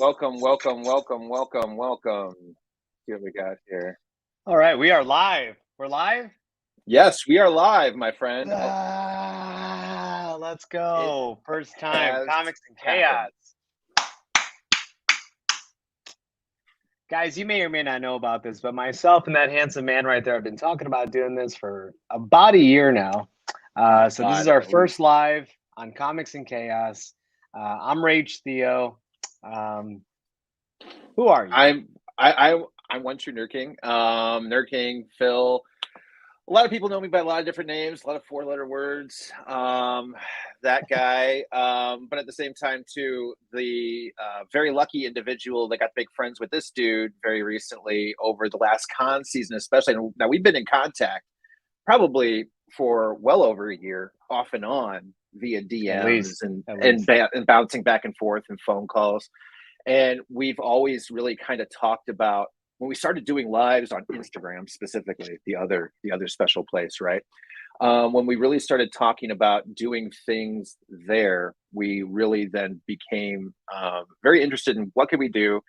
Welcome, welcome, welcome, welcome, welcome. See what we got here. All right, we are live. We're live. Yes, we are live, my friend. Oh, Let's it go. First time. has Comics and happened. Chaos. Guys, you may or may not know about this, but myself and that handsome man right there have been talking about doing this for about a year now. My So this is God. our first live on Comics and Chaos. I'm Rage Theo. Um, who are you? I'm one true Nerd King. Nerd King, Phil. A lot of people know me by a lot of different names, a lot of four-letter words. That guy. But at the same time, too, the very lucky individual that got big friends with this dude very recently over the last con season, especially. Now we've been in contact probably for well over a year, off and on via At DMs least, at least. and bouncing back and forth and phone calls. And we've always really kind of talked about when we started doing lives on Instagram specifically, the other special place, right? When we really started talking about doing things there, we really then became very interested in what can we do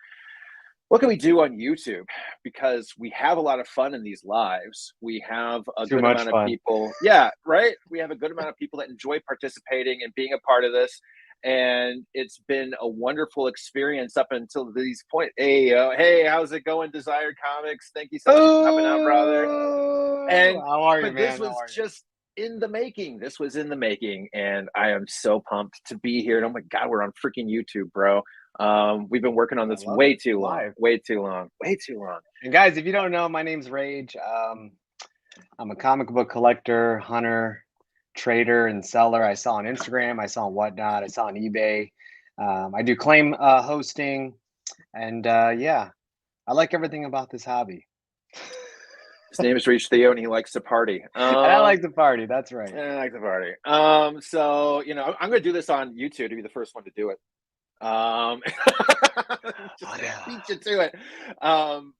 what can we do on YouTube? Because we have a lot of fun in these lives. We have a Too good much amount of fun. people. Yeah, right. We have a good amount of people that enjoy participating and being a part of this. And it's been a wonderful experience up until these point. Hey, how's it going, Desired Comics? Thank you so much for coming out, brother. Oh, And how are you, but this man? How was are you? just in the making. This was in the making, and I am so pumped to be here. And oh my God, we're on freaking YouTube, bro. We've been working on I this love way it. too long, Live. way too long, way too long. And guys, if you don't know, my name's Rage. I'm a comic book collector, hunter, trader, and seller. I sell on Instagram. I sell on Whatnot. I sell on eBay. I do claim hosting, and yeah, I like everything about this hobby. His name is Reach Theo, and he likes to party. And I like to party. That's right. I like to party. So I'm going to do this on YouTube to be the first one to do it. Just Oh yeah. beat you to it.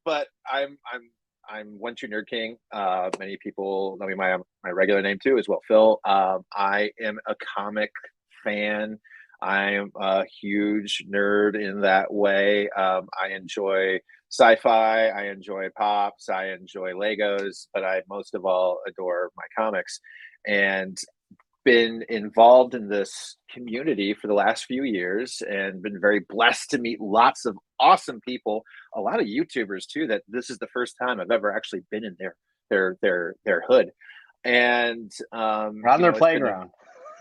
But I'm One True Nerd King. Many people know me my regular name too as well, Phil. I am a comic fan. I am a huge nerd in that way. I enjoy sci-fi. I enjoy pops. I enjoy Legos, but I most of all adore my comics. And been involved in this community for the last few years and been very blessed to meet lots of awesome people, a lot of YouTubers too, that this is the first time I've ever actually been in their hood. And We're on their it's been playground.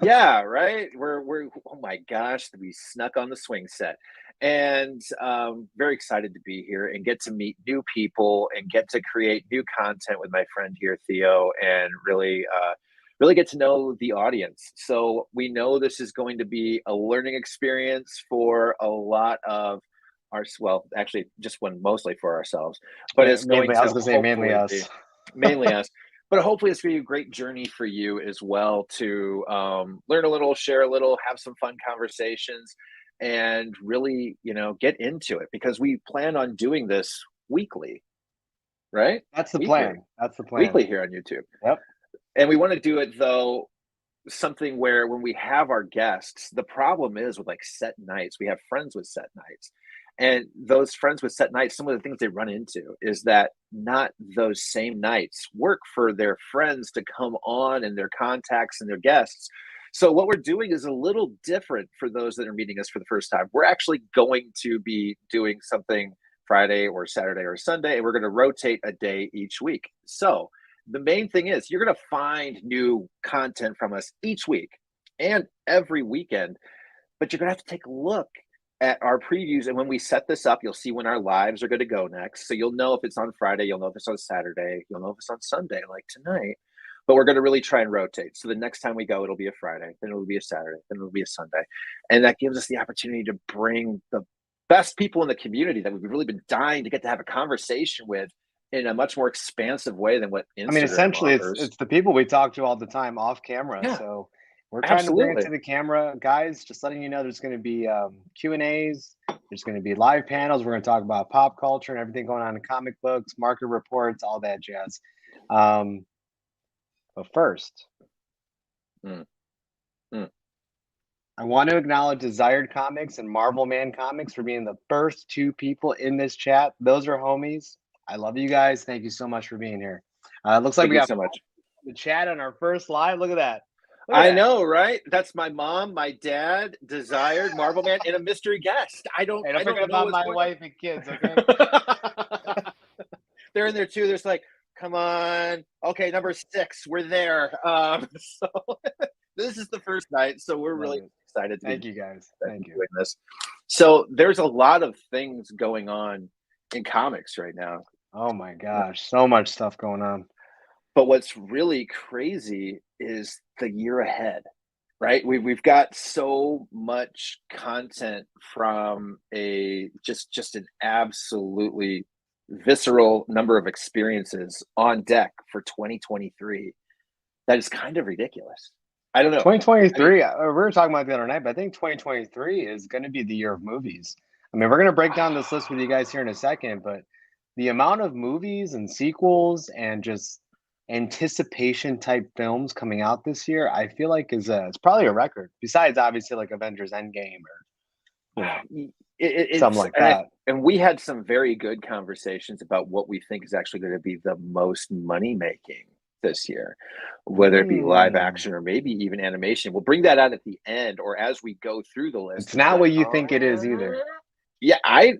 yeah, right. We're oh my gosh, we snuck on the swing set. And very excited to be here and get to meet new people and get to create new content with my friend here, Theo, and really get to know the audience. So we know this is going to be a learning experience for a lot of our, well, actually just one mostly for ourselves, but it's going Mainly, I was to gonna say mainly hopefully be us. mainly us. But hopefully it's going to be a great journey for you as well to learn a little, share a little, have some fun conversations, and really, get into it because we plan on doing this weekly, right? That's the Weekly, plan. That's the plan. weekly here on YouTube. Yep. And we want to do it though something where when we have our guests, the problem is with like set nights, we have friends with set nights. And those friends with set nights, some of the things they run into is that not those same nights work for their friends to come on and their contacts and their guests. So, what we're doing is a little different for those that are meeting us for the first time. We're actually going to be doing something Friday or Saturday or Sunday, and we're going to rotate a day each week. So, the main thing is you're going to find new content from us each week and every weekend, but you're going to have to take a look at our previews. And when we set this up, you'll see when our lives are going to go next. So you'll know if it's on Friday, you'll know if it's on Saturday, you'll know if it's on Sunday, like tonight. But we're going to really try and rotate. So the next time we go, it'll be a Friday, then it'll be a Saturday, then it'll be a Sunday. And that gives us the opportunity to bring the best people in the community that we've really been dying to get to have a conversation with in a much more expansive way than what I mean, Instagram essentially, it's offers. it's the people we talk to all the time off camera. Yeah, So we're trying to bring it absolutely. to the camera, guys. Just letting you know, there's going to be Q&As. There's going to be live panels. We're going to talk about pop culture and everything going on in comic books, market reports, all that jazz. But first, Mm, mm. I want to acknowledge Desired Comics and Marvel Man Comics for being the first two people in this chat. Those are homies. I love you guys. Thank you so much for being here. Looks like Thank we you got so much. the chat on our first live. Look at that. Look at I that. know, right? That's my mom, my dad, Desired, Marvel Man, and a mystery guest. Hey, don't I forget don't know about what's my going wife and kids, okay? on. They're in there too. There's like, come on. Okay, number 6, we're there. So this is the first night, so we're Love really it. excited to be Thank you guys. Thank you. doing this. So there's a lot of things going on in comics right now. Oh my gosh, so much stuff going on. But what's really crazy is the year ahead, right? We've got so much content from a just an absolutely visceral number of experiences on deck for 2023 that is kind of ridiculous. I don't know. I mean, 2023, we were talking about the other night, but I think 2023 is going to be the year of movies. I mean, we're going to break down this list with you guys here in a second, but the amount of movies and sequels and just anticipation type films coming out this year, I feel like is it's probably a record. Besides, obviously, like Avengers Endgame or something it's like that. and we had some very good conversations about what we think is actually going to be the most money making this year, whether it be live action or maybe even animation. We'll bring that out at the end or as we go through the list. It's not what you think it is either. Yeah, I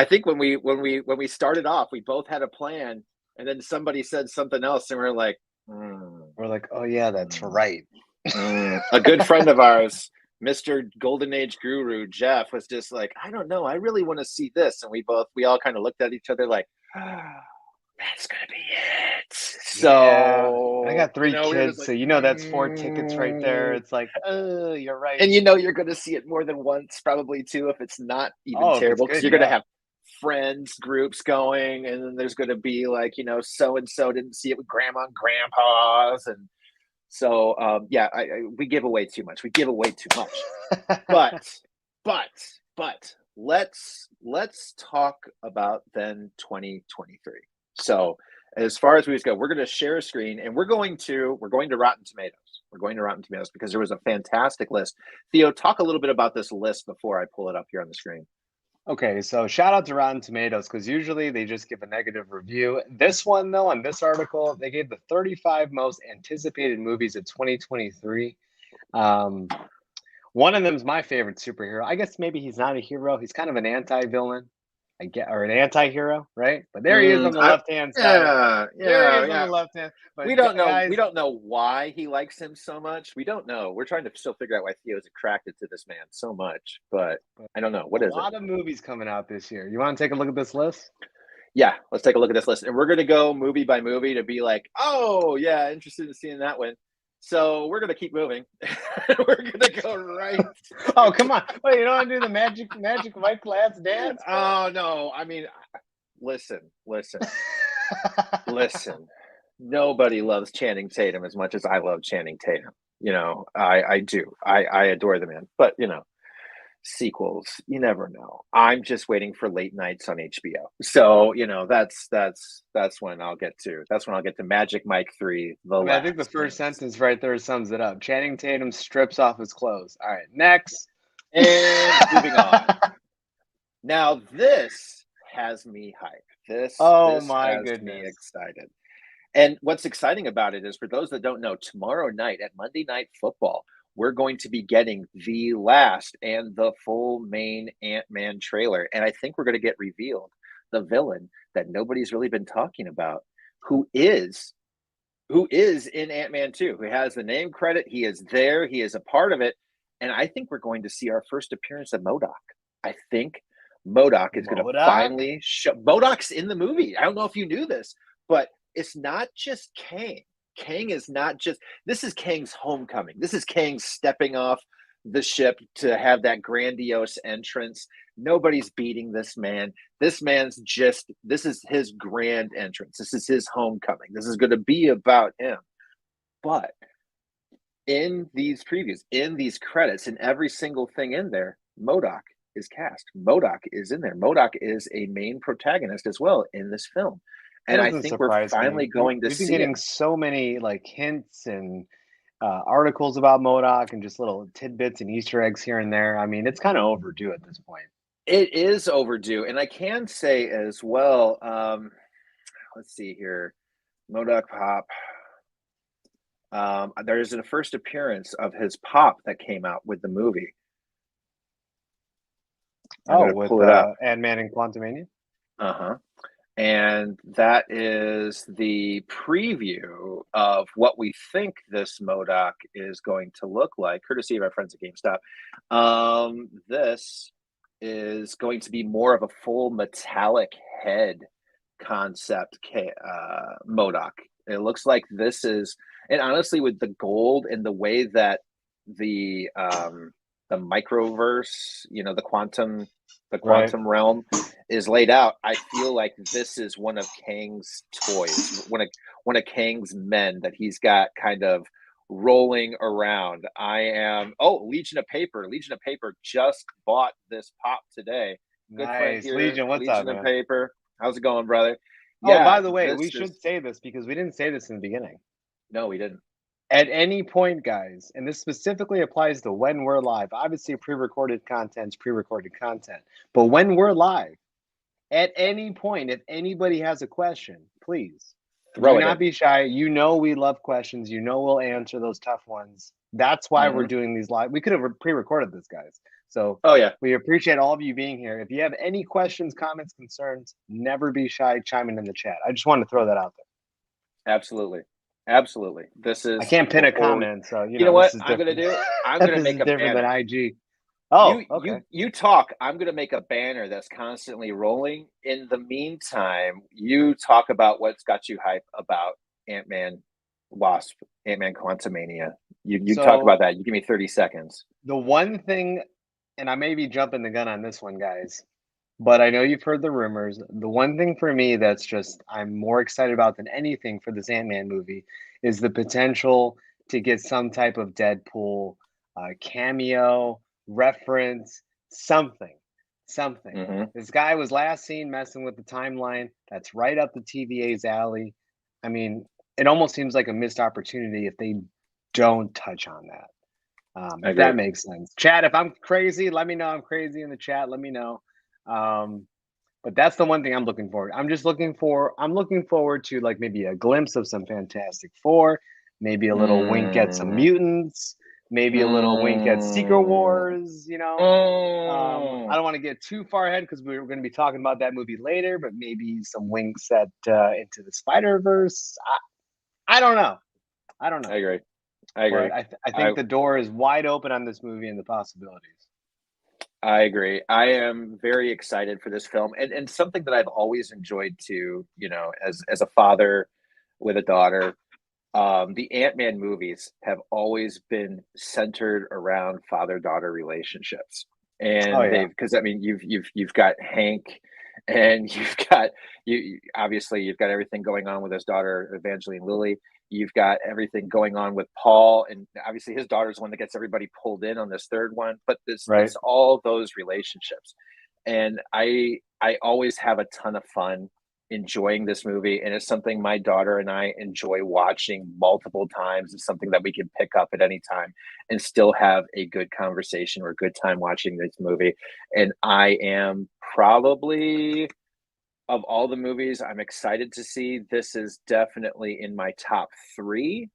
think when we started off, we both had a plan, and then somebody said something else, and we're like, we're like, oh yeah, that's right. A good friend of ours, Mr. Golden Age Guru Jeff, was just like, I don't know, I really want to see this, and we all kind of looked at each other like, that's gonna be it. So yeah. I got 3 kids, like, so that's 4 tickets right there. It's like, oh, you're right. And you're going to see it more than once, probably too, if it's not even terrible, because you're going to have friends groups going, and then there's going to be like, so and so didn't see it with grandma and grandpas, and so we give away too much. We give away too much. but let's talk about then 2023. So as far as movies go, we're going to share a screen, and we're going to Rotten Tomatoes. We're going to Rotten Tomatoes because there was a fantastic list. Theo, talk a little bit about this list before I pull it up here on the screen. Okay, so shout out to Rotten Tomatoes because usually they just give a negative review. This one, though, on this article, they gave the 35 most anticipated movies of 2023. One of them is my favorite superhero. I guess maybe he's not a hero. He's kind of an anti-villain, or an anti-hero, right? But there he is on the left-hand side. Yeah. On the left hand. But we don't know. We don't know why he likes him so much. We don't know. We're trying to still figure out why Theo is attracted to this man so much, but I don't know. What is it? A lot of movies coming out this year. You want to take a look at this list? Yeah, let's take a look at this list, and we're going to go movie by movie to be like, oh yeah, interested in seeing that one. So we're going to keep moving. We're going to go right. Oh, come on. Wait, you don't want to do the magic Mike Last Dance? Oh, no. I mean, listen. Nobody loves Channing Tatum as much as I love Channing Tatum. I do. I adore the man. But, sequels, you never know. I'm just waiting for late nights on HBO. So, that's when I'll get to. That's when I'll get to Magic Mike 3. I think the first sentence right there sums it up. Channing Tatum strips off his clothes. All right, next. And moving on. Now this has me hyped. This my has goodness, me excited. And what's exciting about it is, for those that don't know, tomorrow night at Monday Night Football, we're going to be getting the last and the full main Ant-Man trailer. And I think we're going to get revealed the villain that nobody's really been talking about, who is in Ant-Man 2, who has the name credit. He is there. He is a part of it. And I think we're going to see our first appearance of MODOK. I think MODOK is going to finally show. MODOK's in the movie. I don't know if you knew this, but it's not just Kang. Kang is not just, this is Kang's homecoming. This is Kang stepping off the ship to have that grandiose entrance. Nobody's beating this man. This is his grand entrance. This is his homecoming. This is going to be about him. But in these previews, in these credits, in every single thing in there, MODOK is cast. MODOK is in there. MODOK is a main protagonist as well in this film. And I think we're finally going to see. We've been getting so many like hints and articles about MODOK and just little tidbits and Easter eggs here and there. I mean, it's kind of overdue at this point. It is overdue, and I can say as well, let's see here, MODOK Pop. There's a first appearance of his pop that came out with the movie. Oh, with Ant-Man and Quantumania? Uh-huh. And that is the preview of what we think this MODOK is going to look like, courtesy of our friends at GameStop. This is going to be more of a full metallic head concept MODOK. It looks like this is, and honestly, with the gold and the way that the microverse, the quantum realm is laid out, I feel like this is one of Kang's toys, one of Kang's men that he's got kind of rolling around. Legion of Paper just bought this pop today. Good nice. Here, Legion, what's up, Legion man? of Paper. How's it going, brother? Oh, yeah, by the way, we should say this because we didn't say this in the beginning. No, we didn't. At any point, guys, and this specifically applies to when we're live. Obviously, pre-recorded content is pre-recorded content. But when we're live, at any point, if anybody has a question, please do not be shy. You know we love questions. You know we'll answer those tough ones. That's why we're doing these live. We could have pre-recorded this, guys. So we appreciate all of you being here. If you have any questions, comments, concerns, never be shy chiming in the chat. I just wanted to throw that out there. Absolutely. This is. I can't pin a comment, so you know what I'm going to do? I'm going to make a different banner. Than IG. Oh, okay. You talk. I'm going to make a banner that's constantly rolling. In the meantime, you talk about what's got you hype about Ant-Man Wasp, Ant-Man Quantumania. You talk about that. You give me 30 seconds. The one thing, and I may be jumping the gun on this one, guys, but I know you've heard the rumors. The one thing for me that's just I'm more excited about than anything for this Ant-Man movie is the potential to get some type of Deadpool cameo, reference, something. This guy was last seen messing with the timeline. That's right up the TVA's alley. I mean, it almost seems like a missed opportunity if they don't touch on that. If that makes sense. Chat, if I'm crazy, let me know. I'm crazy in the chat. Let me know. But that's the one thing I'm looking forward. I'm looking forward to like maybe a glimpse of some Fantastic Four, maybe a little wink at some mutants, maybe a little wink at Secret Wars, I don't want to get too far ahead because we're going to be talking about that movie later, but maybe some winks at Into the Spider-Verse. I don't know. I agree. But I think the door is wide open on this movie and the possibilities. I agree. I am very excited for this film, and something that I've always enjoyed too, as a father with a daughter, the Ant-Man movies have always been centered around father-daughter relationships. And because I mean you've got Hank, and you've got everything going on with his daughter Evangeline Lilly. You've got everything going on with Paul, and obviously his daughter's the one that gets everybody pulled in on this third one. But it's all those relationships, and I always have a ton of fun enjoying this movie, and it's something my daughter and I enjoy watching multiple times. It's something that we can pick up at any time and still have a good conversation or a good time watching this movie. And I am probably, of all the movies I'm excited to see, this is definitely in my top 3.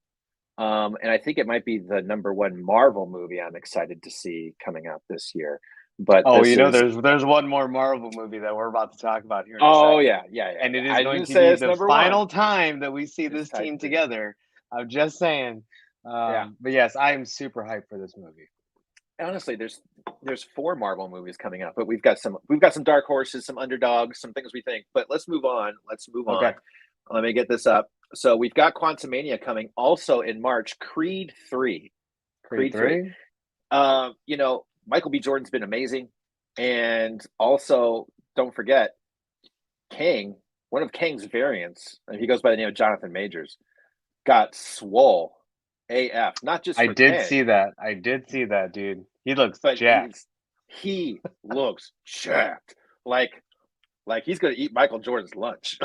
And I think it might be the number 1 Marvel movie I'm excited to see coming out this year. But there's one more Marvel movie that we're about to talk about here. Yeah. And it is going to be the final time that we see this team together. I'm just saying. But yes, I am super hyped for this movie. Honestly, there's 4 Marvel movies coming up, but we've got some dark horses, some underdogs, some things we think. But let's move on. Okay. Let me get this up. So we've got Quantumania coming also in March. Creed 3. Creed 3. Michael B. Jordan's been amazing. And also, don't forget, Kang, one of Kang's variants, and he goes by the name of Jonathan Majors, got swole AF. Not just I did see that, dude. He looks jacked. He looks jacked. Like he's going to eat Michael Jordan's lunch.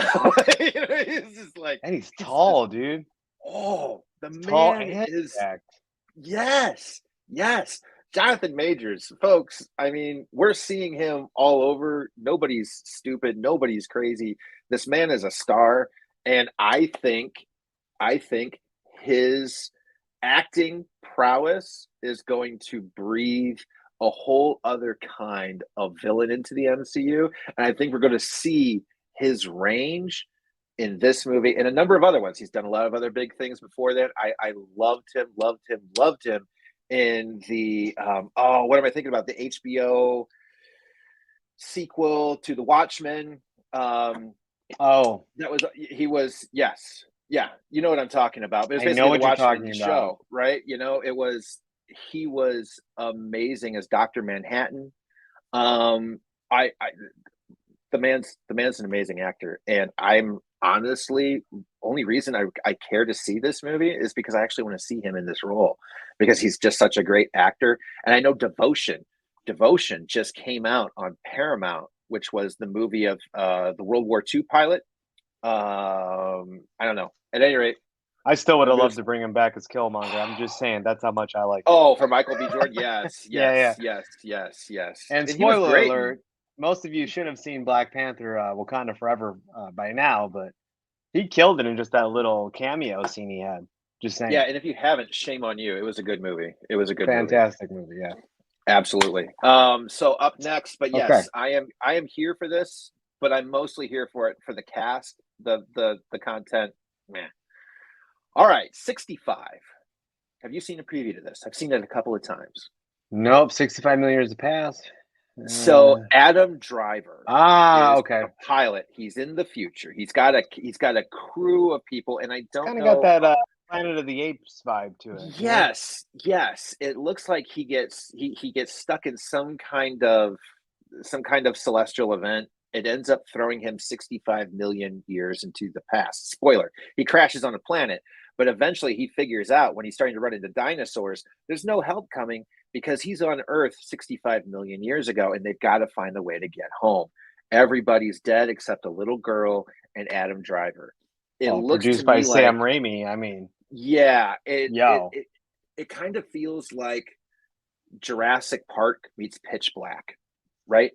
He's just like... And he's tall, dude. Oh, The Tall man and is jacked. yes, yes. Jonathan Majors, folks. I mean, we're seeing him all over. Nobody's stupid. Nobody's crazy. This man is a star, and I think his acting prowess is going to breathe a whole other kind of villain into the MCU, and I think we're going to see his range in this movie and a number of other ones. He's done a lot of other big things before that. I loved him in the what am I thinking about? The HBO sequel to The Watchmen. Oh, That was he was yes, yeah. You know what I'm talking about. But it's I know basically The what you're Watchmen, the talking about. show, right? You know, it was he was amazing as Doctor Manhattan. Um, I the man's an amazing actor, and I'm honestly only reason I care to see this movie is because I actually want to see him in this role because he's just such a great actor. And I know Devotion just came out on Paramount, which was the movie of the World War II pilot. I don't know. At any rate, I still would I'm have gonna. loved to bring him back as Killmonger. I'm just saying that's how much I like him. Oh, for Michael B. Jordan, yes, Yeah, yeah. yes, And and he was spoiler great. And alert, most of you should have seen Black Panther Wakanda Forever by now, but he killed it in just that little cameo scene he had. Just yeah, saying. and if you haven't, shame on you. It was a good movie. It was a good movie. Fantastic movie, yeah. Absolutely. So up next, but Okay. yes, I am here for this, but I'm mostly here for it for the cast, the content. Man. All right, 65. Have you seen a preview to this? I've seen it a couple of times. Nope, 65 million years have passed. So Adam Driver is Okay. a pilot. He's in the future. He's got a crew of people, and I It's don't kind of got know. that Planet of the Apes vibe to it, you know? Yes, yes. It looks like he gets stuck in some kind of celestial event. It ends up throwing him 65 million years into the past. Spoiler, he crashes on a planet, but eventually he figures out when he's starting to run into dinosaurs, there's no help coming because he's on Earth 65 million years ago and they've got to find a way to get home. Everybody's dead except a little girl and Adam Driver. It Oh, looks to produced by me like, Sam Raimi. I mean, yeah, it it yo. it, it kind of feels like Jurassic Park meets Pitch Black, right?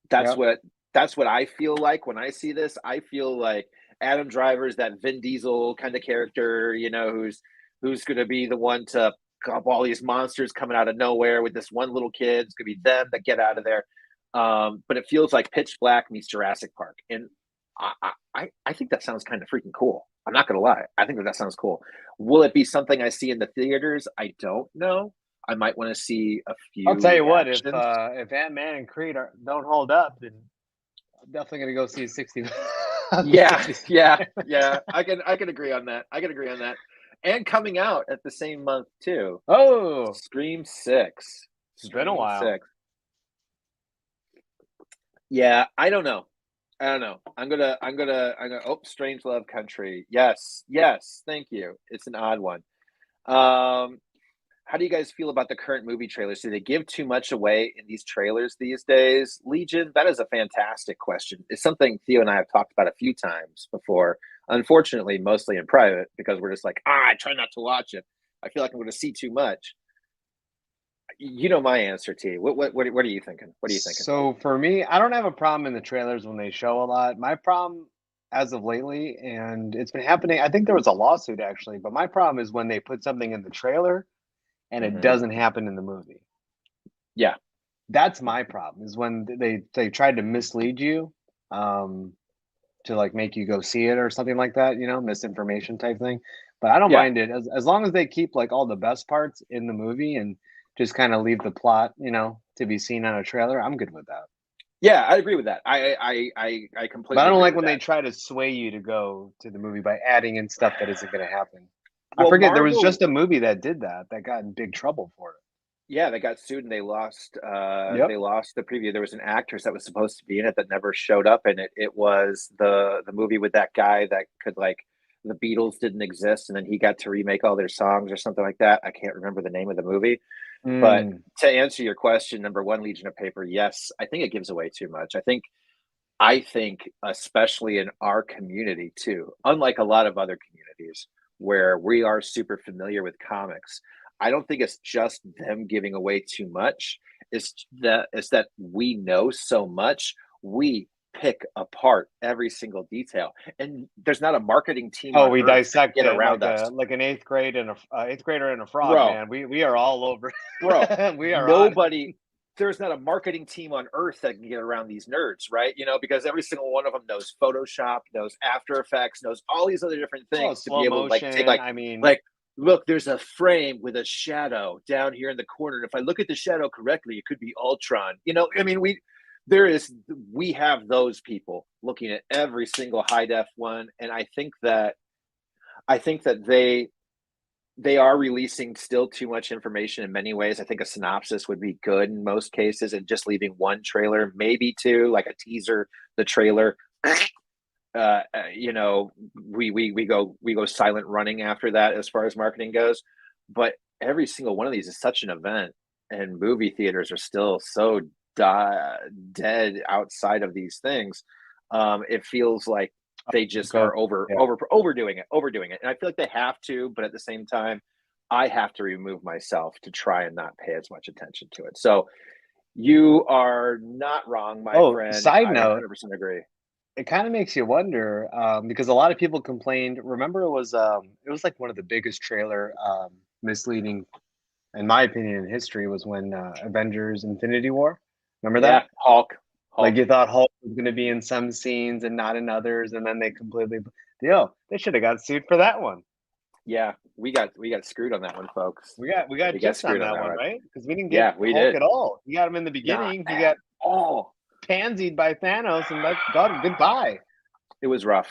That's Yep. what that's what I feel like when I see this. I feel like Adam Driver's that Vin Diesel kind of character, who's going to be the one to up all these monsters coming out of nowhere with this one little kid. It's going to be them that get out of there. But it feels like Pitch Black meets Jurassic Park, and I think that sounds kind of freaking cool. I'm not going to lie. I think that sounds cool. Will it be something I see in the theaters? I don't know. I might want to see a I'll few tell you what, if reactions. Ant-Man and Creed don't hold up, then I'm definitely gonna go see 60. Yeah, yeah, yeah. I can agree on that. I can agree on that. And coming out at the same month too. Oh, Scream 6. it's been a Scream while. 6. Yeah, I don't know. I don't know. I'm gonna oh, Strange Love Country. Yes, yes, thank you. It's an odd one. Um how do you guys feel about the current movie trailers? Do they give too much away in these trailers these days? Legion, that is a fantastic question. It's something Theo and I have talked about a few times before. Unfortunately, mostly in private because we're just like, I try not to watch it. I feel like I'm going to see too much. You know my answer, T. What are you thinking? What are you thinking? So for me, I don't have a problem in the trailers when they show a lot. My problem as of lately, and it's been happening, I think there was a lawsuit actually, but my problem is when they put something in the trailer and it Hmm. doesn't happen in the movie. Yeah, That's my problem is when they tried to mislead you um to like make you go see it or something like that, misinformation type thing. But I don't yeah, mind it as long as they keep like all the best parts in the movie and just kind of leave the plot, to be seen on a trailer. I'm good with that. yeah. I agree with that. I But I completely don't agree like with when they that. try to sway you to go to the movie by adding in stuff that isn't going to happen. I Well, forget there was Marvel. just a movie that did that got in big trouble for it. Yeah, they got sued and they lost. Yep. They lost the preview. There was an actress that was supposed to be in it that never showed up, and it was the movie with that guy that could like the Beatles didn't exist, and then he got to remake all their songs or something like that. I can't remember the name of the movie, but Mm. to answer your question, number one, Legion of Paper, yes, I think it gives away too much. I think especially in our community too, unlike a lot of other communities, where we are super familiar with comics. I don't think it's just them giving away too much. It's that we know so much. We pick apart every single detail, and there's not a marketing team Oh, on we earth that can dissect get it around us, like an eighth grader and a frog, bro. man. We are all over. Bro, We are on it. nobody there's not a marketing team on earth that can get around these nerds, right? Because every single one of them knows Photoshop, knows After Effects, knows all these other different Oh, things to be slow able to like take motion. I mean, like look, there's a frame with a shadow down here in the corner. And if I look at the shadow correctly, it could be Ultron. I mean, we have those people looking at every single high def one, and I think that they are releasing still too much information in many ways. I think a synopsis would be good in most cases, and just leaving one trailer, maybe two, like a teaser, the trailer. uh, we go silent running after that as far as marketing goes. But every single one of these is such an event, and movie theaters are still so dead outside of these things. It feels like they just go. are Yeah. overdoing it, and I feel like they have to. But at the same time, I have to remove myself to try and not pay as much attention to it. So you are not wrong, my Oh, friend. side I note, 100% agree. it kind of makes you wonder because a lot of people complained. Remember, it was like one of the biggest trailer misleading, in my opinion, in history was when Avengers: Infinity War. Remember Yeah, that? Hulk. Like Hulk. you thought Hulk was going to be in some scenes and not in others, and then they completely. They should have got sued for that one. Yeah, we got screwed on that one, folks. We got We got gypped on screwed on that that one, one. right? Because we didn't get Yeah, we Hulk did. at all. You got him in the Not beginning. He at got all. pansied by Thanos, and let God goodbye. It was rough.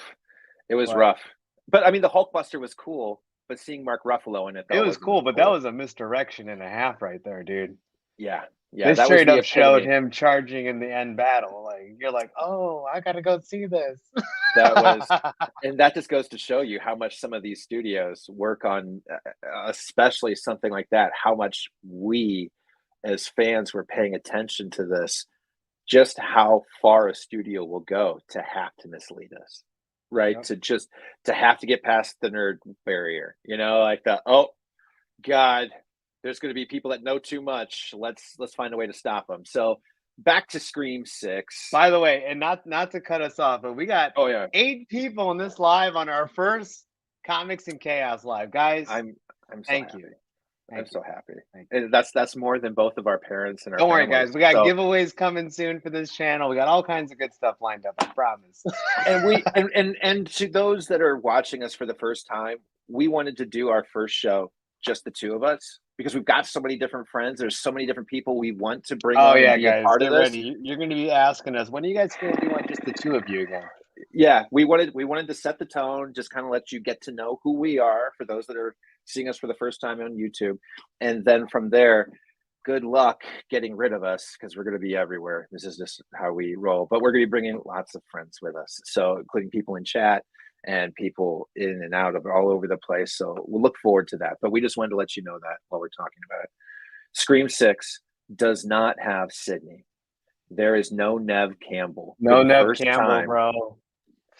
It was But rough. But I mean, the Hulkbuster was cool. But seeing Mark Ruffalo in it it though was wasn't as cool. But that cool. was a misdirection and a half right there, dude. Yeah, yeah, They that was straight the up showed epitome. him charging in the end battle. Like you're like, oh, I gotta go see this. That was, and that just goes to show you how much some of these studios work on, especially something like that. How much we, as fans, were paying attention to this. Just how far a studio will go to have to mislead us, right? Yep. To have to get past the nerd barrier, like the oh god, there's going to be people that know too much. Let's find a way to stop them. So back to Scream 6. By the way, and not to cut us off, but we got Oh yeah, 8 people in this live on our first Comics and Chaos live, guys. I'm so Thank happy. you. I'm Thank you. so happy. Thank you. And that's more than both of our parents and our Don't worry, families. guys. We got So giveaways coming soon for this channel. We got all kinds of good stuff lined up. I promise. and we and to those that are watching us for the first time, we wanted to do our first show just the two of us because we've got so many different friends. There's so many different people we want to bring Oh on and yeah, be a guys, part of get this. ready. You're going to be asking us, when are you guys going to do one just the two of you again? Yeah, we wanted to set the tone, just kind of let you get to know who we are for those that are seeing us for the first time on YouTube, and then from there, good luck getting rid of us because we're going to be everywhere. This is just how we roll. But we're going to be bringing lots of friends with us, so including people in chat and people in and out of all over the place. So we'll look forward to that. But we just wanted to let you know that while we're talking about it. Scream 6 does not have Sydney. There is no Nev Campbell. For No the Nev first Campbell, time, bro.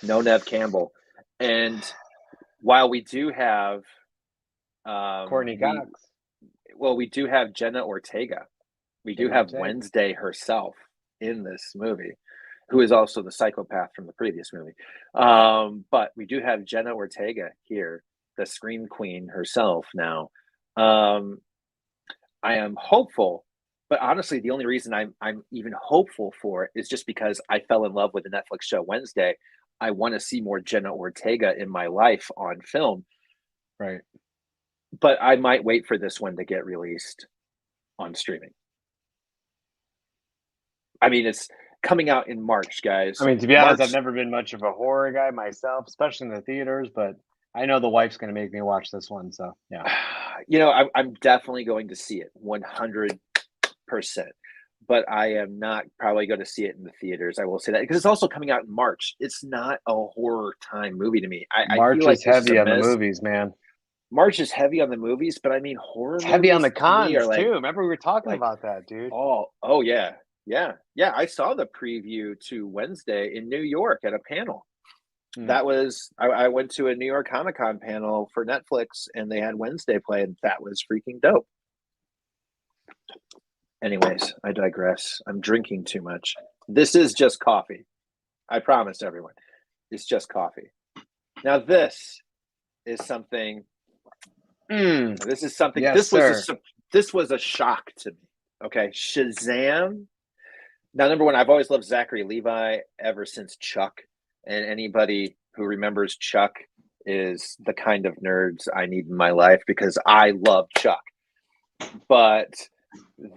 no Nev Campbell. And while we do have Courtney Cox. we do have Jenna Ortega. We do Jenna have Ortega. Wednesday herself in this movie, who is also the psychopath from the previous movie. But we do have Jenna Ortega here, the Scream Queen herself now. I am hopeful, but honestly, the only reason I'm even hopeful for it is just because I fell in love with the Netflix show Wednesday. I want to see more Jenna Ortega in my life on film, Right. but I might wait for this one to get released on streaming. I mean, it's coming out in March, guys. I mean, to be honest, March, I've never been much of a horror guy myself, especially in the theaters, but I know the wife's going to make me watch this one. So, yeah. I'm definitely going to see it 100%, but I am not probably going to see it in the theaters. I will say that because it's also coming out in March. It's not a horror time movie to me. I March feel like is this is heavy a on the miss. movies, man. March is heavy on the movies, but I mean, horror It's heavy on movies the to me are cons, like, too. Remember, we were talking like about that, dude. oh yeah. I saw the preview to Wednesday in New York at a panel. Hmm. That was I went to a New York Comic Con panel for Netflix, and they had Wednesday play, and that was freaking dope. Anyways, I digress. I'm drinking too much. This is just coffee. I promise everyone. It's just coffee. Now this is something. This is something. Yes, sir. This was a shock to me. Okay, Shazam. Now, number one, I've always loved Zachary Levi ever since Chuck, and anybody who remembers Chuck is the kind of nerds I need in my life because I love Chuck. But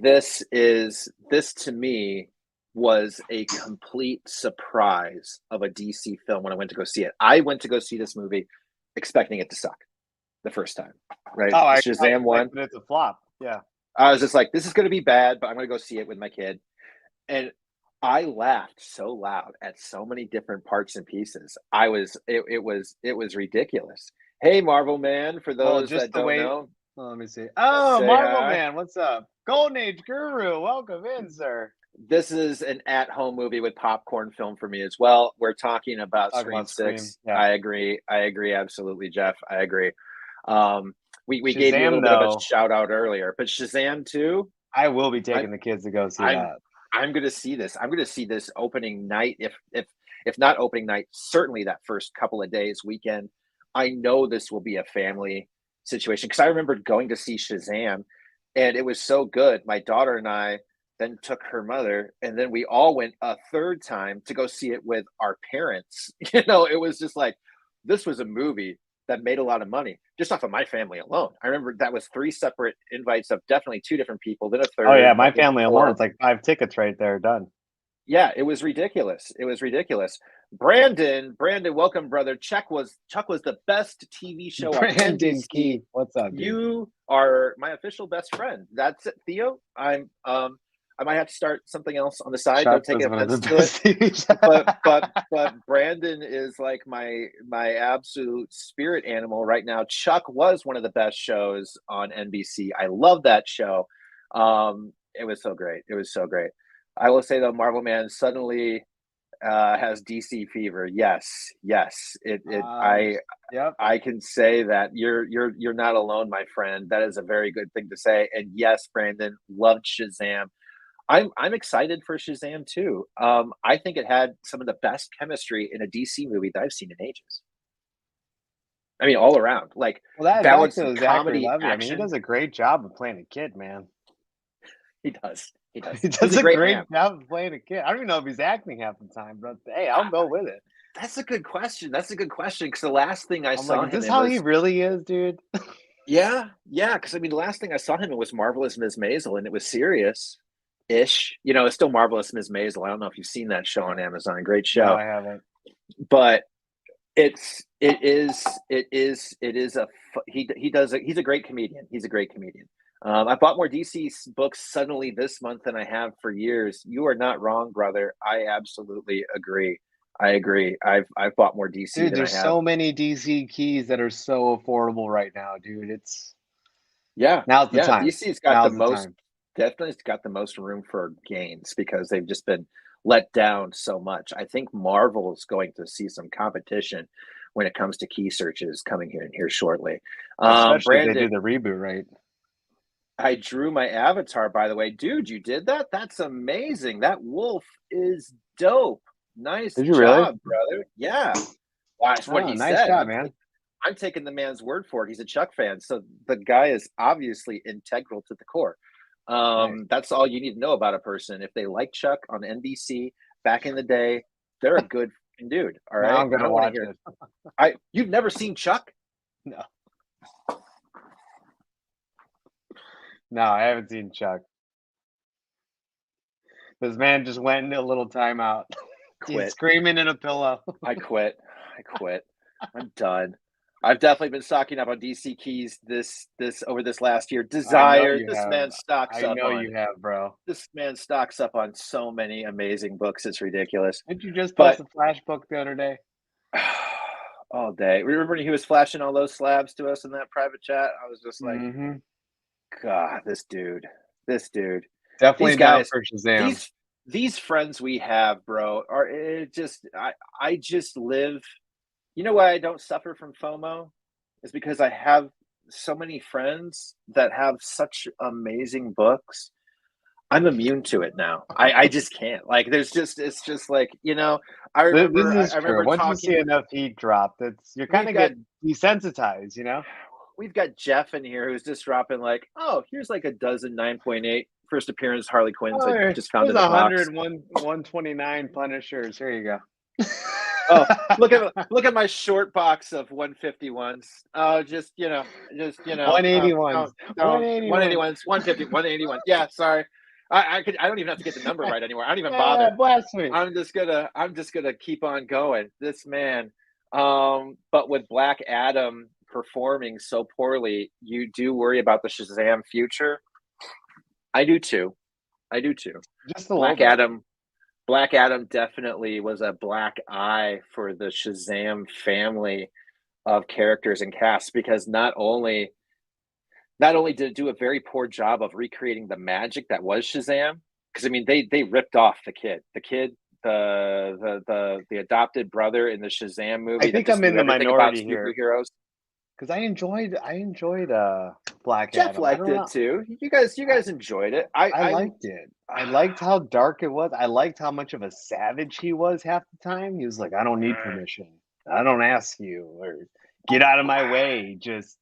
this to me was a complete surprise of a DC film when I went to go see it. I went to go see this movie expecting it to suck the first time, right? Oh, I Shazam one. It's a flop. Yeah. I was just like, this is going to be bad, but I'm going to go see it with my kid. And I laughed so loud at so many different parts and pieces. It was ridiculous. Hey, Marvel Man, for Well, those just that the don't way. know, Oh, let me see. Oh, say Marvel hi. Man, what's up? Golden Age Guru, welcome in, sir. This is an at-home movie with popcorn film for me as well. We're talking about Scream Scream. 6. Yeah. I agree. Absolutely, Jeff. I agree. We gave you a Shazam, little bit of a though, shout out earlier, but Shazam 2, I will be taking the kids to go see I'm that. I'm going to see this. I'm going to see this opening night. If not opening night, certainly that first couple of days, weekend. I know this will be a family situation because I remember going to see Shazam, and it was so good. My daughter and I then took her mother, and then we all went a third time to go see it with our parents. It was just like this was a movie that made a lot of money just off of my family alone. I remember that was three separate invites of definitely two different people, then a Oh yeah, third, my maybe family alone, four. it's like 5 tickets right there, done. Yeah, it was ridiculous. It was ridiculous. Brandon, welcome, brother. Chuck was the best TV show on Brandon NBC. Key, what's up, dude? You are my official best friend. That's it, Theo. I might have to start something else on the side. Chuck Don't take was one of offense the to best it. TV shows. But Brandon is like my absolute spirit animal right now. Chuck was one of the best shows on NBC. I love that show. It was so great. It was so great. I will say though, Marvel Man suddenly has DC fever. Yes, yes. Yep. I can say that you're not alone, my friend. That is a very good thing to say. And yes, Brandon loved Shazam. I'm excited for Shazam too. I think it had some of the best chemistry in a DC movie that I've seen in ages. I mean, all around, like Well, that back balanced to Zachary comedy, Levy. I mean, he action. does a great job of playing a kid, man. He does. He does. He He's does a a great great man. job of playing a kid. I don't even know if he's acting half the time, but hey, I'll go with it. That's a good question. That's a good question because the last thing I I'm saw like, is him this in how was he really is, dude? yeah, yeah. Because I mean, the last thing I saw him in was Marvelous Ms. Maisel, and it was serious ish. It's still Marvelous Ms. Maisel. I don't know if you've seen that show on Amazon. Great No, show, I haven't. but it is a he's a great comedian. He's a great comedian. I bought more DC books suddenly this month than I have for years. You are not wrong, brother. I absolutely agree. I agree. I've bought more DC Dude, than I there's have. so many DC keys that are so affordable right now, dude. Yeah, Now's the yeah. time. DC's got the Now's the most time. definitely it's got the most room for gains because they've just been let down so much. I think Marvel is going to see some competition when it comes to key searches coming here shortly. Especially if they do Brandon, the reboot right. I drew my avatar, by the way. Dude, you did that? That's amazing. That wolf is dope. Nice Did you really? job, brother. Yeah. Well, that's what Oh, he nice said. job, man. I'm taking the man's word for it. He's a Chuck fan. So the guy is obviously integral to the core. Nice. That's all you need to know about a person. If they like Chuck on NBC back in the day, they're a good dude. All Now right. I'm I gonna don't want to watch hear it. you've never seen Chuck? No. No, I haven't seen Chuck. This man just went into a little timeout. He's Quit. screaming in a pillow. I quit. I'm done. I've definitely been stocking up on DC keys this over this last year. I know Desire. you This have. man stocks I up know on you have, bro. this man stocks up on so many amazing books. It's ridiculous. Didn't you just post But a flash book the other day? all day. Remember when he was flashing all those slabs to us in that private chat? I was just like, Mm-hmm. God, this dude. Definitely These down guys, for Shazam. these friends we have, bro, are it just I just live You know why I don't suffer from FOMO? Is because I have so many friends that have such amazing books. I'm immune to it now. I just can't. Like, there's just it's just like, I This remember I, is I true. remember Once you see talking. enough heat drop, that's you kind We've of got get desensitized, you know? we've got Jeff in here who's just dropping like, oh, here's like a dozen 9.8 first appearance Harley Quinns I Oh, just found there's in the box. 129 Punishers. Here you go. Oh, look at my short box of 151s. Oh, don't 181s. don't 181. 181s, 150, 181. Yeah, sorry. I don't even have to get the number right anymore. I don't even Yeah, bother. blasphemy. I'm just gonna keep on going. This man. But with Black Adam performing so poorly, you do worry about the Shazam future. I do too. I do too. Just a little Black bit. Adam Black Adam definitely was a black eye for the Shazam family of characters and casts because not only did it do a very poor job of recreating the magic that was Shazam, because I mean they ripped off the adopted brother in the Shazam I movie that think just I'm in knew the everything about minority here superheroes. because I enjoyed Black Jeff Adam. I liked don't it know. too. You guys enjoyed it. I I I liked it. I liked how dark it was. I liked how much of a savage he was half the time. He was like, I don't need permission. I don't ask you or get out of my way. Just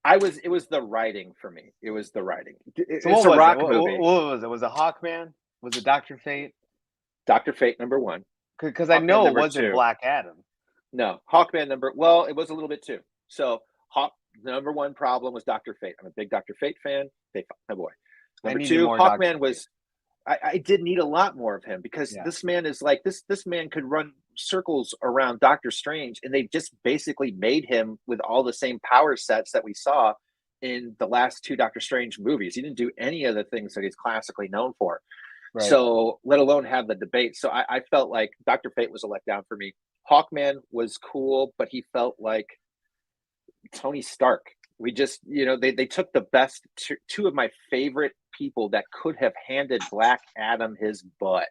it was the writing for me. It was the writing. so what It's a was it? rock What movie. was it? Was it Hawkman? Was it Doctor Fate? Dr. Fate number 1, Because I Hawkman know it number wasn't 2. Black Adam. No, Hawkman well, it was a little bit too. So, the number 1 problem was Dr. Fate. I'm a big Dr. Fate fan. Fate, my boy. I Number needed 2, more Doctor Hawkman Fate. was I did need a lot more of him because Yeah, this man is like this man could run circles around Doctor Strange, and they just basically made him with all the same power sets that we saw in the last 2 Doctor Strange movies. He didn't do any of the things that he's classically known for. right. So, let alone have the debate. So, I felt like Dr. Fate was a letdown for me. Hawkman was cool, but he felt like Tony Stark. We just, they took the best two of my favorite people that could have handed Black Adam his butt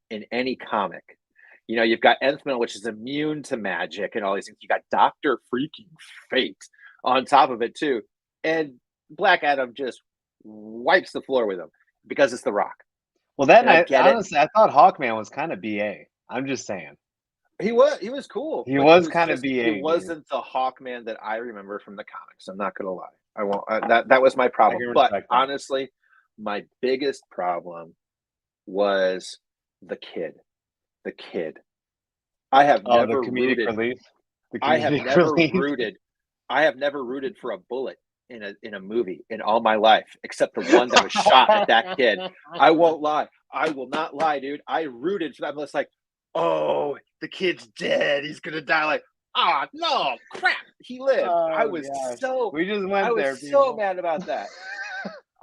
in any comic. You've got Nth, which is immune to magic and all these things. You got Doctor Freaking Fate on top of it too, and Black Adam just wipes the floor with him because it's The Rock. Well, that And I night, get it. honestly, I thought Hawkman was kind of BA. I'm just saying. He was cool, He but he was was kind of just he BA, dude. wasn't the Hawkman that I remember from the comics. I'm not gonna lie. I won't. That was my I problem. can But respect that. honestly, my biggest problem was the kid. The kid. I have Oh, the never comedic rooted. relief. The I have comedic never relief. rooted. I have never rooted for a bullet in a movie in all my life, except the one that was shot at that kid. I won't lie. I will not lie, dude. I rooted for that. I was like, oh, the kid's dead. He's gonna die. Like, no, crap. He lived. Oh gosh, we just I went was there, so people. mad about that.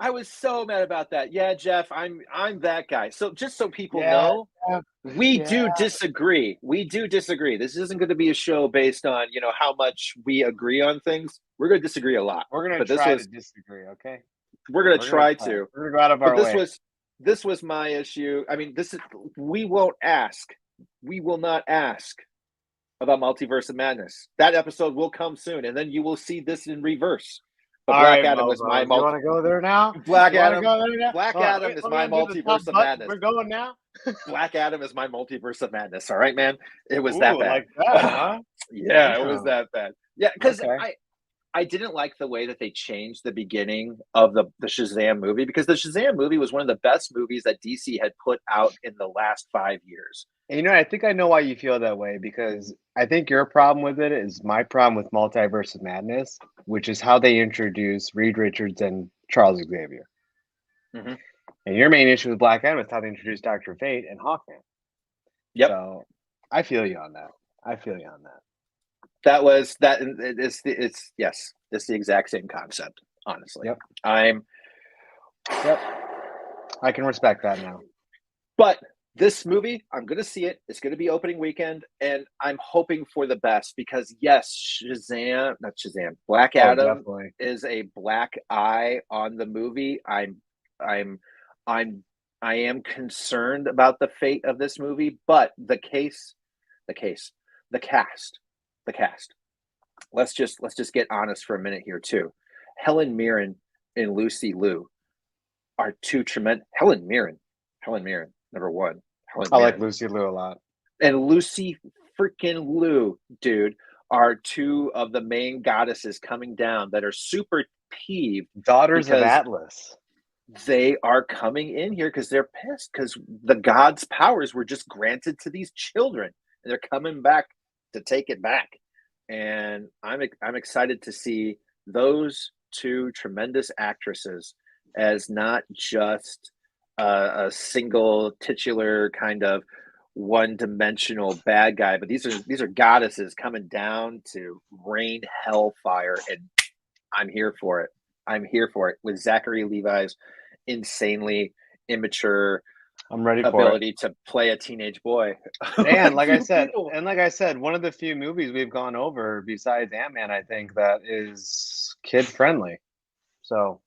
I was so mad about that. Yeah, Jeff, I'm that guy. So just so people Yeah, know, yeah, we yeah. do disagree. We do disagree. This isn't going to be a show based on, how much we agree on things. We're going to disagree a lot. We're gonna But this try to was disagree, okay? we're going to We're gonna try try. to. We're gonna go out of But our this way. was this was my issue. I mean, this is we won't ask. We will not ask about Multiverse of Madness. That episode will come soon, and then you will see this in reverse. But All Black right, Adam was my Momo. You want to go there now? Black You want to Adam. go there now? Black All right, Adam wait, is let me my undo the top multiverse of button. madness. We're going now. Black Adam is my multiverse of madness. All right, man. It was that Ooh, bad. like that, huh? Yeah, it was Oh, that bad. Yeah, because okay. I didn't like the way that they changed the beginning of the Shazam movie because the Shazam movie was one of the best movies that DC had put out in the last 5 years. And I think I know why you feel that way because I think your problem with it is my problem with Multiverse of Madness, which is how they introduce Reed Richards and Charles Xavier. Mm-hmm. And your main issue with Black Adam is how they introduced Dr. Fate and Hawkman. Yep, So I feel you on that. I feel you on that. that was that. It's yes, it's the exact same concept. Honestly, Yep. I'm. Yep. I can respect that now. But this movie, I'm going to see it. It's going to be opening weekend, and I'm hoping for the best because yes, not Shazam, Black Oh, Adam definitely. is a black eye on the movie. I'm, I'm, I am concerned about the fate of this movie, but the case, the cast, the cast. Let's just get honest for a minute here too. Helen Mirren and Lucy Liu are two tremendous. Helen Mirren, number one. Helen I like Mirren Lucy Liu a lot. and Lucy freaking Liu, dude, are two of the main goddesses coming down that are super peeved Daughters of because Atlas. they are coming in here because they're pissed because the gods' powers were just granted to these children, and they're coming back to take it back. And I'm excited to see those two tremendous actresses as not just a single titular kind of one-dimensional bad guy, but these are goddesses coming down to rain hellfire, and I'm here for it. I'm here for it with Zachary Levi's insanely immature I'm ready for it. ability to play a teenage boy. And like I People. said, one of the few movies we've gone over besides Ant-Man, I think, that is kid friendly. So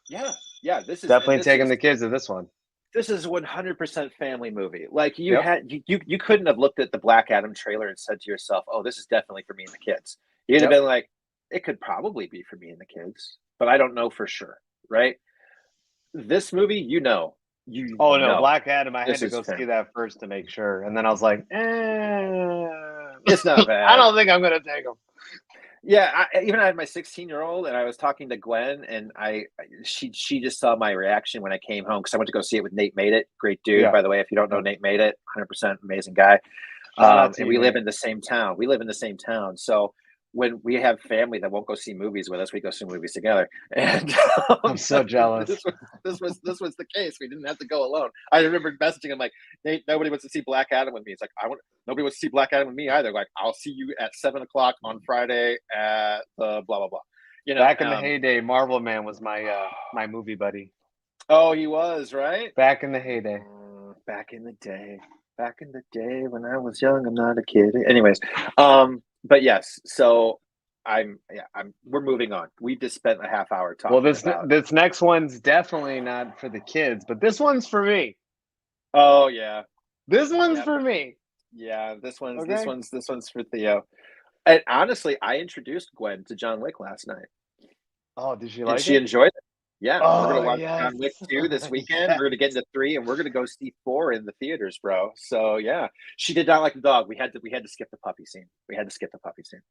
Yeah, yeah. This is definitely this taking is the kids to this one. this is 100% family movie. Like you Yep. had you couldn't have looked at the Black Adam trailer and said to yourself, "Oh, this is definitely for me and the kids." You'd have Yep. been like, "It could probably be for me and the kids, but I don't know for sure." Right? This movie, Oh no, Black Adam, I had this to is go see family. that first to make sure. And then I was like, It's not I bad. don't think I'm gonna take him. Yeah, even I had my 16-year-old, and I was talking to Gwen, and she just saw my reaction when I came home because I went to go see it with Nate Made It, great dude, Yeah. by the way. If you don't know Yep. Nate Made It, 100% amazing guy. Shout out to And you, we live Nate. in the same town. We live in the same town, so when we have family that won't go see movies with us, we go see movies together. And I'm so jealous. this was the case. We didn't have to go alone. I remember messaging him like, Nate, nobody wants to see Black Adam with me. It's like nobody wants to see Black Adam with me either. Like, I'll see you at 7 o'clock on Friday at the blah blah blah. Back in the heyday, Marvel Man was my movie buddy. Oh, he was, right? Back in the heyday. Back in the day. Back in the day when I was young, I'm not a kid. Anyways, but yes, so we're moving on. We just spent a half hour talking Well, about. this next one's definitely not for the kids, but this one's for me. Oh yeah, This one's Yep. for me. Yeah, this one's Okay. this one's for Theo. And honestly, I introduced Gwen to John Wick last night, Oh, did she and like she it? enjoyed it. Yeah, we're gonna Oh watch yes. John Wick 2 this weekend. We're gonna get into 3, and we're gonna go see 4 in the theaters, bro. So yeah, she did not like the dog. We had to skip the puppy scene. We had to skip the puppy scene.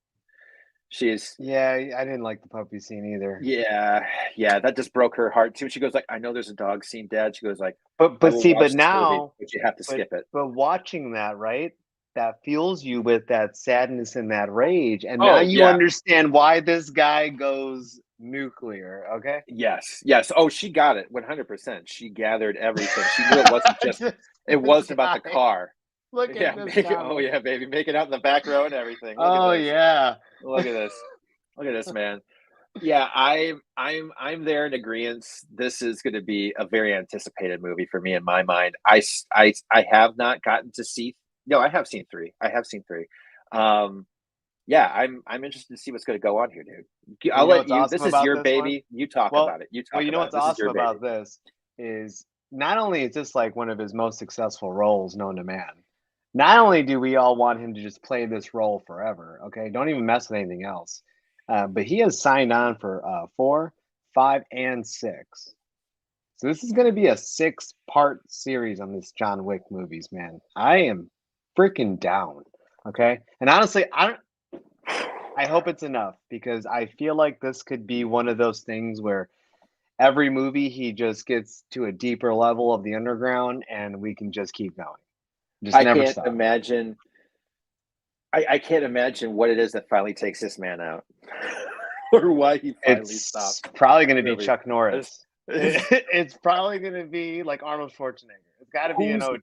She's Yeah, I didn't like the puppy scene either. yeah, that just broke her heart too. She goes like, "I know there's a dog scene, Dad." She goes like, But "I but will see, watch but this movie, now, but you have to skip it." but watching that, right? That fuels you with that sadness and that rage, and now Oh you yeah, understand why this guy goes nuclear. Okay. yes. Oh, she got it 100%. She gathered everything. She knew it wasn't just. It This wasn't about the guy. car. Look Yeah, at this make it. guy. Oh yeah, baby, make it out in the back row and everything. Look Oh at this. yeah. Look at this. Look at this, man. Yeah, I'm there in agreement. This is going to be a very anticipated movie for me in my mind. I have not gotten to see. No, I have seen 3. I have seen 3. Yeah, I'm interested to see what's going to go on here, dude. You I'll know let what's you. awesome This is about your this one? baby. You talk Well, about it. You well, talk you know about what's it. This is awesome your baby. about this is not only is this like one of his most successful roles known to man, not only do we all want him to just play this role forever, okay? Don't even mess with anything else. But he has signed on for 4, 5, and 6. So this is going to be a 6-part series on this John Wick movies, man. I am freaking down, okay? And honestly, I hope it's enough because I feel like this could be one of those things where every movie he just gets to a deeper level of the underground and we can just keep going. Just I never can't stop. imagine. I can't imagine what it is that finally takes this man out, or why he finally It's stopped. probably going to be Really. Chuck Norris. It's probably going to be like Arnold Schwarzenegger. It's got to be an OG.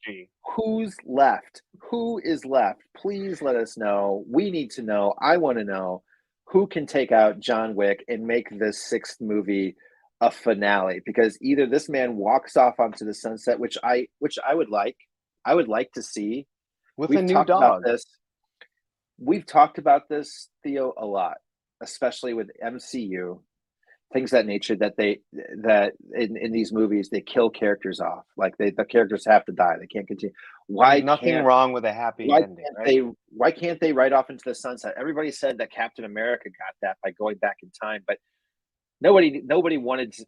Who's left? Who is left? Please let us know. We need to know. I want to know who can take out John Wick and make this 6th movie a finale. Because either this man walks off onto the sunset, which I would like. I would like to see. With We've a new talked about dog. this. We've talked about this, Theo, a lot, especially with MCU. things of that nature that in these movies they kill characters off. Like the characters have to die. They can't continue. There's Why nothing can't wrong with a happy why ending, can't right? they ride off into the sunset? Everybody said that Captain America got that by going back in time, but nobody wanted to.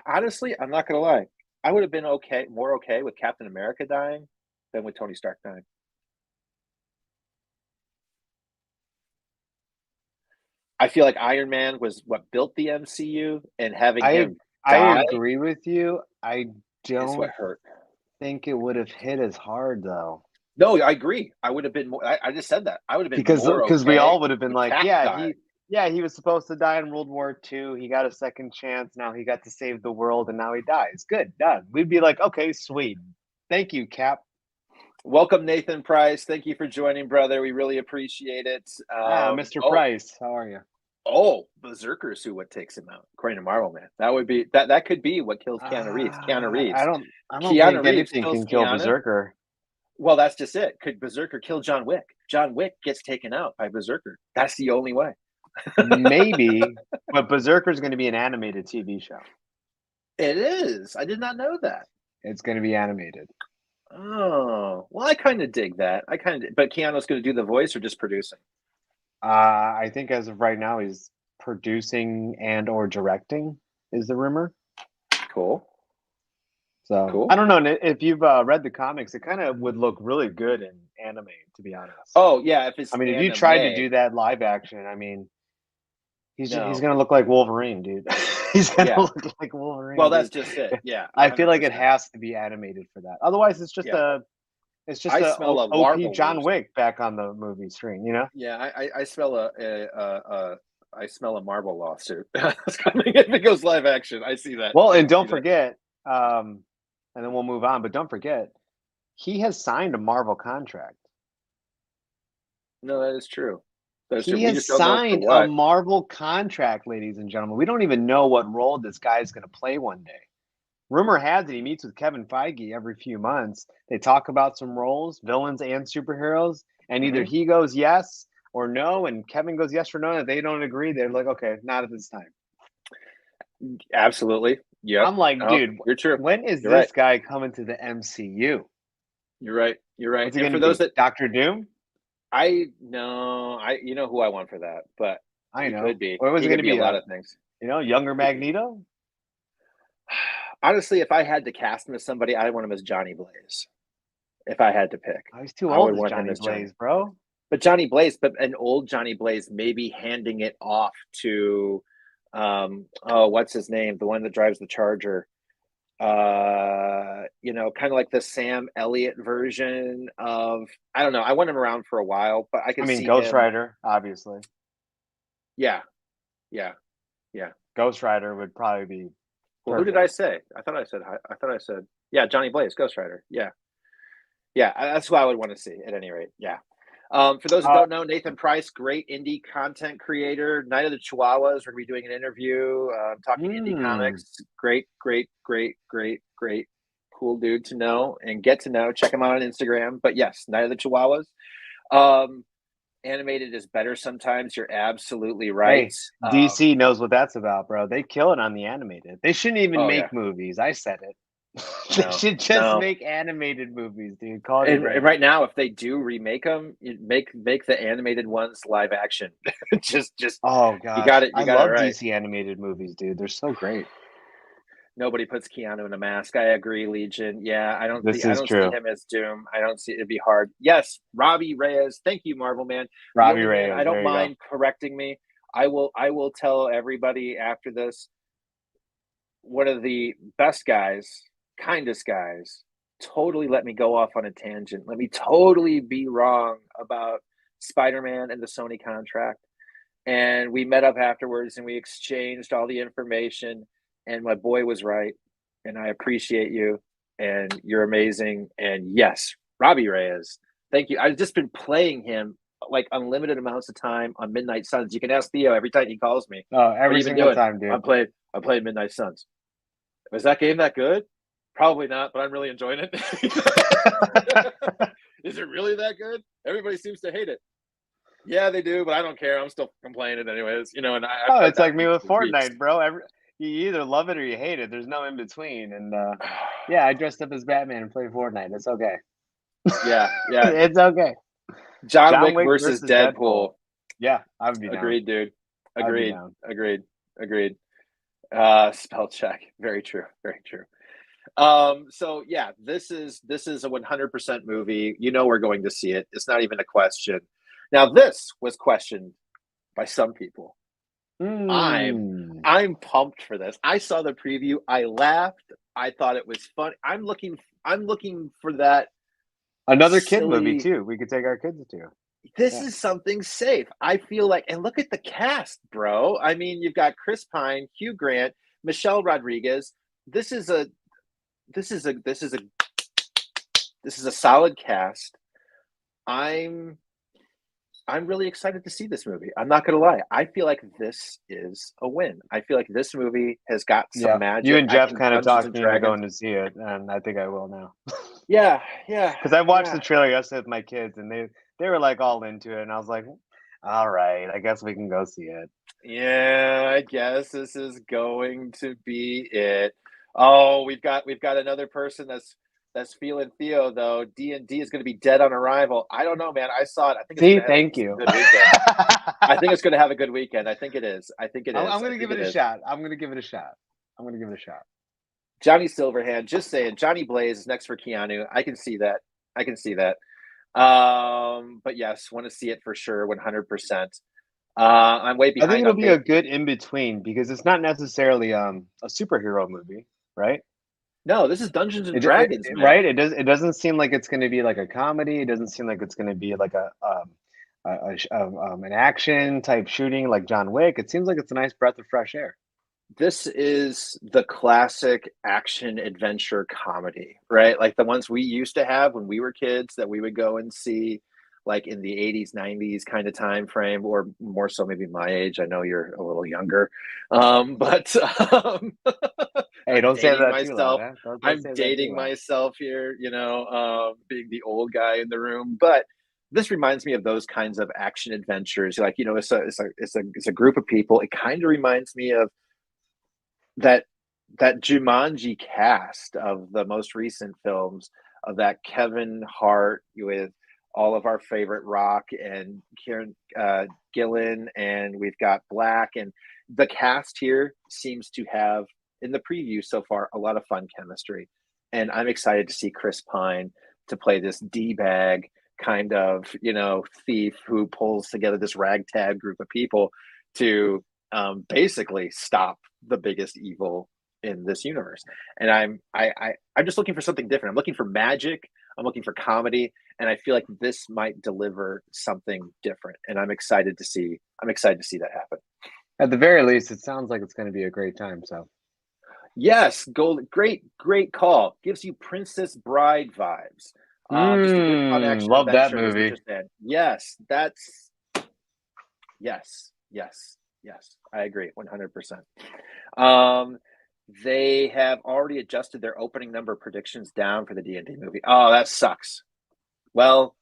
Honestly, I'm not gonna lie. I would have been more okay with Captain America dying than with Tony Stark dying. I feel like Iron Man was what built the MCU, and having him I die agree with you. I is what don't hurt. think it would have hit as hard though. No, I agree. I would have been more. I just said that. I would have been Because more we okay all would have been with like, Cap dying. he was supposed to die in World War II. He got a second chance. Now he got to save the world, and now he dies. Good, done. We'd be like, okay, sweet. Thank you, Cap. Welcome, Nathan Price. Thank you for joining, brother. We really appreciate it. Mr. Price, how are you? Oh, Berserker's what takes him out, according to Marvel Man. That would be that could be what kills Keanu Reeves. Keanu Reeves. I don't Keanu think Reeves anything kills can kill Keanu. Berserker. Well, that's just it. Could Berserker kill John Wick? John Wick gets taken out by Berserker. That's the only way. Maybe, but Berserker's going to be an animated TV show. It is. I did not know that. It's going to be animated. Oh, well, I kind of dig that. But Keanu's going to do the voice or just producing? I think as of right now, he's producing and or directing is the rumor. Cool. So cool. I don't know if you've read the comics. It kind of would look really good in anime, to be honest. Oh yeah, if you tried to do that live action, he's going to look like Wolverine, dude. He's going to look like Wolverine. Well, that's just it. Yeah, 100%. I feel like it has to be animated for that. Otherwise, it's just OP John Wick back on the movie screen, you know? Yeah, I smell I smell a Marvel lawsuit. It's coming if it goes live action. I see that. Well, and don't forget, and then we'll move on, but don't forget, he has signed a Marvel contract. No, that is true. He has signed a Marvel contract, ladies and gentlemen. We don't even know what role this guy is going to play one day. Rumor has it he meets with Kevin Feige every few months. They talk about some roles, villains and superheroes, and either he goes yes or no, and Kevin goes yes or no, and if they don't agree, they're like, okay, not at this time. Absolutely. Yeah. I'm like, dude, you're true. When is this guy coming to the MCU? You're right. You're right. And for those that Doctor Doom? You know who I want for that, but I know. Could be. What was it going to be? A lot of things. You know, younger Magneto? Honestly, if I had to cast him as somebody, I'd want him as Johnny Blaze. If I had to pick. He's too old as Johnny Blaze, bro. But Johnny Blaze, but an old Johnny Blaze, maybe handing it off to what's his name? The one that drives the Charger. Kind of like the Sam Elliott version of, I don't know. I want him around for a while, but I can see Ghost Rider, obviously. Yeah. Ghost Rider would probably be. Well, who did I say? I thought I said, yeah, Johnny Blaze, Ghost Rider. Yeah. That's who I would want to see at any rate. Yeah. For those who don't know, Nathan Price, great indie content creator. Night of the Chihuahuas, we're going to be doing an interview, talking indie comics. Great, cool dude to know and get to know. Check him out on Instagram. But yes, Night of the Chihuahuas. Animated is better sometimes. You're absolutely right. Hey, DC knows what that's about, bro. They kill it on the animated. They shouldn't even make movies. I said it. They should just make animated movies, dude. And right now, if they do remake them, make the animated ones live action. just oh god, you got it. I love DC animated movies, dude. They're so great. Nobody puts Keanu in a mask. I agree, Legion. Yeah, I don't see him as Doom. I don't see it'd be hard. Yes, Robbie Reyes. Thank you, Marvel Man. Robbie Reyes. I don't mind correcting me. I will tell everybody after this. One of the best guys, kindest guys, totally let me go off on a tangent. Let me totally be wrong about Spider-Man and the Sony contract. And we met up afterwards and we exchanged all the information. And my boy was right. And I appreciate you. And you're amazing. And yes, Robbie Reyes, thank you. I've just been playing him like unlimited amounts of time on Midnight Suns. You can ask Theo every time he calls me. Oh, every single time, dude. I played Midnight Suns. Was that game that good? Probably not, but I'm really enjoying it. Is it really that good? Everybody seems to hate it. Yeah, they do, but I don't care. I'm still complaining anyways. And I've Oh, said it's that like me with for weeks. Fortnite, bro. You either love it or you hate it. There's no in between. And yeah, I dressed up as Batman and played Fortnite. It's okay. Yeah, yeah. It's okay. John John Wick Wick versus versus Deadpool. Deadpool. Yeah, I would be down. Agreed, dude. I would be Agreed. down. Agreed. Agreed. Spell check. Very true. Very true. So yeah, this is a 100% movie. We're going to see it. It's not even a question. Now, this was questioned by some people. I'm Mm. I'm pumped for this. I saw the preview. I laughed. I thought it was fun. I'm looking for that Another kid movie silly. too. We could take our kids to. This Yeah. is something safe. I feel like, and look at the cast, bro. I mean, you've got Chris Pine, Hugh Grant, Michelle Rodriguez. This is a this is a this is a this is a solid cast. I'm I'm really excited to see this movie. I'm not gonna lie. I feel like this is a win. I feel like this movie has got some Yeah. You magic. and I Jeff think kind of Dungeons talked and me into Dragons. going to see it, and I think I will now. Yeah, yeah, Because I watched the yeah, trailer yesterday with my kids, and they were like all into it, and I was like, all right, I guess we can go see it. yeah. I guess this is going to be it. Oh, we've got another person that's feeling Theo though. D&D is going to be dead on arrival. I don't know, man. I saw it. I think it's See, going to have thank a you. good weekend. I think it's going to have a good weekend. I think it is. I think it I'm is. I gonna think give it it a is. shot. I'm gonna give it a shot. I'm gonna give it a shot. Johnny Silverhand, just saying. Johnny Blaze is next for Keanu. I can see that. I can see that. But yes, want to see it for sure, 100%. I'm way I think behind it'll on be a Babe. good in between because it's not necessarily a superhero movie, right? No, this is Dungeons and Dragons, man. Right? It doesn't seem like it's going to be like a comedy. It doesn't seem like it's going to be like an action type shooting like John Wick. It seems like it's a nice breath of fresh air. This is the classic action adventure comedy, right? Like the ones we used to have when we were kids that we would go and see like in the 80s, 90s kind of time frame, or more so maybe my age. I know you're a little younger. But Hey, I'm don't say dating that too loud, myself. huh? Don't I'm say that too dating loud. myself here, being the old guy in the room. But this reminds me of those kinds of action adventures. Like, it's a group of people. It kind of reminds me of that that Jumanji cast of the most recent films, of that Kevin Hart with all of our favorite Rock and Kieran Gillen, and we've got Black, and the cast here seems to have, in the preview so far, a lot of fun chemistry, and I'm excited to see Chris Pine to play this d bag kind of thief who pulls together this ragtag group of people to basically stop the biggest evil in this universe. And I'm just looking for something different. I'm looking for magic. I'm looking for comedy, and I feel like this might deliver something different. And I'm excited to see. I'm excited to see that happen. At the very least, it sounds like it's going to be a great time. So Yes, gold. Great, great call. Gives you Princess Bride vibes. Just a good fun action love that adventure, as we movie. just said. Yes, that's yes, yes, yes. I agree, 100%. Um, they have already adjusted their opening number predictions down for the D&D movie. Oh, that sucks. Well,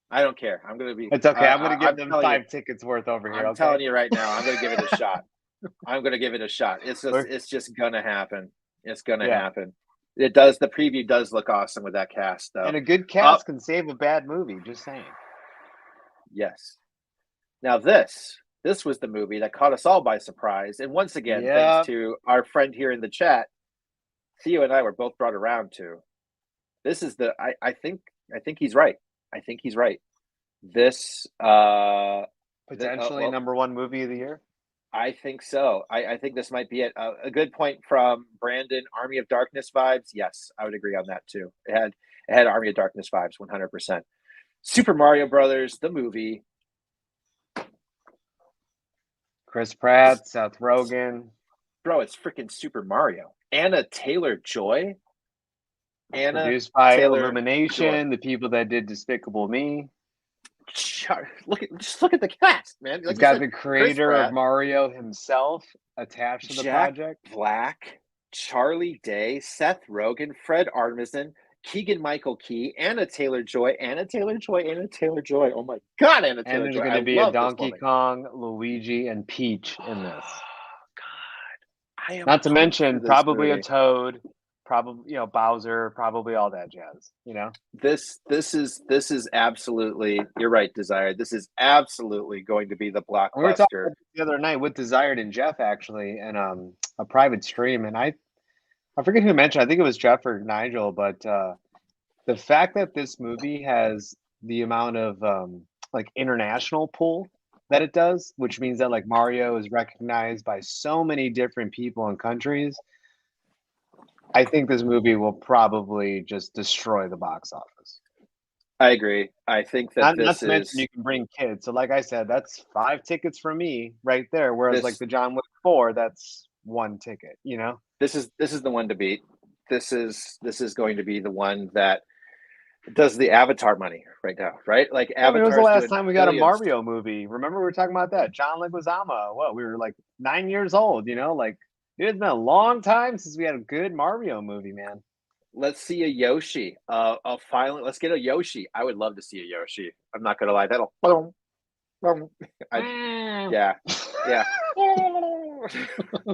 I don't care. I'm gonna be. It's okay. I'm going to give I'm them telling you. 5 tickets worth over here. I'm Okay. telling you right now. I'm gonna give it a shot. I'm gonna give it a shot. It's just. We're- It's just gonna happen. It's gonna yeah. happen. It does. The preview does look awesome with that cast, though. And a good Up. cast can save a bad movie. Just saying. Yes. Now this was the movie that caught us all by surprise, and once again, thanks Yeah. to our friend here in the chat, Theo and I were both brought around to. This is the. I think he's right. I think he's right. This. Potentially Well, number one movie of the year. I think so. I think this might be it. A good point from Brandon. Army of Darkness vibes. Yes, I would agree on that too. It had Army of Darkness vibes, 100%. Super Mario Brothers, the movie. Chris Pratt, Seth Rogen. Bro, it's freaking Super Mario. Anna Taylor Joy. Anna Produced by Taylor Joy. Illumination, the people that did Despicable Me. Just look at the cast, man. It's Like you got said, the Chris creator of Pratt, Mario himself attached to the Jack project. Black, Charlie Day, Seth Rogen, Fred Armisen, Keegan Michael Key, Anna Taylor Joy, Anna Taylor Joy, Anna Taylor Joy. Oh my God, Anna And Taylor there's Joy. going I to be a love this Donkey woman. Kong, Luigi, and Peach in this. God, I am Not to pumped for mention this probably a movie. Toad, probably Bowser, probably all that jazz. This is absolutely, you're right, Desire. This is absolutely going to be the We were talking blockbuster. about this the other night with Desired and Jeff actually, and a private stream, and I forget who mentioned. I think it was Jeff or Nigel, but the fact that this movie has the amount of like international pull that it does, which means that like Mario is recognized by so many different people and countries. I think this movie will probably just destroy the box office. I agree. I think that Not this to mention is you can bring kids. So like I said, that's 5 tickets for me right there. Whereas like this the John Wick 4, that's 1 ticket, this is the one to beat. This is going to be the one that does the Avatar money right now, right? Like Well, I mean, it was the Avatar's last doing time we got a billions. Mario movie. Remember we were talking about that? John Leguizamo. What, we were like 9 years old, like dude, it's been a long time since we had a good Mario movie, man. Let's see a Yoshi. Finally, let's get a Yoshi. I would love to see a Yoshi. I'm not gonna lie. That'll boom, boom. Yeah, yeah.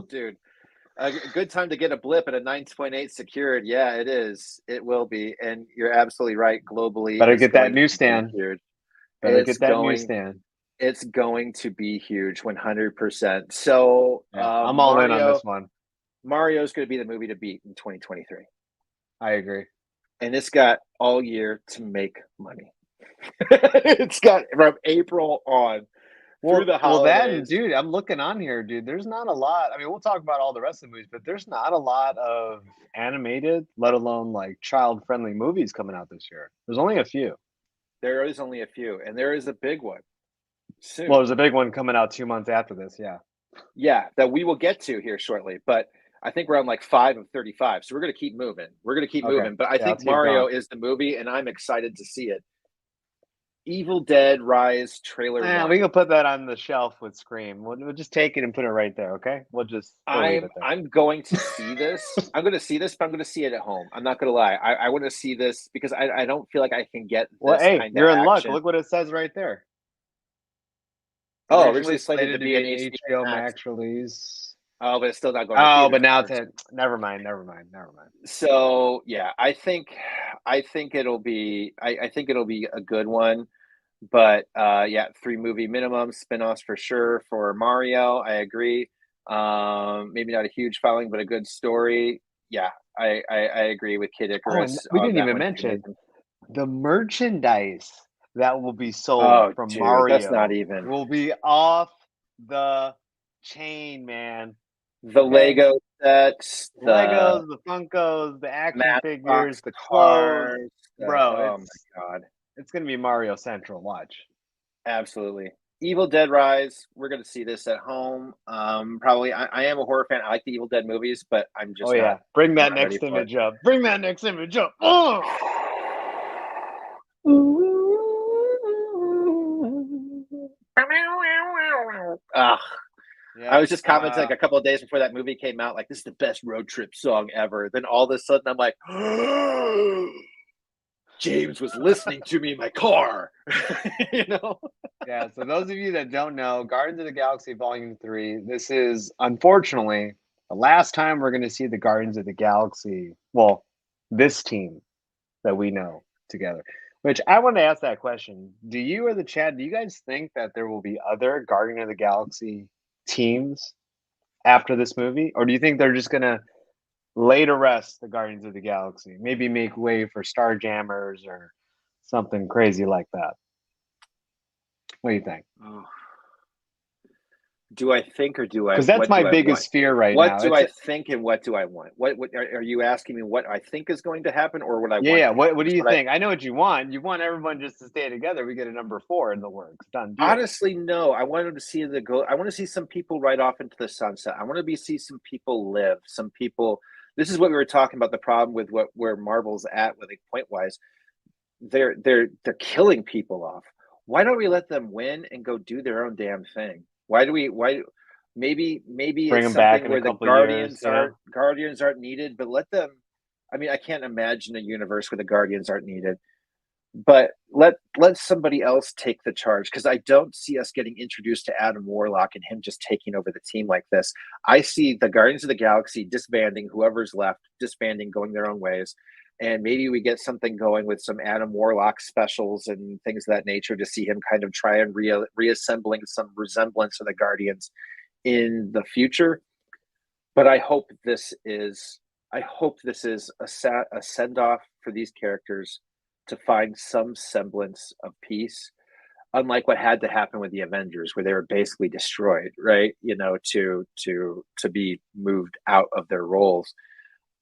Dude, a good time to get a blip at a 9.8 secured. Yeah, it is. It will be. And you're absolutely right. Globally, Better it's get that going to be newsstand. huge. Better It's get that going. newsstand. It's going to be huge, 100%. So, Yeah, I'm all in on this one. Mario's going to be the movie to beat in 2023. I agree. And it's got all year to make money. It's got from April on through the Well, that and holidays. dude, I'm looking on here, dude. There's not a lot. I mean, we'll talk about all the rest of the movies, but there's not a lot of animated, let alone like child-friendly movies coming out this year. There's only a few. There is only a few, and there is a big one soon. Well, there's a big one coming out 2 months after this. Yeah. Yeah, that we will get to here shortly. But I think we're on like 5 of 35. So we're going to keep moving. We're going to keep Okay. moving. But I Yeah, think let's keep Mario going. is the movie, and I'm excited to see it. Evil Dead Rise trailer one. We can put that on the shelf with Scream. We'll just take it and put it right there. Okay. We'll leave it there. I'm going to see this. I'm going to see this, but I'm going to see it at home. I'm not going to lie. I want to see this because I don't feel like I can get Well, this hey, kind you're of in luck. action. Look what it says right there. Oh, originally slated to be an HBO Max release. Oh, but it's still not going to Oh, theaters. but now it's never mind. So yeah, I think it'll be I think it'll be a good one. But yeah, 3 movie minimum, spin-offs for sure for Mario. I agree. Maybe not a huge following, but a good story. Yeah, I agree with Kid Icarus. Oh, we didn't that even one mention the merchandise that will be sold Oh, from dude, Mario. that's not even will be off the chain, man. the Lego sets, the Legos, the Funkos, the action figures, the clothes. cars. Bro, Oh my God. it's gonna be Mario Central. Watch. Absolutely. Evil Dead Rise. We're going to see this at home. Probably. I am a horror fan. I like the Evil Dead movies, but I'm just not. Bring that not next ready for it. image up. Bring that next image up. Oh! Ugh. Yeah, I was just commenting like a couple of days before that movie came out, like this is the best road trip song ever. Then all of a sudden I'm like, James was listening to me in my car. Yeah, so those of you that don't know, Guardians of the Galaxy Volume 3, this is unfortunately the last time we're going to see the Guardians of the Galaxy, well, this team that we know together. Which I want to ask that question. Do you or the chat, do you guys think that there will be other Guardian of the Galaxy teams after this movie? Or do you think they're just going to lay to rest the Guardians of the Galaxy? Maybe make way for Starjammers or something crazy like that? What do you think? Oh. Do I think or do I? Because that's my biggest fear right now. What do I think and what do I want? What are you asking me? What I think is going to happen or what I want? Yeah. What do you think? I know what you want. You want everyone just to stay together. We get a number 4 in the works. Done deal. Honestly, no. I wanted to see I want to see some people ride off into the sunset. I want to see some people live. Some people. This is what we were talking about. The problem with where Marvel's at, with point wise, they're killing people off. Why don't we let them win and go do their own damn thing? Maybe bring it's them back something in where a couple the Guardians years, aren't needed, but let them I mean, I can't imagine a universe where the Guardians aren't needed. But let somebody else take the charge because I don't see us getting introduced to Adam Warlock and him just taking over the team like this. I see the Guardians of the Galaxy disbanding, whoever's left disbanding, going their own ways, and maybe we get something going with some Adam Warlock specials and things of that nature to see him kind of try and reassembling some resemblance of the Guardians in the future. But I hope this is a send off for these characters to find some semblance of peace, unlike what had to happen with the Avengers, where they were basically destroyed, right? You know, to be moved out of their roles.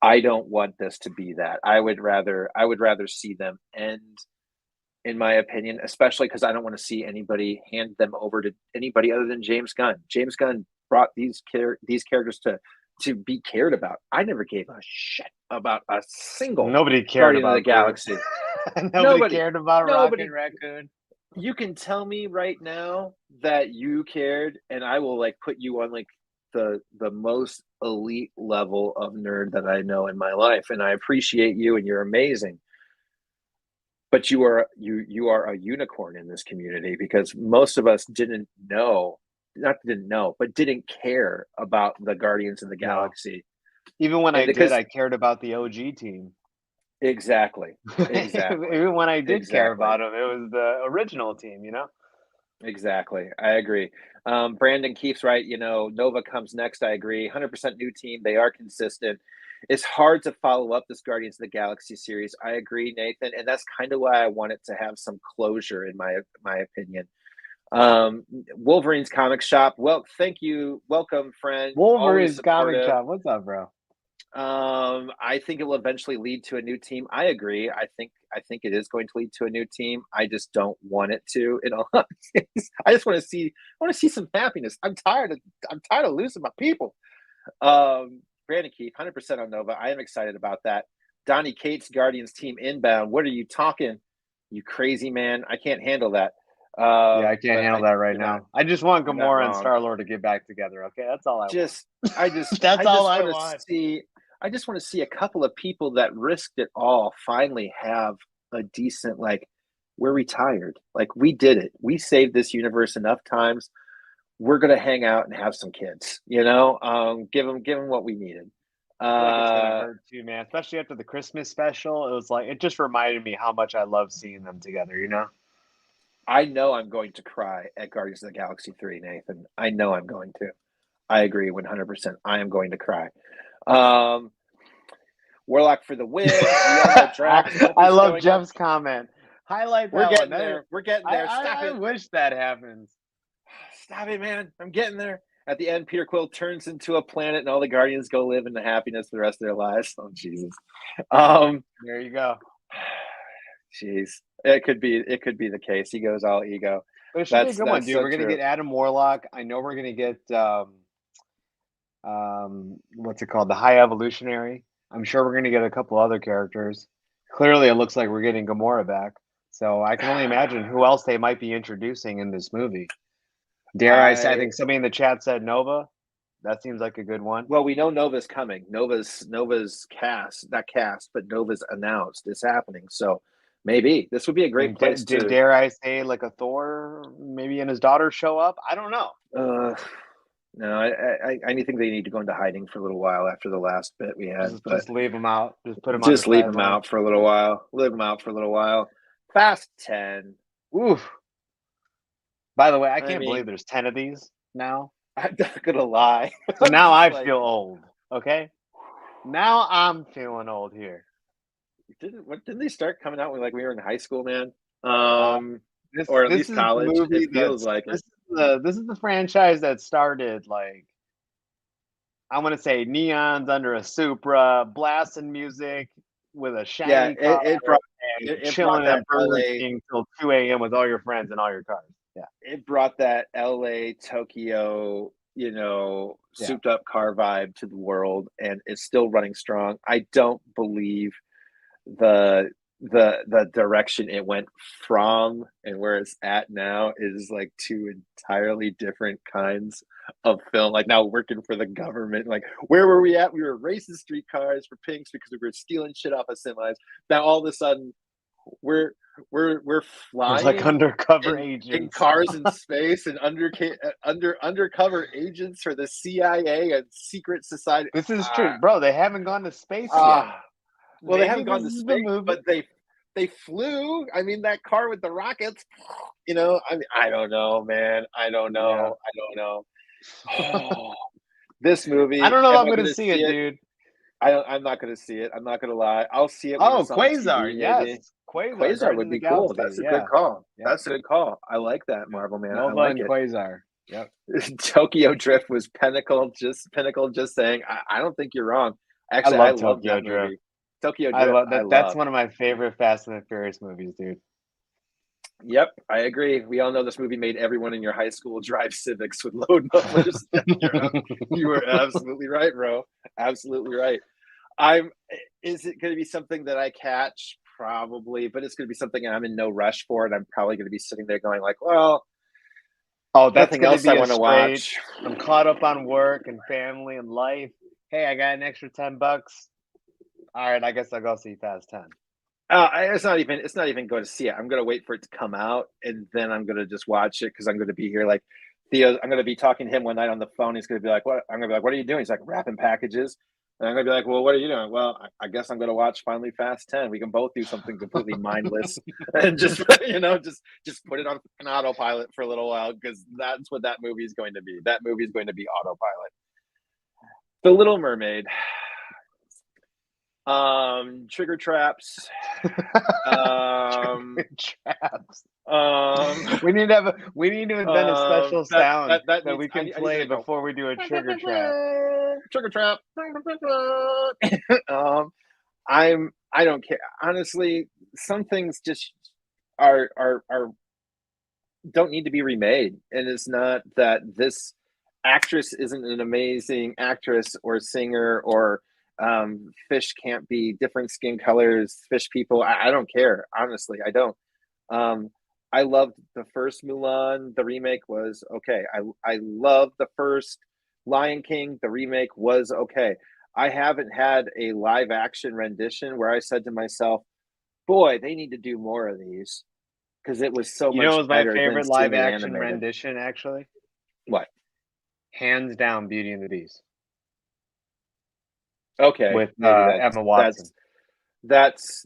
I don't want this to be that. I would rather see them end, in my opinion, especially because I don't want to see anybody hand them over to anybody other than James Gunn. James Gunn brought these characters to be cared about. I never gave a shit about a single Nobody cared Guardian of the about Groot. Galaxy. Nobody Nobody, cared about nobody. Rocket Raccoon. You can tell me right now that you cared, and I will like put you on like the most elite level of nerd that I know in my life, and I appreciate you, and you're amazing. But you are a unicorn in this community because most of us didn't know, not didn't know, but didn't care about the Guardians of the No. Galaxy, Even when and I did, because I cared about the OG team. exactly, exactly, Even when I did care exactly. about them, it was the original team, you know? Exactly. I agree. Brandon Keefe's right. You know, Nova comes next. I agree. 100% new team. They are consistent. It's hard to follow up this Guardians of the Galaxy series. I agree, Nathan, and that's kind of why I want it to have some closure, in my opinion. Wolverine's comic shop. Well, thank you. Welcome, friend. Always Wolverine's comic supportive. shop. What's up, bro? I think it will eventually lead to a new team. I agree. I think it is going to lead to a new team. I just don't want it to. In all honesty. I just want to see some happiness. I'm tired of losing my people. Brandon Keith, 100% on Nova. I am excited about that. Donnie Cates, Guardians team inbound. What are you talking? You crazy man. I can't handle that. Yeah, I can't But handle that right now. I just want you're not Gamora and wrong. Star-Lord to get back together, okay? That's all I want. Just I just That's I all just I want to want. see I just want to see a couple of people that risked it all finally have a decent like we're retired. Like we did it. We saved this universe enough times. We're gonna hang out and have some kids, you know? Give them what we needed. I feel like it's gonna Uh hurt too, man. Especially after the Christmas special. It was like it just reminded me how much I love seeing them together, you know? I know I'm going to cry at Guardians of the Galaxy 3, Nathan. I know I'm going to. I agree 100%. I am going to cry. Um Warlock for the win. We all know Drax won't be I love showing up. Jeff's comment. Highlight We're that one. getting there. We're getting there. Stop I it. wish that happens. Stop it, man. I'm getting there. At the end, Peter Quill turns into a planet and all the Guardians go live in the happiness for the rest of their lives. Oh, Jesus. Um, There you go. Jeez. It could be the case. He goes all ego. But it should be a That's good one, that's dude. so We're gonna true. get Adam Warlock. I know we're gonna get what's it called? The High Evolutionary. I'm sure we're gonna get a couple other characters. Clearly, it looks like we're getting Gamora back. So I can only imagine who else they might be introducing in this movie. Dare I say? I I think somebody in the chat said Nova. That seems like a good one. well, we know Nova's coming. Nova's cast, but Nova's announced it's happening. So maybe this would be a great And place to dare I say, like a Thor, maybe and his daughter show up? I don't know. uh no, I think they need to go into hiding for a little while after the last bit we had, but Just leave him out. Just put him on the just leave them sideline. out for a little while. Leave them out for a little while. Fast 10. Oof. By the way, I I can't believe mean, there's 10 of these now. I'm not gonna lie. So I'm now just I like, feel old. Okay. Now I'm feeling old here. didn't they start coming out when like we were in high school, man? Uh, Or at this least is the college. It movie feels like it. this is the franchise that started like I want to say neons under a Supra, blasting music with a Yeah, shiny car, it brought and it brought chilling that at Burger LA King till 2 a.m. with all your friends and all your cars. Yeah, it brought that LA Tokyo, yeah. souped up car vibe to the world, and it's still running strong. I don't believe the the direction it went from and where it's at now is like two entirely different kinds of film. Like now working for the government, like where were we at? We were racing streetcars for pinks because we were stealing shit off of semis. Now all of a sudden we're we're We're like flying undercover in agents. cars in space and undercover agents for the CIA and secret society. This is true, bro. They haven't gone to space yet. Ah, well, they Maybe haven't gone this to is the space, movie. but they flew. I mean, that car with the rockets. You know, I mean, I don't know, man. I don't Yeah. know. I don't know. Oh, this movie. I don't know if Am I'm I gonna going to see see it, it? dude. I'm not going to see it. I'm not going to lie. I'll see it when Oh, it's on Quasar, TV. Maybe yes. Quasar, Quasar Guardians would of the be cool. Galaxy. That's a Yeah. good call. Yeah. That's a good call. I like that, Marvel man. I Nova like and it. Quasar. Yep. Tokyo Drift was Pinnacle just saying, I don't think you're wrong. Actually, I love love Tokyo that Drift. movie. Tokyo I Drift, love I that. That's love. one of my favorite Fast and the Furious movies, dude. Yep, I agree. We all know this movie made everyone in your high school drive Civics with low numbers. You were absolutely right, bro. Absolutely right. I'm. Is it going to be something that I catch? Probably, but it's going to be something I'm in no rush for, and I'm probably going to be sitting there going like, well, Oh, that's nothing gonna else be I a want to straight. watch. I'm caught up on work and family and life. Hey, I got an extra $10. All right, I guess I'll go see Fast 10. It's not even. It's not even going to see it. I'm going to wait for it to come out, and then I'm going to just watch it because I'm going to be here. Like Theo, I'm going to be talking to him one night on the phone. He's going to be like, "What?" I'm going to be like, "What are you doing?" He's like, "Wrapping packages." And I'm going to be like, "Well, what are you doing?" Well, I guess I'm going to watch Finally Fast 10. We can both do something completely mindless and just just put it on an autopilot for a little while because that's what that movie is going to be. That movie is going to be autopilot. The Little Mermaid. Trigger traps. Traps. Um, We need to invent a special sound that needs, we can I need play to go. before we do a trigger trap. Trigger trap. I don't care. Honestly, some things just are don't need to be remade. And it's not that this actress isn't an amazing actress or singer or fish can't be different skin colors, fish people. I don't care. Honestly, I don't. Um, I loved the first Mulan. The remake was okay. I loved the first Lion King. The remake was okay. I haven't had a live action rendition where I said to myself, "Boy, they need to do more of these," because it was so You know, much what was my better than favorite seeing live it action animated. rendition, actually. What? Hands down, Beauty and the Beast Okay, with maybe Emma Watson. that's.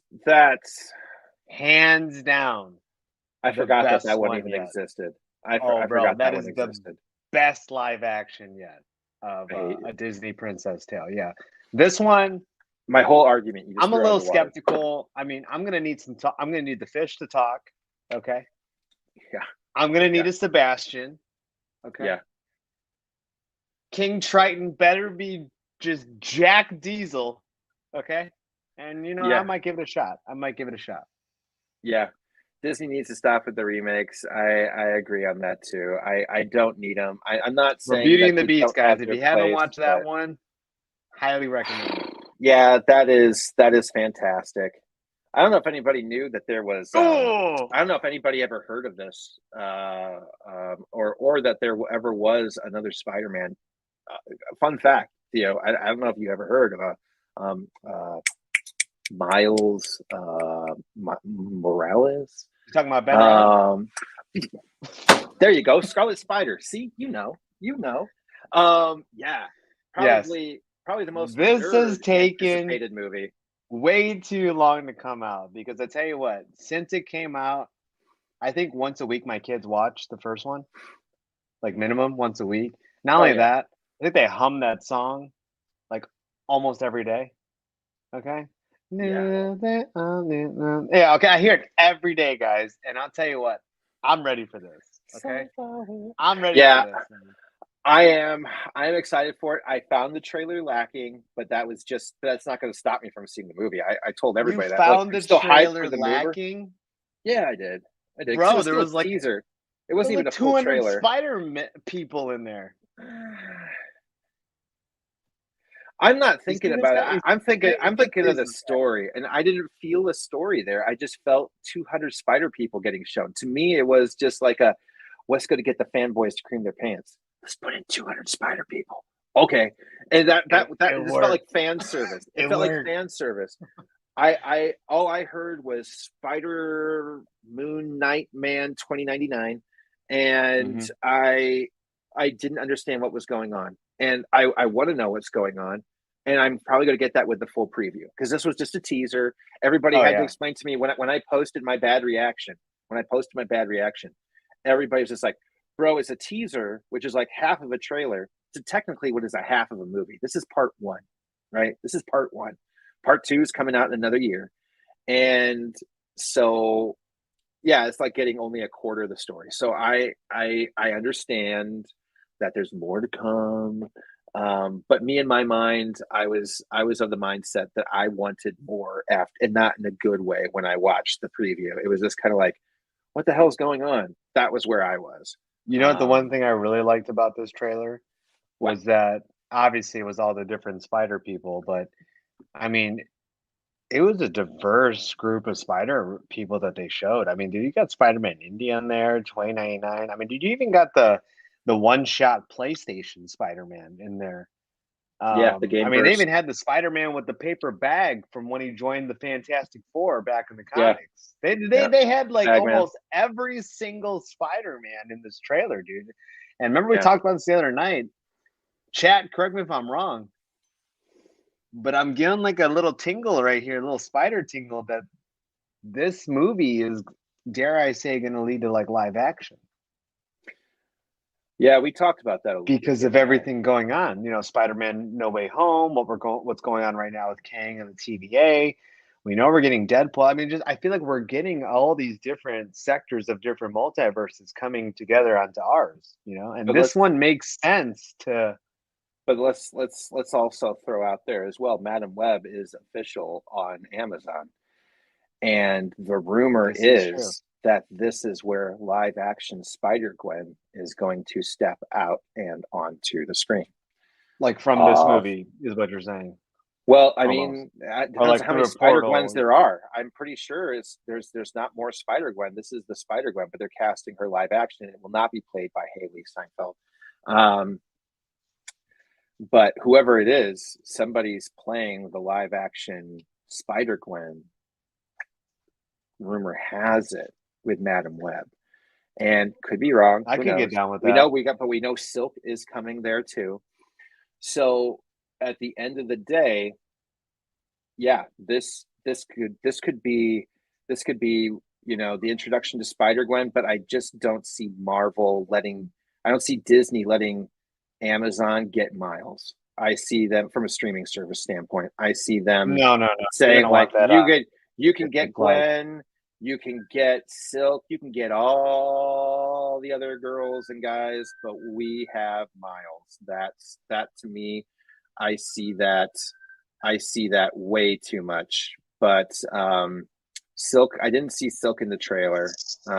Hands down, I the forgot that best one one even yet. existed. Oh, I bro, forgot that that is one the existed. best live action yet of I hate a you. Disney princess tale. Yeah, this one My whole argument you just I'm a threw out little the water. skeptical. I mean, I'm gonna need some talk. I'm gonna need the fish to talk. Okay. Yeah. I'm gonna need Yeah. a Sebastian. Okay. Yeah. King Triton better be just Jack Diesel. Okay. And you know, I Yeah. might give it a shot. Yeah. Disney needs to stop with the remakes. I agree on that too. I don't need them. I'm not But saying Beauty that and the they Beast, don't have guys, if their you haven't place, watched that but one, highly recommend it. yeah, that is fantastic. I don't know if anybody knew that there was. Oh, I don't know if anybody ever heard of this, or that there ever was another Spider-Man. Fun fact, Theo. I don't know if you ever heard of a Miles Morales. you talking about Ben Reilly? There you go, Scarlet Spider. See, you know. Yeah, probably the most This has taken anticipated movie. Way too long to come out because I tell you what, since it came out, I think once a week my kids watch the first one, like minimum once a week. Not only that, I think they hum that song like almost every day. Okay. Yeah. Yeah. Okay. I hear it every day, guys, and I'll tell you what, I'm ready for this. Okay. I'm ready for this. Man. I am excited for it. I found the trailer lacking, but that's not going to stop me from seeing the movie. I told everybody you that. Found Look, the trailer the lacking? movie. Yeah, I did. Bro, there was like teaser. It wasn't even like a full 200 trailer. Spider people in there. I'm not You thinking see this about it. guy? I'm He thinking of plays the this guy. story, and I didn't feel the story there. I just felt 200 spider people getting shown. To me, it was just like a, what's going to get the fanboys to cream their pants? Let's put in 200 spider people. Okay, and that It just felt like worked. fan service. It It felt like worked. fan service. I all I heard was Spider Moon Knight Man 2099, and Hmm. I didn't understand what was going on, and I want to know what's going on, and I'm probably going to get that with the full preview because this was just a teaser. Everybody Oh had to yeah. explain to me when I posted my bad reaction. When I posted my bad reaction, everybody was just like, "Bro, it's a teaser, which is like half of a trailer. So technically, what is a half of a movie? This is part one, right? This is part one. Part two is coming out in another year, and so yeah, it's like getting only a quarter of the story. So I understand that there's more to come. But me in my mind, I was of the mindset that I wanted more after, and not in a good way when I watched the preview. It was just kind of like, what the hell's going on? That was where I was. You know what? The one Um, thing I really liked about this trailer what? was that obviously it was all the different spider people, but I mean, it was a diverse group of spider people that they showed. I mean, dude, you got Spider-Man India in there, 2099. I mean, did you even got the one-shot PlayStation Spider-Man in there? Yeah, the I mean, they Gameverse. even had the Spider-Man with the paper bag from when he joined the Fantastic Four back in the Yeah, comics. They they yeah, they had like Bagman. almost every single Spider-Man in this trailer, dude. And remember we Yeah. talked about this the other night. Chat, correct me if I'm wrong, but I'm getting like a little tingle right here, a little spider tingle that this movie is, dare I say, going to lead to like live action Yeah, we talked about that a little bit because the of other night. everything going on. You know, Spider-Man No Way Home, what's going on right now with Kang and the TVA. We know we're getting Deadpool. I mean, just I feel like we're getting all these different sectors of different multiverses coming together onto ours. You know, and But this let's one makes sense to. but let's also throw out there as well. Madam Web is official on Amazon, and the rumor This is true. is that this is where live action Spider Gwen is going to step out and onto the screen. Like from this Uh, movie is what you're saying, well, I almost, mean, it or depends like on how many through a Spider Gwens portal. there are. I'm pretty sure there's not more Spider Gwen. This is the Spider Gwen, but they're casting her live action. It will not be played by Haley Steinfeld. Um, but whoever it is, somebody's playing the live action Spider Gwen. Rumor has it with Madam Web, and could be wrong. I Who could get knows? down with that. But we know Silk is coming there too. So at the end of the day, yeah, this could be the introduction to Spider Gwen, but I just don't see Marvel letting. I don't see Disney letting Amazon get Miles. I see them from a streaming service standpoint. I see them No, no, no. You're saying gonna want like that on you can Disney get Plus. Gwen, you can get Silk, you can get all the other girls and guys, but we have Miles. That to me, I see that I see that way too much. But Silk, I didn't see Silk in the trailer.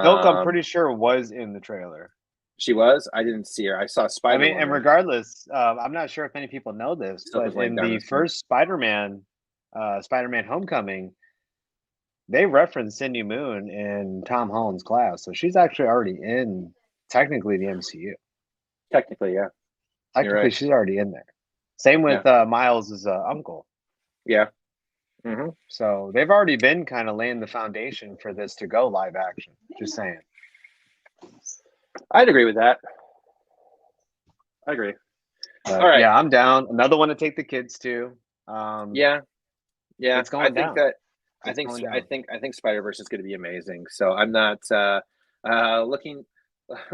Silk, I'm pretty sure was in the trailer. She was. I didn't see her. I saw I Spider mean, and Woman. regardless, I'm not sure if many people know this, Silk but was laying in down the the scene. first Spider-Man, Spider-Man Homecoming, they referenced Cindy Moon in Tom Holland's class, so she's actually already in technically the MCU. Technically, yeah, you're Technically, right. she's already in there. Same Yeah, with Miles' uncle. yeah. Hmm. So they've already been kind of laying the foundation for this to go live action. Just saying. I'd agree with that. I agree. All But right. yeah, I'm down. Another one to take the kids to. Um, Yeah, yeah. it's going down. I It's think going I down. think I think Spider Verse is going to be amazing. So I'm not looking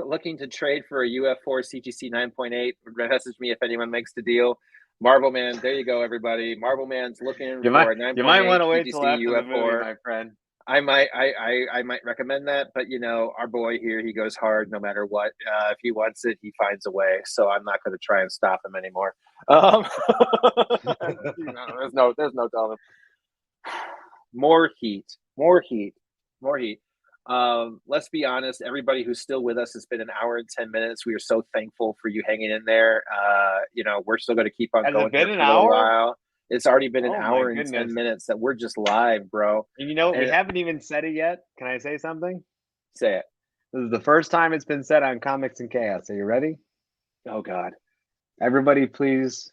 looking to trade for a UF4 CGC 9.8. Message me if anyone makes the deal. Marvel Man, there you go, everybody. Marvel Man's looking You might for a you might 9.8 want to wait till CGC after the movie, UF4. my friend. I might recommend that, but our boy here, he goes hard no matter what. If he wants it, he finds a way. So I'm not going to try and stop him anymore. Um, there's no telling. More heat, more heat, more heat. Let's be honest, everybody who's still with us, has been an hour and 10 minutes. We are so thankful for you hanging in there. We're still going to keep on Has it going here been an for a little hour? while. It's already been an Oh my hour and 10 goodness. minutes that we're just live, bro. And you know what? We And haven't even said it yet. Can I say something? say it. This is the first time it's been said on Comics and Chaos. Are you ready? Oh God. Everybody, please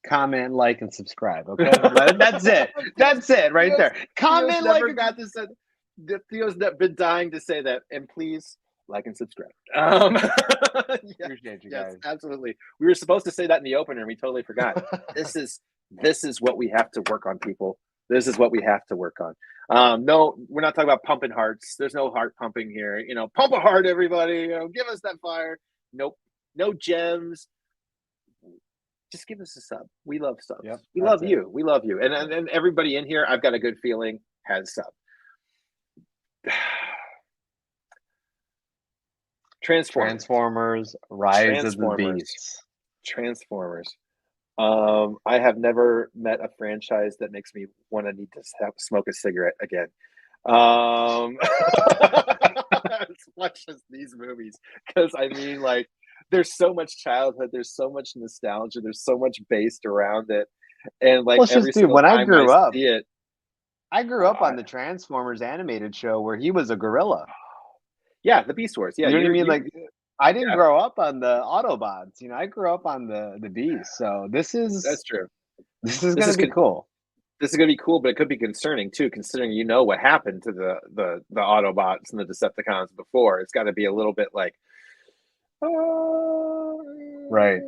comment, like, and subscribe. Okay, that's it. That's it right there. Comment, like, never got to say. Theo's been dying to say that, and please like and subscribe. Yeah, appreciate you yes, guys. absolutely. We were supposed to say that in the opener, and we totally forgot. This is what we have to work on, people. This is what we have to work on. No, we're not talking about pumping hearts. There's no heart pumping here. Pump a heart, everybody. Give us that fire. Nope. No gems. Just give us a sub. We love subs. Yep, we that's love it. you. We love you. And everybody in here, I've got a good feeling, has sub. Transformers, Rise of the Beasts. Transformers. I have never met a franchise that makes me want to need to smoke a cigarette again. As much as these movies, because I mean, like, there's so much childhood, there's so much nostalgia, there's so much based around it, and like Well, every dude, single when I time grew up, see it, I grew up on the Transformers animated show where he was a gorilla. Yeah, the Beast Wars. Yeah, you know what I mean. Like, I didn't yeah. grow up on the Autobots. I grew up on the Beast. So That's true. This is going to be cool. This is going to be cool, but it could be concerning too, considering what happened to the Autobots and the Decepticons before. It's got to be a little bit like, right,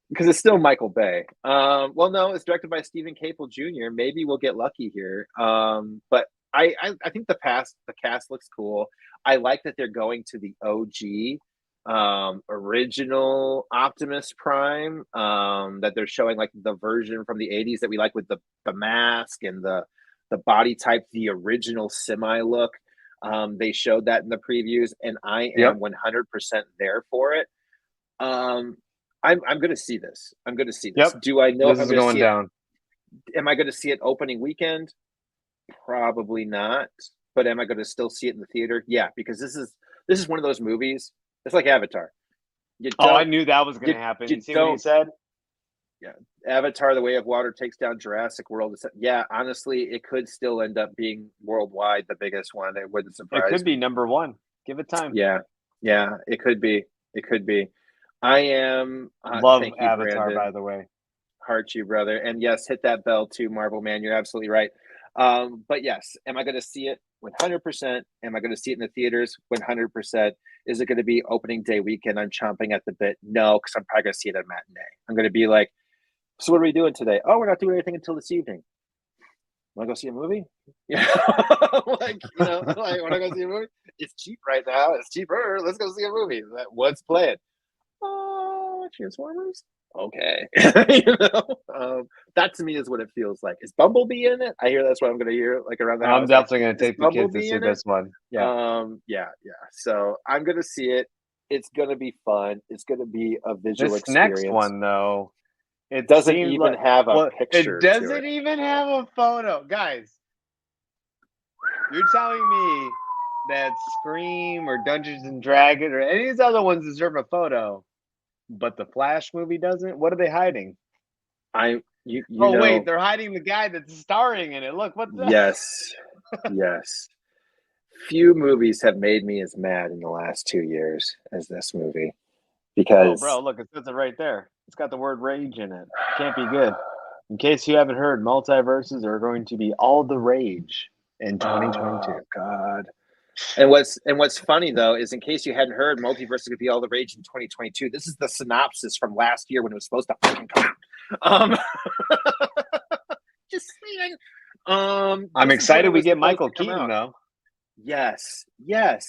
because it's still Michael Bay. Well, no, it's directed by Stephen Caple Jr. Maybe we'll get lucky here. But I think the cast looks cool. I like that they're going to the OG original Optimus Prime, that they're showing like the version from the 80s that we like, with the mask and the body type, the original semi look. They showed that in the previews, and I am 100% there for it. I'm going to see this. I'm going to see this. Yep. Do I know this is going down? Am I going to see it opening weekend? Probably not. But am I going to still see it in the theater? Yeah, because this is one of those movies. It's like Avatar. I knew that was going to happen. You see what he said? Yeah, Avatar: The Way of Water takes down Jurassic World. Yeah, honestly, it could still end up being worldwide the biggest one. It wouldn't surprise me. It could be number one. Give it time. Yeah, it could be. It could be. I am love Avatar, by the way. Heart you, brother. And yes, hit that bell too, Marvel Man. You're absolutely right. But yes, am I going to see it? 100%. Am I going to see it in the theaters? 100%. Is it going to be opening day weekend? I'm chomping at the bit. No, because I'm probably going to see it at a matinee. I'm going to be like, so what are we doing today? Oh, we're not doing anything until this evening. Want to go see a movie? Yeah, like, want to go see a movie? It's cheap right now. It's cheaper. Let's go see a movie. What's playing? Transformers. Okay. That to me is what it feels like. Is Bumblebee in it? I hear that's what I'm going to hear, like, around the house. I'm definitely going to take the kids to see this one. Yeah. Yeah. So I'm going to see it. It's going to be fun. It's going to be a visual experience. Next one, though, it doesn't even have a picture. It doesn't even have a photo. Guys, you're telling me that Scream or Dungeons and Dragons or any of these other ones deserve a photo, but the Flash movie doesn't? What are they hiding? Wait, they're hiding the guy that's starring in it. Look, what's that? Yes. Few movies have made me as mad in the last 2 years as this movie. Because bro, look, it says it right there. It's got the word rage in it. Can't be good. In case you haven't heard, multiverses are going to be all the rage in 2022. Oh, God. And what's funny, though, is, in case you hadn't heard, multiverse could be all the rage in 2022. This is the synopsis from last year when it was supposed to fucking come out. Just saying. I'm excited we get Michael Keaton, though. Yes.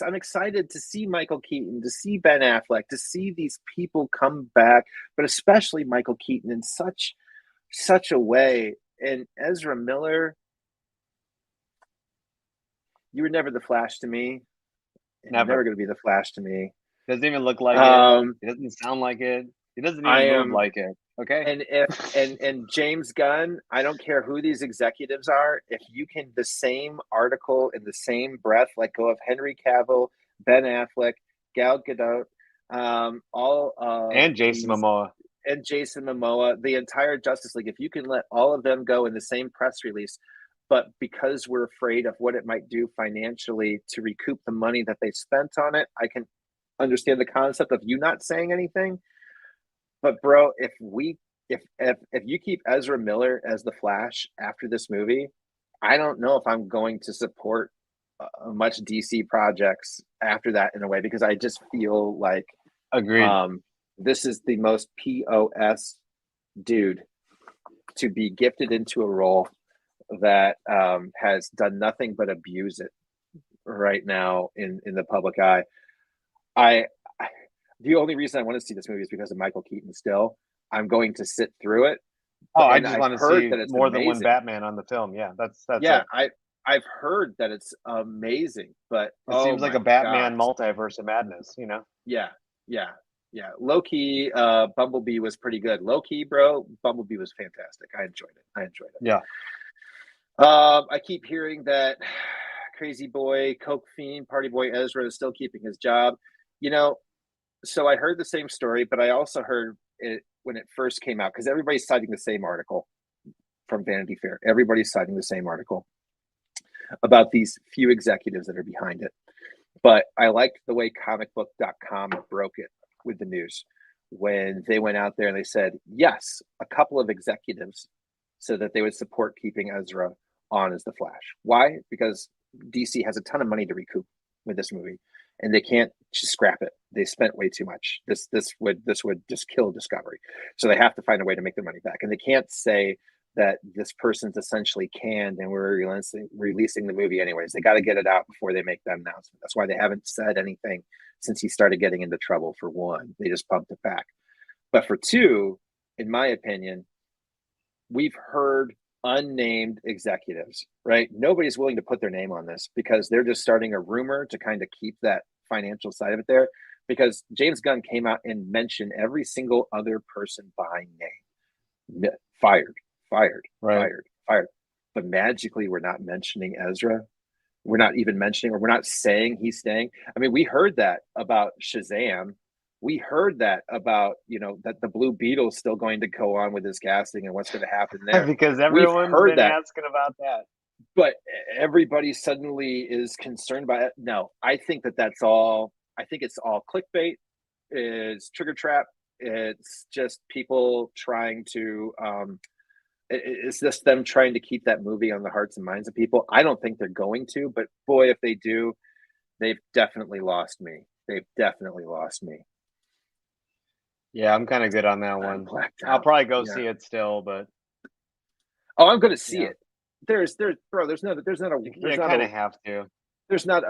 I'm excited to see Michael Keaton, to see Ben Affleck, to see these people come back, but especially Michael Keaton in such a way. And Ezra Miller, you were never the Flash to me. Never going to be the Flash to me. Doesn't even look like it. It doesn't sound like it. He doesn't even move like it. Okay. And James Gunn, I don't care who these executives are, if you can the same article in the same breath let go of Henry Cavill, Ben Affleck, Gal Gadot, all of And Jason these, Momoa. and Jason Momoa, the entire Justice League, if you can let all of them go in the same press release, but because we're afraid of what it might do financially to recoup the money that they spent on it, I can understand the concept of you not saying anything. But bro, if you keep Ezra Miller as the Flash after this movie, I don't know if I'm going to support much DC projects after that in a way, because I just feel like Agreed. um, this is the most POS dude to be gifted into a role that has done nothing but abuse it right now in the public eye. I the only reason I want to see this movie is because of Michael Keaton still. I'm going to sit through it, Oh, I and just I've want to heard see that it's more than one amazing. Batman on the film. Yeah, that's Yeah, it. I've heard that it's amazing, but It oh seems like my a Batman gosh, multiverse of madness, you know? yeah, yeah, yeah. Low key, Bumblebee was pretty good. Low key, bro, Bumblebee was fantastic. I enjoyed it. I enjoyed it. Yeah. I keep hearing that crazy boy, coke fiend, party boy Ezra is still keeping his job. You know, so I heard the same story, but I also heard it when it first came out, because everybody's citing the same article from Vanity Fair. Everybody's citing the same article about these few executives that are behind it. But I liked the way comicbook.com broke it with the news when they went out there and they said, yes, a couple of executives so that they would support keeping Ezra on as the Flash. Why? Because DC has a ton of money to recoup with this movie, and they can't just scrap it. They spent way too much. This would just kill Discovery. So they have to find a way to make their money back. And they can't say that this person's essentially canned and we're releasing the movie anyways. They got to get it out before they make that announcement. That's why they haven't said anything since he started getting into trouble. For one, they just pumped it back. But for two, in my opinion, we've heard unnamed executives, right? Nobody's willing to put their name on this because they're just starting a rumor to kind of keep that financial side of it there. Because James Gunn came out and mentioned every single other person by name. Fired, fired, Right. fired, fired. But magically, we're not mentioning Ezra. We're not even mentioning, or we're not saying he's staying. I mean, we heard that about Shazam. We heard that about, that the Blue Beetle is still going to go on with his casting and what's going to happen there. Because We've everyone's heard been that, asking about that. but everybody suddenly is concerned by it. No, I think that's all. I think it's all clickbait. It's trigger trap. It's just people trying to it's just them trying to keep that movie on the hearts and minds of people. I don't think they're going to, but boy, if they do, they've definitely lost me. They've definitely lost me. Yeah, I'm kind of good on that I'm one. blacked I'll out. probably go Yeah. see it still, but Oh, I'm going to see yeah, it. Bro. There's not a, there's not a, you there's not kind a, of have to. there's not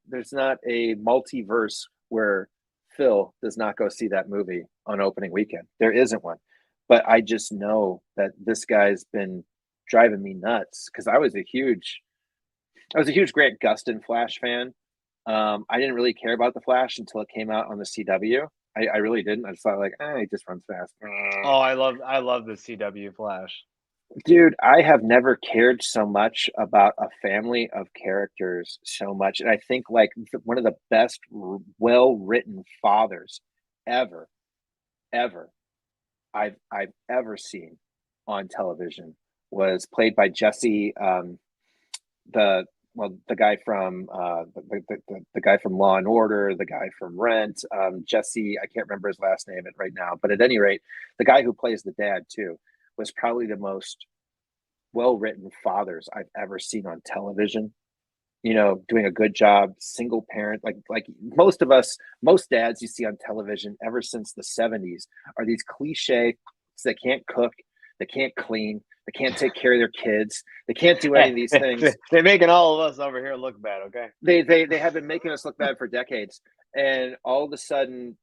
there's not a multiverse where Phil does not go see that movie on opening weekend. There isn't one. But I just know that this guy's been driving me nuts because I was a huge Grant Gustin Flash fan. I didn't really care about the Flash until it came out on the CW. I really didn't. I just thought like, he just runs fast. Oh, I love the CW Flash. Dude, I have never cared so much about a family of characters so much, and I think like one of the best, well-written fathers ever, ever I've ever seen on television was played by Jesse, the the guy from the guy from Law and Order, the guy from Rent, Jesse. I can't remember his last name right now, but at any rate, the guy who plays the dad too was probably the most well written fathers I've ever seen on television. Doing a good job, single parent, like most of us, most dads you see on television ever since the 70s are these cliche that can't cook, they can't clean, they can't take care of their kids, they can't do any of these things. They're making all of us over here look bad. Okay. They have been making us look bad for decades, and all of a sudden,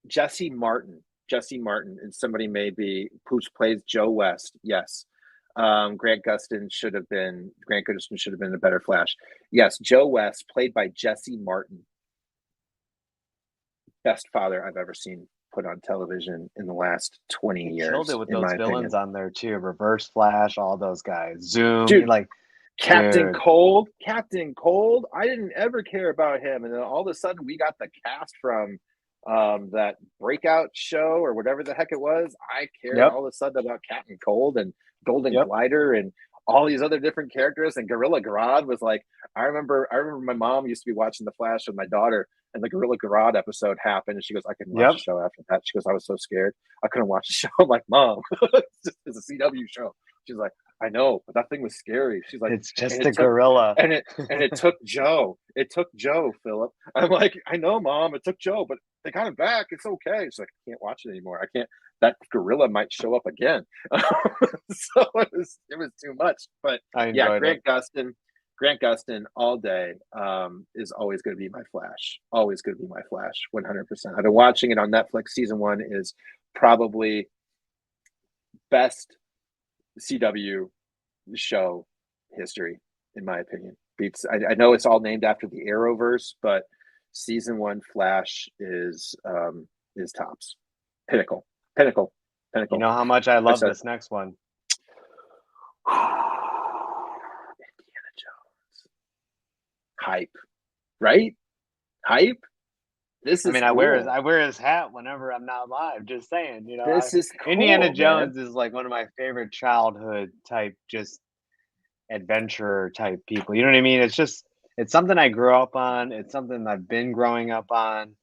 Jesse Martin, and somebody maybe who plays Joe West. Yes, Grant Gustin should have been a better Flash. Yes, Joe West, played by Jesse Martin, best father I've ever seen put on television in the last 20 He killed it years, with in those my villains opinion. on there too. Reverse Flash, all those guys. Zoom, Dude, like, Captain dude. Cold, Captain Cold. I didn't ever care about him, and then all of a sudden we got the cast from that breakout show or whatever the heck it was. I cared Yep, all of a sudden about Captain Cold and Golden yep, Glider and all these other different characters. And Gorilla Grodd was like, I remember my mom used to be watching The Flash with my daughter, and the Gorilla Grodd episode happened, and she goes, I couldn't watch the yep. show after that. She goes, I was so scared, I couldn't watch the show. I'm like, Mom, it's a CW show. She's like, I know, but that thing was scary. She's like, It's and just it a took gorilla. and it took Joe. It took Joe, Philip. I'm like, I know, Mom, it took Joe, but they got him back. It's okay. She's like, I can't watch it anymore. I can't. That gorilla might show up again. So it was too much. But I yeah, enjoyed it. Grant Gustin all day is always going to be my Flash. Always going to be my Flash. 100%. I've been watching it on Netflix. Season 1 is probably best CW show history, in my opinion. Beats. I know it's all named after the Arrowverse, but season 1 Flash is tops, pinnacle, pinnacle, You pinnacle. know how much I I love said, this next one. Indiana Jones, hype, right? Hype. This I is mean, cool. I wear his hat whenever I'm not live. Just saying, This is Indiana cool, man. Jones is like one of my favorite childhood type, just adventurer type people. You know what I mean? It's something I grew up on. It's something I've been growing up on.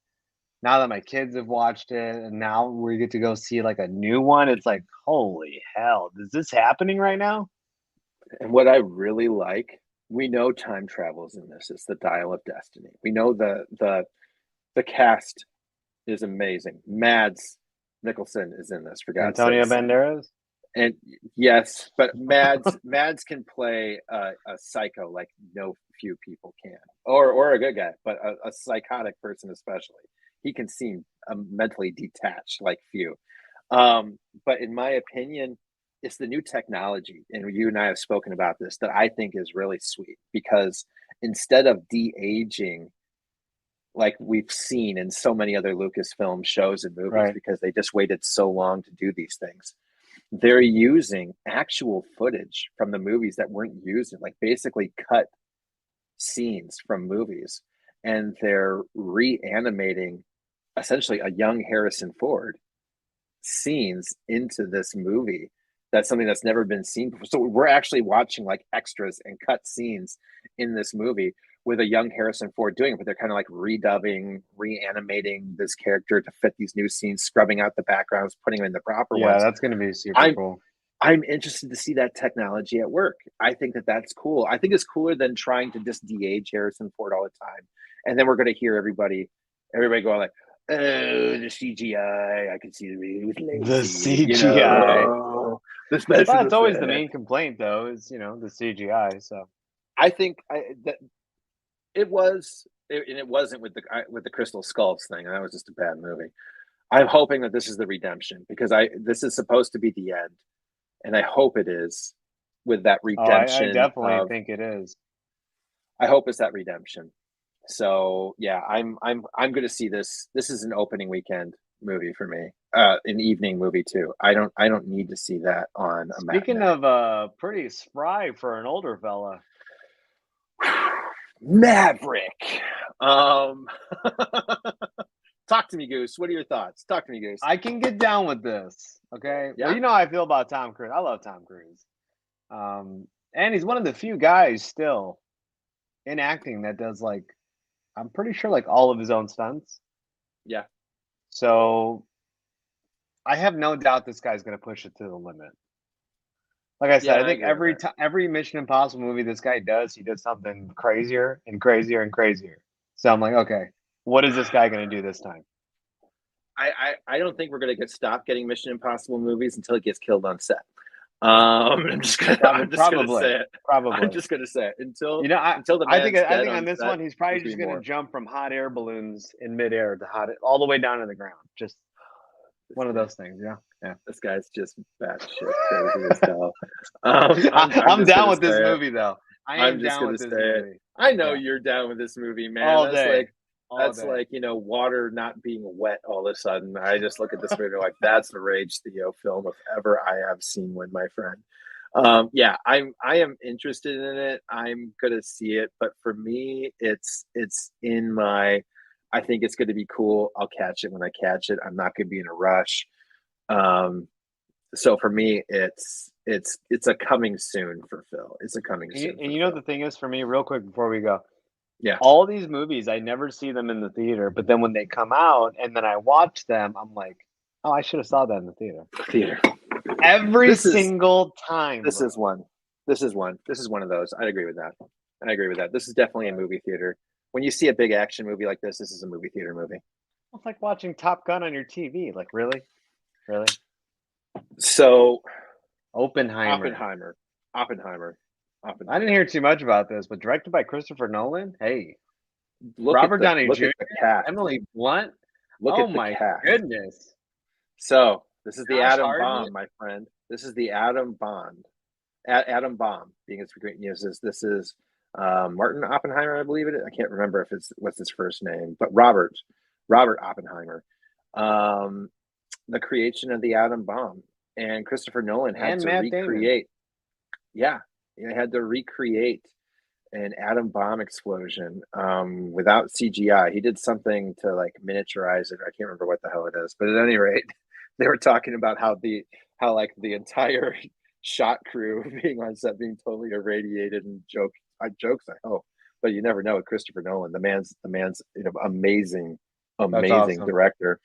Now that my kids have watched it, and now we get to go see like a new one, it's like, holy hell, is this happening right now? And what I really like, we know time travels in this. It's the dial of destiny. We know the cast is amazing. Mads Nicholson is in this, for God's Antonio sakes. Banderas? And yes, but Mads can play a psycho like no few people can, or a good guy, but a psychotic person especially. He can seem mentally detached like few. But in my opinion, it's the new technology, and you and I have spoken about this, that I think is really sweet, because instead of de-aging like we've seen in so many other Lucasfilm shows and movies, Right. because they just waited so long to do these things, they're using actual footage from the movies that weren't used, like basically cut scenes from movies, and they're reanimating essentially a young Harrison Ford scenes into this movie. That's something that's never been seen before. So we're actually watching like extras and cut scenes in this movie with a young Harrison Ford doing it, but they're kind of like redubbing, reanimating this character to fit these new scenes, scrubbing out the backgrounds, putting them in the proper Yeah, ones. that's going to be super I'm cool. I'm interested to see that technology at work. I think that that's cool. I think it's cooler than trying to just de-age Harrison Ford all the time, and then we're going to hear everybody going like, "Oh, the CGI. I can see the movie was The lazy." CGI. The Well, special that's always the main effects. complaint, though, is the CGI. So I think that and it wasn't with the Crystal Skulls thing. That was just a bad movie. I'm hoping that this is the redemption, because I this is supposed to be the end, and I hope it is, with that I redemption definitely of. think it is. I hope it's that redemption. So yeah, I'm going to see this. This is an opening weekend movie for me. An evening movie too. I don't need to see that on a Speaking matinee. of pretty spry for an older fella, Maverick. Um, talk to me, Goose. What are your thoughts? Talk to me, Goose. I can get down with this. Okay. Well, Yeah. you know how I feel about Tom Cruise. I love Tom Cruise. And he's one of the few guys still in acting that does like, I'm pretty sure like all of his own stunts. Yeah. So I have no doubt this guy's going to push it to the limit. Like I said, Yeah, I I think agree with every that. time, every Mission Impossible movie this guy does, he does something crazier and crazier and crazier. So I'm like, okay, what is this guy going to do this time? I don't think we're gonna stop getting Mission Impossible movies until he gets killed on set. I'm just gonna Probably, say it. I'm probably. just gonna say it You know, until the I think man's I dead think on on this set. one, he's probably There's just gonna be going to more. jump from hot air balloons in midair to all the way down to the ground. Just This one of guy, those things. Yeah, yeah. this guy's just batshit crazy as hell. I'm I'm just down gonna with this say it. movie, though. I I'm am just down gonna with say this it. movie. I know Yeah, you're down with this movie, man. all That's day, like all That's day. like, water not being wet all of a sudden. I just look at this movie like that's the Rage Theo film if ever I have seen one, my friend. Yeah, I am interested in it. I'm gonna see it, but for me, it's in my. I think it's going to be cool. I'll catch it when I catch it. I'm not going to be in a rush. Um, so for me, it's a coming soon for Phil. It's a coming soon And for you know Phil. the thing is for me, real quick before we go, Yeah, all these movies I never see them in the theater, but then when they come out and then I watch them, I'm like, oh, I should have saw that in the theater. theater. Every This is single time, this bro. is one. This is one. This is one of those. I'd agree with that. I agree with that. This is definitely a movie theater. When you see a big action movie like this is a movie theater movie. It's like watching Top Gun on your TV. Like, really? Really? So Oppenheimer. Oppenheimer, Oppenheimer, I didn't Oppenheimer. hear too much about this, but directed by Christopher Nolan. Hey, Look at Robert the Downey look at Jr., the cast. Emily Blunt. Look Oh at the my cast. goodness. So this is the Josh atom Hartnett. bomb, my friend. This is the atom bomb. Atom bomb being its great news is this is Martin Oppenheimer, I believe it. I can't remember if it's what's his first name, but Robert Oppenheimer, um, the creation of the atom bomb, and Christopher Nolan had And to Matt Damon. recreate. Yeah, he had to recreate an atom bomb explosion without CGI. He did something to like miniaturize it. I can't remember what the hell it is, but at any rate, they were talking about how like the entire shot crew being on set being totally irradiated and jokes. I hope, but you never know with Christopher Nolan. The man's That's amazing awesome. director.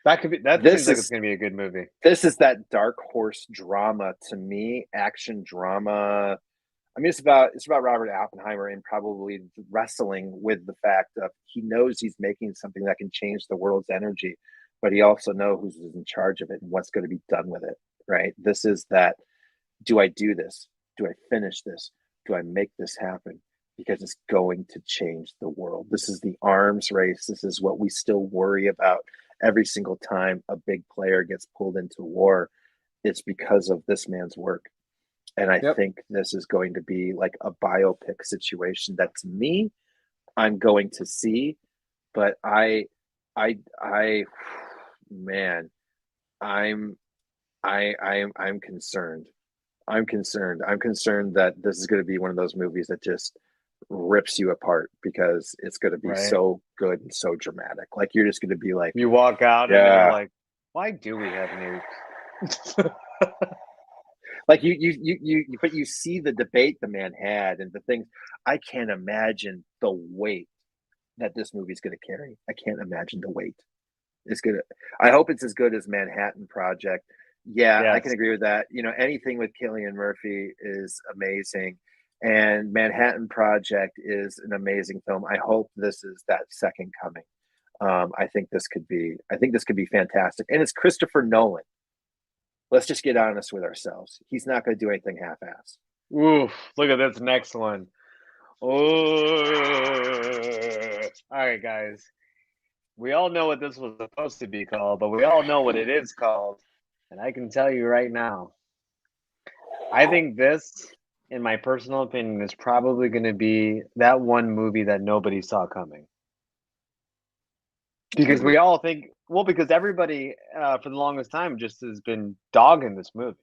That could be. That seems This like it's is going to be a good movie. this is that dark horse drama to me, action drama. I mean, it's about Robert Oppenheimer and probably wrestling with the fact of he knows he's making something that can change the world's energy, but he also knows who's in charge of it and what's going to be done with it. Right? This is that. Do I do this? Do I finish this? Do I make this happen? Because it's going to change the world. This is the arms race. This is what we still worry about every single time a big player gets pulled into war. It's because of this man's work. And I Yep. think this is going to be like a biopic situation that to me, I'm going to see, but I, man, I'm, I'm concerned. I'm concerned. I'm concerned that this is going to be one of those movies that just rips you apart because it's going to be Right. so good and so dramatic. Like you're just going to be like, You walk out and you're yeah, like, why do we have nukes? like but you see the debate the man had and the things. I can't imagine the weight that this movie's going to carry. I can't imagine the weight. It's gonna. I hope it's as good as Manhattan Project. Yeah, I can Yes. agree with that. Anything with Cillian Murphy is amazing, and Manhattan Project is an amazing film. I hope this is that second coming. I think this could be. I think this could be fantastic, and it's Christopher Nolan. Let's just get honest with ourselves. He's not going to do anything half-ass. Oof. Look at this next one. Oh. All right, guys. We all know what this was supposed to be called, but we all know what it is called. And I can tell you right now, I think this, in my personal opinion, is probably going to be that one movie that nobody saw coming. Because we all think, well, because everybody for the longest time just has been dogging this movie.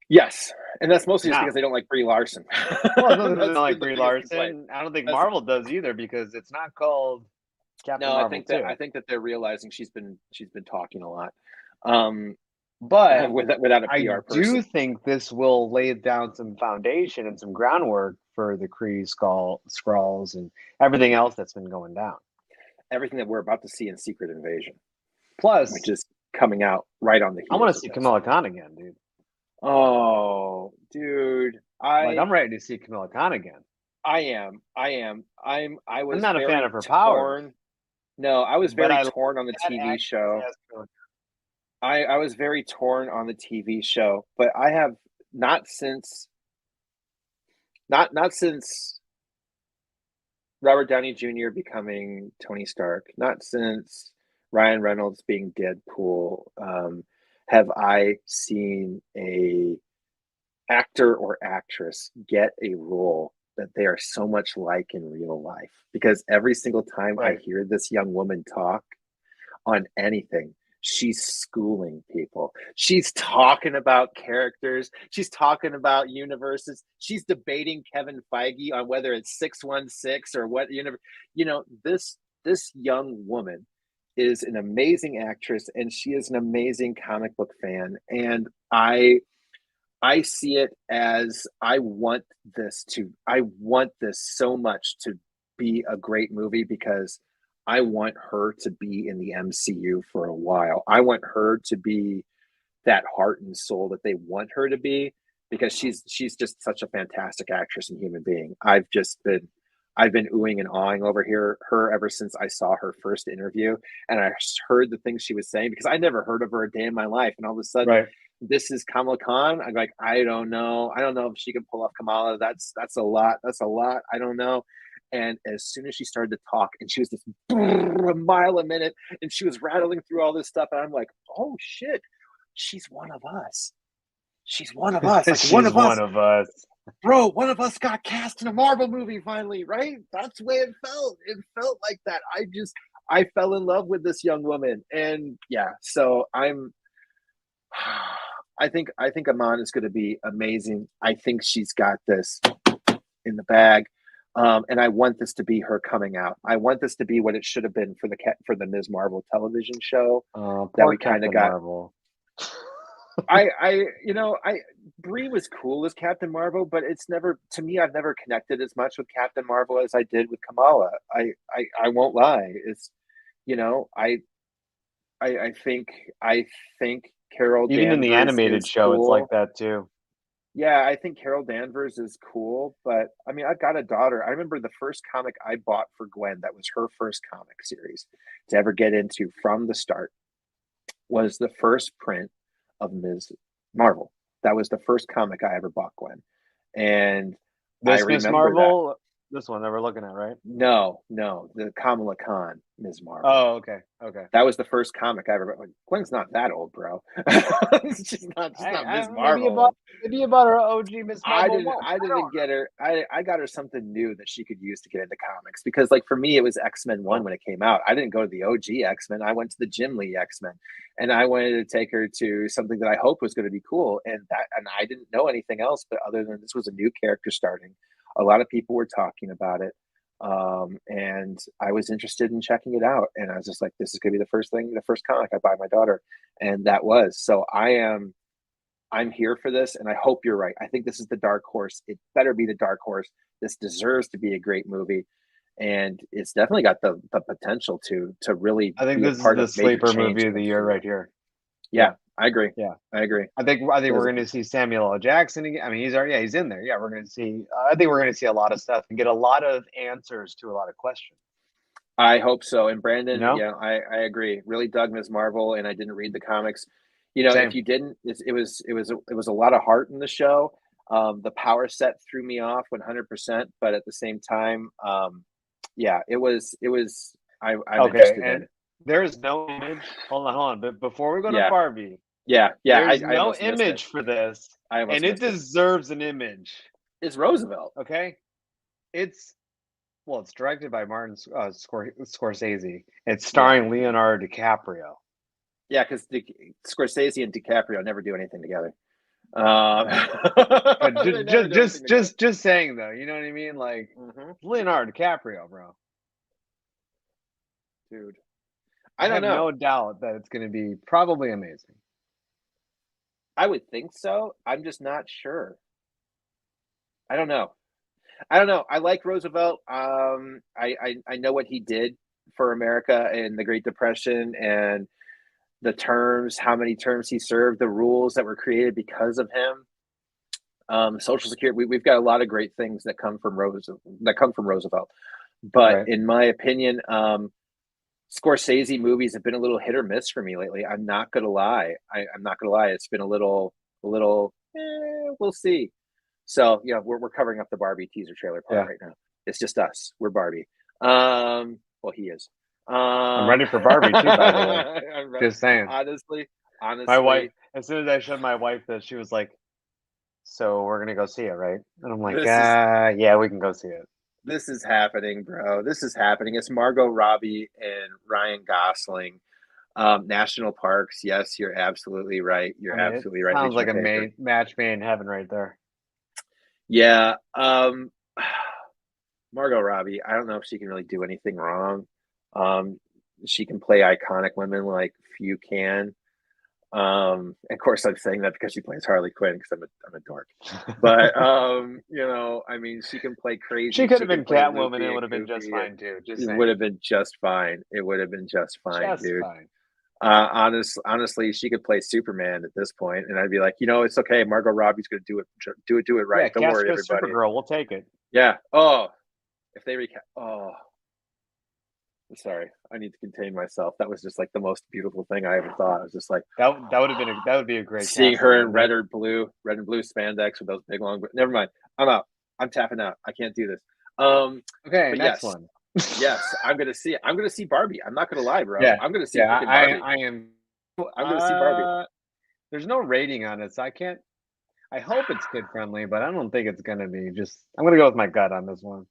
Yes, and that's mostly just Now, because they don't like Brie Larson. well, it's not That's like been the Brie biggest complaint. Larson. I don't think That's Marvel does either because it's not called Captain No, Marvel I 2. think that they're realizing she's been talking a lot, um, But without a I PR do person. think this will lay down some foundation and some groundwork for the Kree Skrulls and everything else that's been going down. Everything that we're about to see in Secret Invasion, which Plus, is coming out right on the I want heels to of see this. Kamala Khan again, dude. Oh, dude, Like, I'm ready to see Kamala Khan again. I I'm was not a fan very of her powers, torn. No, I was but very I like torn on the that TV actress show. as Kamala I was very torn on the TV show, but I have not since not since Robert Downey Jr. becoming Tony Stark, not since Ryan Reynolds being Deadpool, have I seen a actor or actress get a role that they are so much like in real life because every single time I Right. hear this young woman talk on anything, she's schooling people. She's talking about characters. She's talking about universes. She's debating Kevin Feige on whether it's 616 or what universe. This young woman is an amazing actress and she is an amazing comic book fan. And I see it as I want this so much to be a great movie because I want her to be in the MCU for a while. I want her to be that heart and soul that they want her to be because she's just such a fantastic actress and human being. I've been oohing and awing over here her ever since I saw her first interview and I heard the things she was saying because I never heard of her a day in my life. And all of a sudden, Right. this is Kamala Khan. I'm like, I don't know. I don't know if she can pull off Kamala. That's a lot. That's a lot. I don't know. And as soon as she started to talk, and she was just a mile a minute, and she was rattling through all this stuff, and I'm like, oh shit, she's one of us. She's one of us. Like one She's of us, one of us. bro. One of us got cast in a Marvel movie finally, right? That's the way it felt. It felt like that. I fell in love with this young woman, and yeah. So I think Amon is going to be amazing. I think she's got this in the bag, and I want this to be her coming out. I want this to be what it should have been for the Ms. Marvel television show that Poor we kind of Captain got. Marvel. I Brie was cool as Captain Marvel, but it's never to me. I've never connected as much with Captain Marvel as I did with Kamala. I won't lie. It's you know I think Carol Even in the Danvers animated is show, it's like cool. that too. Yeah, I think Carol Danvers is cool, but I mean, I've got a daughter. I remember the first comic I bought for Gwen, that was her first comic series to ever get into from the start, was the first print of Ms. Marvel. That was the first comic I ever bought Gwen. And I This Miss remember that. Marvel, this one that we're looking at, right? No, the Kamala Khan Ms. Marvel. Oh, okay, okay. That was the first comic I ever. Like, Gwen's not that old, bro. She's not Ms. Marvel. Maybe you bought her OG Miss Marvel one. I didn't get her. I got her something new that she could use to get into comics because like for me it was X-Men 1 when it came out. I didn't go to the OG X-Men. I went to the Jim Lee X-Men. And I wanted to take her to something that I hoped was going to be cool and I didn't know anything else but other than this was a new character starting. A lot of people were talking about it. And I was interested in checking it out and I was just like this is going to be the first comic I buy my daughter and that was. So I'm here for this, and I hope you're right. I think this is the dark horse. It better be the dark horse. This deserves to be a great movie, and it's definitely got the potential to really I think be a this is part the of major sleeper change movie in of the the year field. right here. Yeah, I agree. Yeah. I agree. I think we're going to see Samuel L. Jackson again. I mean, he's in there. Yeah, we're going to see. I think we're going to see a lot of stuff and get a lot of answers to a lot of questions. I hope so. And Brandon, You know? yeah, I agree. Really dug Ms. Marvel, and I didn't read the comics. You know, if Same. you didn't, it was a lot of heart in the show. The power set threw me off 100%, but at the same time, yeah, it was. I'm Okay, interested in and it. there's no image. Hold on. But before we go to Yeah, Barbie, yeah. there's I no almost missed it. image for this, I almost and it missed it. deserves an image. It's Roosevelt. Okay, it's it's directed by Martin Scorsese. It's Yeah, starring Leonardo DiCaprio. yeah, because Scorsese and DiCaprio never do anything together. But They never do anything together. just saying though, you know what I mean? Like Hmm. Leonardo DiCaprio, bro. Dude, I I don't have know. no doubt that it's going to be probably amazing. I would think so. I'm just not sure. I don't know. I don't know. I like Roosevelt. I know what he did for America in the Great Depression and the terms, how many terms he served, the rules that were created because of him. Social Security. We've got a lot of great things that come from Roosevelt. But Right. in my opinion, Scorsese movies have been a little hit or miss for me lately. I'm not gonna lie. I'm not gonna lie. It's been a little. We'll see. So yeah, we're covering up the Barbie teaser trailer part Yeah. right now. It's just us. We're Barbie. Well, he is. I'm ready for Barbie too, by the way. Just saying. honestly, My wife, honestly, as soon as I showed my wife this, she was like, so we're gonna go see it, right? And I'm like, This is yeah, we can go see it. this is happening, bro. This is happening. It's Margot Robbie and Ryan Gosling. National parks. Yes, you're absolutely right. I You're mean, it absolutely right, sounds like Richard a Baker. match made in heaven right there. Yeah. Margot Robbie. I don't know if she can really do anything wrong. Um, she can play iconic women like few can. Of course, I'm saying that because she plays Harley Quinn because I'm a dork. But I mean, she can play She crazy. could have She can been play Catwoman. It loopy would and have been just goofy, and fine too. Just it would saying, have been just fine. It would have been just fine, just dude. fine. Honestly, she could play Superman at this point, and I'd be like, it's okay. Margot Robbie's gonna do it Yeah, right. Don't cast worry, her as everybody. Supergirl. We'll take it. Yeah. Oh, if they recast. Oh, sorry. I need to contain myself. That was just like the most beautiful thing I ever thought. I was just like, That would be a great seeing casting, her in wouldn't it? red and blue spandex with those big long. Never mind. I'm out. I'm tapping out. I can't do this. Um, Okay, but next yes, one. yes, I'm gonna see it. I'm gonna see Barbie. I'm not gonna lie, bro. Yeah, I'm gonna see yeah. freaking Barbie. I am. I'm gonna see Barbie. There's no rating on it, so I can't. I hope it's kid friendly, but I don't think it's gonna be. I'm gonna go with my gut on this one.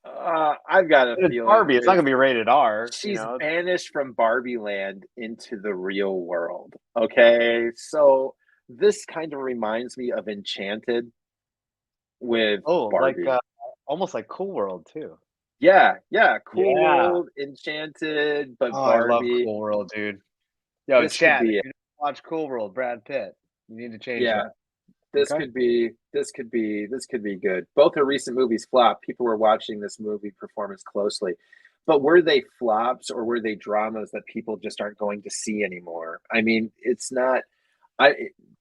I've got a It's feeling Barbie. It's not gonna be rated R. You she's know. banished from Barbie land into the real world. Okay, so this kind of reminds me of Enchanted with Oh, like Barbie. almost like Cool World too. Yeah, yeah, Cool Yeah. World, Enchanted, but Oh, I love Barbie. Cool World, dude. Yo, This could Chad, if be it. you don't watch Cool World, Brad Pitt, you need to change Yeah, that. this Okay. could be this could be good. Both her recent movies flopped. People were watching this movie performance closely. But were they flops or were they dramas that people just aren't going to see anymore? I mean, it's not I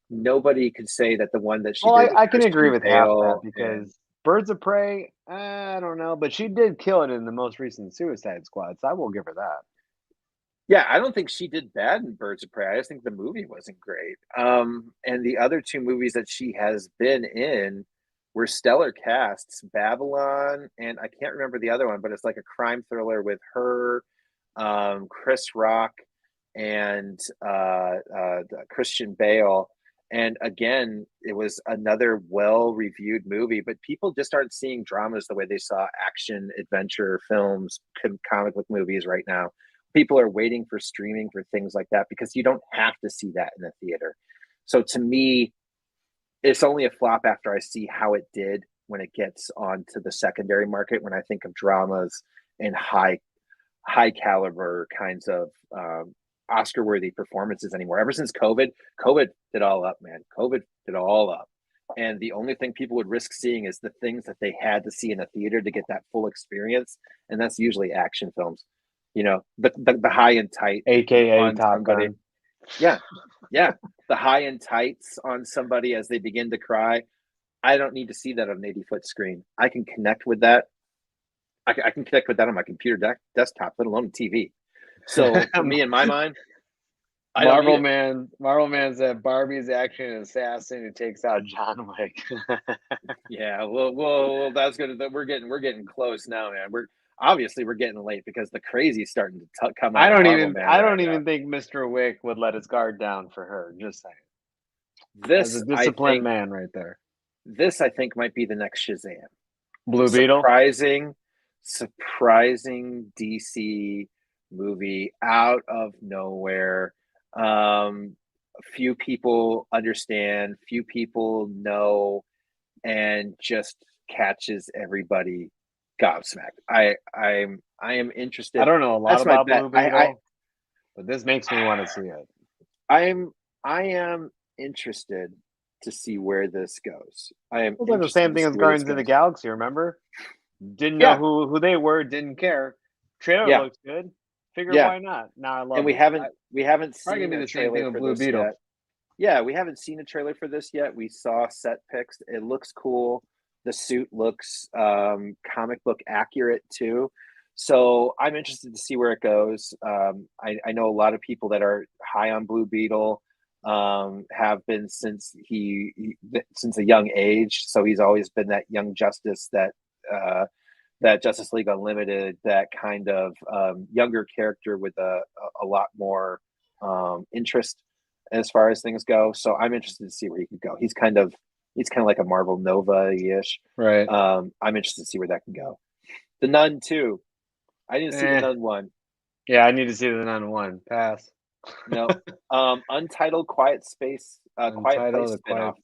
nobody could say that the one that she Well, did with I can agree Christian with half that Bale and because Birds of Prey, I don't know, but she did kill it in the most recent Suicide Squad, so I will give her that. yeah, I don't think she did bad in Birds of Prey. I just think the movie wasn't great. And the other two movies that she has been in were stellar casts, Babylon, and I can't remember the other one, but it's like a crime thriller with her, Chris Rock, and Christian Bale. And again, it was another well-reviewed movie, but people just aren't seeing dramas the way they saw action adventure films, comic book movies right now. People are waiting for streaming for things like that because you don't have to see that in the theater. So to me, it's only a flop after I see how it did when it gets onto the secondary market. When I think of dramas and high caliber kinds of Oscar worthy performances anymore. Ever since COVID did all up, man. COVID did all up. And the only thing people would risk seeing is the things that they had to see in a theater to get that full experience. And that's usually action films. The high and tight AKA on Top somebody. Gun. Yeah. Yeah. The high and tights on somebody as they begin to cry. I don't need to see that on an 80-foot screen. I can connect with that. I can connect with that on my computer desktop, let alone TV. So for me, in my mind, I don't need it. Marvel Man said Barbie's action assassin who takes out John Wick. Yeah, well, that's good. We're getting close now, man. We're getting late because the crazy's starting to come out of Marvel Man I right don't now. even think Mr. Wick would let his guard down for her. Just saying. That's a This I disciplined think man right there. this I think might be the next Shazam. Blue Beetle. Surprising DC movie out of nowhere. Few people understand, few people know, and just catches everybody gobsmacked. I am I interested. don't know a lot That's my about bet. Blue Beetle, but this makes me want to see it. I am interested to see where this goes. I am It's like the interested same to thing see as where this Guardians of the goes. Galaxy. Remember? Didn't know Yeah, who they were. Didn't care. Trailer yeah, looks good. Figure yeah. why not? Now I And love we it. haven't we haven't Probably gonna seen be a the same thing trailer with for Blue this Beetle. yet. Yeah, we haven't seen a trailer for this yet. We saw set pics. It looks cool. The suit looks comic book accurate too. So I'm interested to see where it goes. I know a lot of people that are high on Blue Beetle, have been since a young age. So he's always been that young Justice, uh, that Justice League Unlimited, that kind of younger character with a lot more interest as far as things go. So I'm interested to see where he could go. He's kind of He's kind of like a Marvel Nova-ish. Right. I'm interested to see where that can go. The Nun 2. I didn't see the Eh. Nun 1. Yeah, I need to see the Nun 1. Pass. No. Untitled Quiet Space, Quiet Place Untitled, A Quiet spinoff.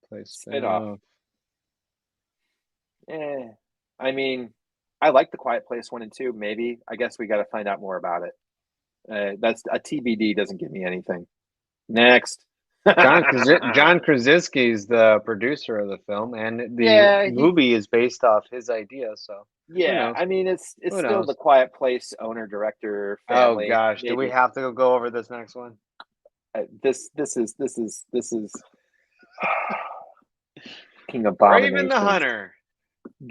Place Spinoff. spinoff. I mean, I like the Quiet Place 1 and 2. Maybe. I guess we got to find out more about it. That's a TBD. Doesn't give me anything. Next. John Krasinski is the producer of the film, and the Yeah, movie is based off his idea. So who yeah. knows? I mean, it's Who still the knows? Quiet Place owner director Oh family. gosh, do we Maybe have to go over this next one? this is King Raven the Abominations. Hunter,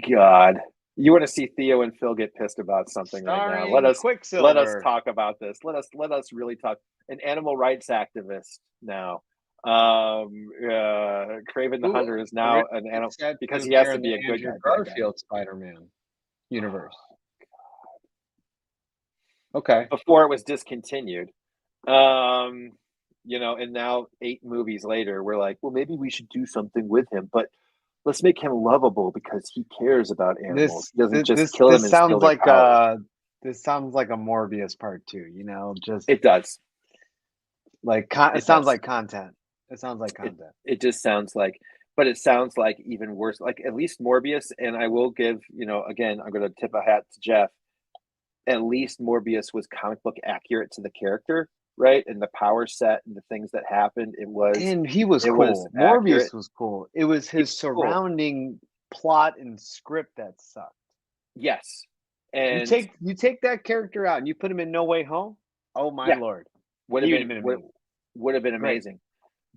God, you want to see Theo and Phil get pissed about something right now? starring Let us Quicksilver. talk about this. Let us really talk. An animal rights activist now. Craven the Who Hunter is now an originally animal set to because he has appear to in the be a good Andrew guy, bad guy. Garfield Spider-Man universe. Okay. Before it was discontinued. Um, and now 8 movies later, we're like, well, maybe we should do something with him, but let's make him lovable because he cares about animals. This He doesn't this just this kill them this and steal sounds their like powers. this sounds like a Morbius part 2, just It does. like it It sounds does. like content. It sounds like It content. it just sounds like, but it sounds like even worse. Like at least Morbius, and I will give, again, I'm going to tip a hat to Jeff. At least Morbius was comic book accurate to the character, right? And the power set and the things that happened. And he was It was cool. accurate. Morbius was cool. It was He his was cool. surrounding plot and script that sucked. Yes. You And take that character out and you put him in No Way Home. Oh my yeah, lord, would have he would been have been would, amazing. would have been Great, amazing.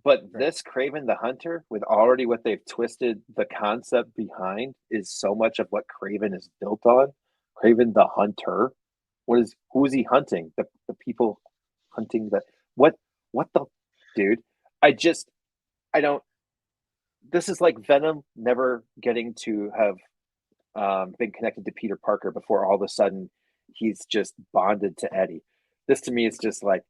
But great. this Craven the Hunter, with already what they've twisted the concept behind, is so much of what Craven is built on. Craven the Hunter. Who is he hunting? The people hunting the what the dude? I just I don't This is like Venom never getting to have been connected to Peter Parker before all of a sudden he's just bonded to Eddie. This to me is just like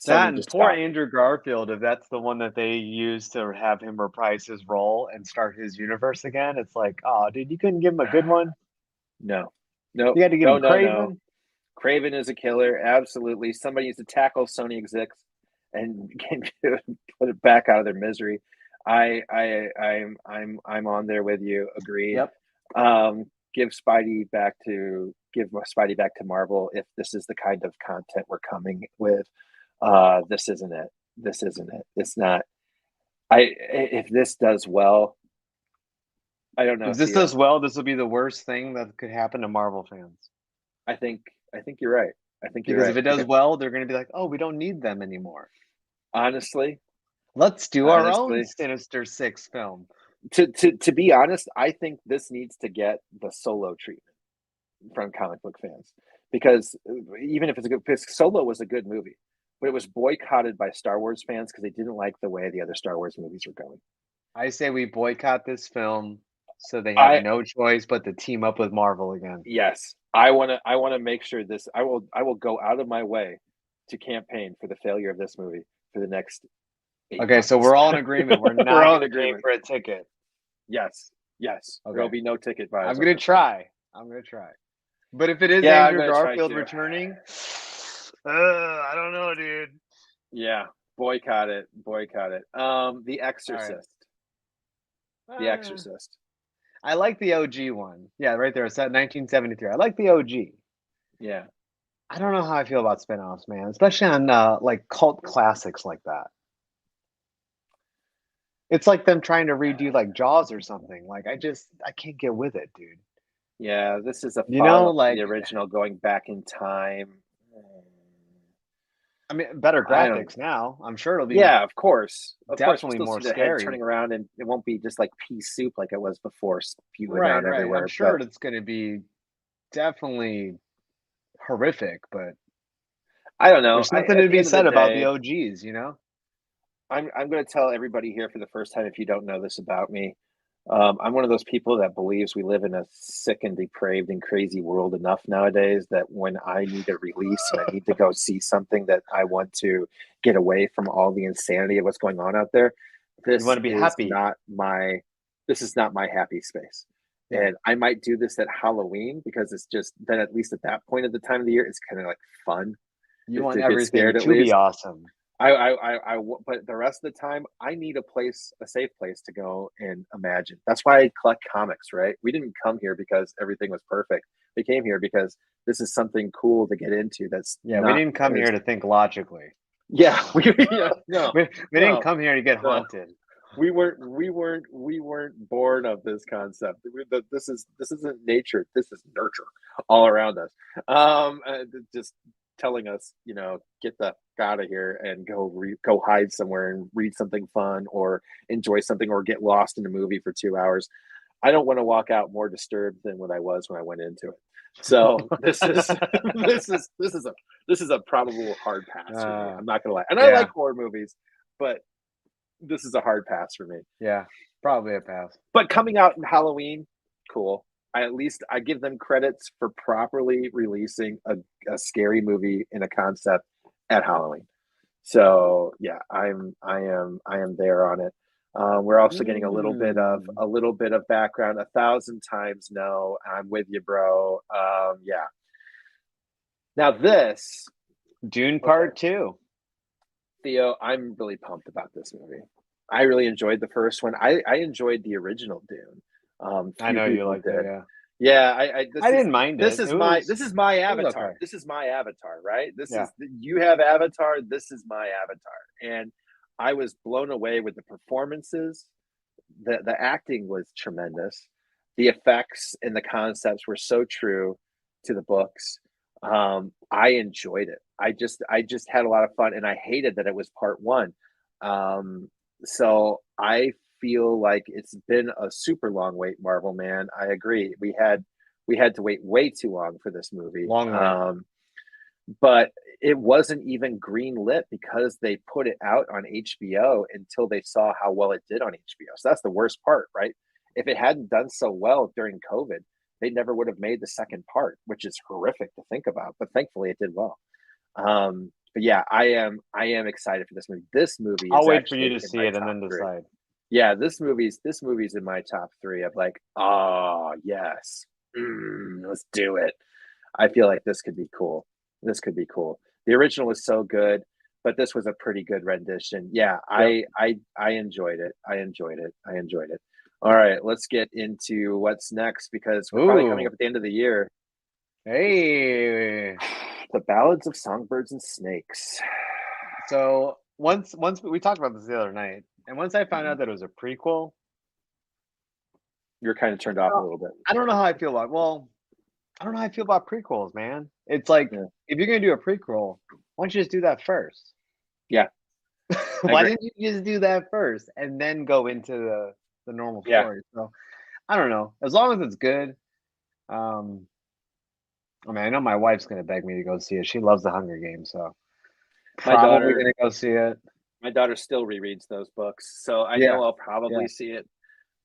That Sony and just poor stop. Andrew Garfield, if that's the one that they use to have him reprise his role and start his universe again, it's like, oh, dude, you couldn't give him a good one. No, no, You had to give no, him no, no. Craven. Craven is a killer. Absolutely. Somebody needs to tackle Sony execs and put it back out of their misery. I'm on there with you. Agreed. Yep. Give Spidey back to Marvel if this is the kind of content we're coming with. This isn't it. This isn't it. It's not. If this does well, I don't know, If this does Theo. well, this will be the worst thing that could happen to Marvel fans. I think I think you're right. I think you're Because if right. it does well, they're going to be like, oh, we don't need them anymore. Honestly, Let's do our own honestly, Sinister Six film. to be honest, I think this needs to get the Solo treatment from comic book fans because even if it's a good, because Solo was a good movie, but it was boycotted by Star Wars fans because they didn't like the way the other Star Wars movies were going. I say we boycott this film so they have I no choice but to team up with Marvel again. Yes, I want to make sure this. I will go out of my way to campaign for the failure of this movie for the next 8 Okay, so months. we're all in agreement. We're We're not all in going to pay agreement. for a ticket. Yes, yes. There will Okay. be no ticket buys. I'm going to try. I'm going to try. But if it is Yeah, I'm Andrew gonna try Garfield to. returning, I don't know, dude. Yeah, boycott it, boycott it. The All right. Exorcist, The Exorcist. I like the OG one. Yeah, right there. It's at 1973. I like the OG. Yeah, I don't know how I feel about spin-offs, man, especially on like cult classics like that. It's like them trying to redo like Jaws or something. Like I can't get with it, dude. yeah. This is a You know, follow up to like the original, going back in time. I mean, better I don't. graphics now. I'm sure it'll be Yeah, of course, of course. We'll definitely still more see the head scary. turning around, and it won't be just like pea soup like it was before, spewing Right, out right. I'm everywhere. sure But it's going to be definitely horrific, but I don't know. there's something At to the be end of the said about the day, OGs, you know? I'm going to tell everybody here for the first time, if you don't know this about me. I'm one of those people that believes we live in a sick and depraved and crazy world enough nowadays that when I need a release and I need to go see something that I want to get away from all the insanity of what's going on out there, You want this to be is happy. not my this is not my happy space. Yeah. And I might do this at Halloween because it's just then at least at that point of the time of the year, it's kind of like fun You want to get everything scared at to be least. awesome. But the rest of the time, I need a safe place to go and imagine. That's why I collect comics, right? We didn't come here because everything was perfect. We came here because this is something cool to get into. That's Yeah, we not didn't come as here to think logically. yeah, yeah, no, We didn't no, come here to get no. haunted. We weren't born of this concept. This isn't nature. This is nurture all around us. Just telling us, get the out of here and go hide somewhere and read something fun or enjoy something or get lost in a movie for 2 hours. I don't want to walk out more disturbed than what I was when I went into it. So this is this is a probable hard pass for me. I'm not gonna lie, and I Yeah. like horror movies, but this is a hard pass for me. Yeah, probably a pass. But coming out in Halloween, cool. I give them credits for properly releasing a scary movie in a concept at Halloween. So yeah, I am there on it. We're also getting a little bit of background. 1,000 times no. I'm with you, bro. Yeah. Now this, Dune okay, Part 2. Theo, I'm really pumped about this movie. I really enjoyed the first one. I enjoyed the original Dune. I Few know you people liked it, did. yeah. Yeah, I didn't mind it. this is my It was avatar. okay. This is my avatar, right? Yeah. You have Avatar. This is my avatar, and I was blown away with the performances. The acting was tremendous. The effects and the concepts were so true to the books. I enjoyed it. I just had a lot of fun, and I hated that it was part one. So I feel like it's been a super long wait, Marvel man. I agree. We had to wait way too long for this movie. Long way. But it wasn't even green lit because they put it out on HBO until they saw how well it did on HBO. So that's the worst part, right? If it hadn't done so well during COVID, they never would have made the second part, which is horrific to think about. But thankfully, it did well. But yeah, I am excited for this movie. This movie I'll is wait for you actually to in see my it and top then three. decide. Yeah, this movie's in my top three. I'm like, oh yes, let's do it. I feel like this could be cool. This could be cool. The original was so good, but this was a pretty good rendition. Yeah, Yep. I enjoyed it. I enjoyed it. I enjoyed it. All right, let's get into what's next because we're probably coming Ooh. up at the end of the year. Hey. The Ballads of Songbirds and Snakes. So once we talked about this the other night, and once I found out that it was a prequel, You're kind of turned off a little bit. I don't know how I feel about. Well, I don't know how I feel about prequels, man. It's like Yeah. if you're gonna do a prequel, why don't you just do that first? Yeah. Why agree. didn't you just do that first and then go into the normal Yeah. story? So I don't know. As long as it's good. I mean, I know my wife's gonna beg me to go see it. She loves the Hunger Games, so My probably daughter gonna go see it. my daughter still rereads those books, so I Yeah, know I'll yeah. probably see it,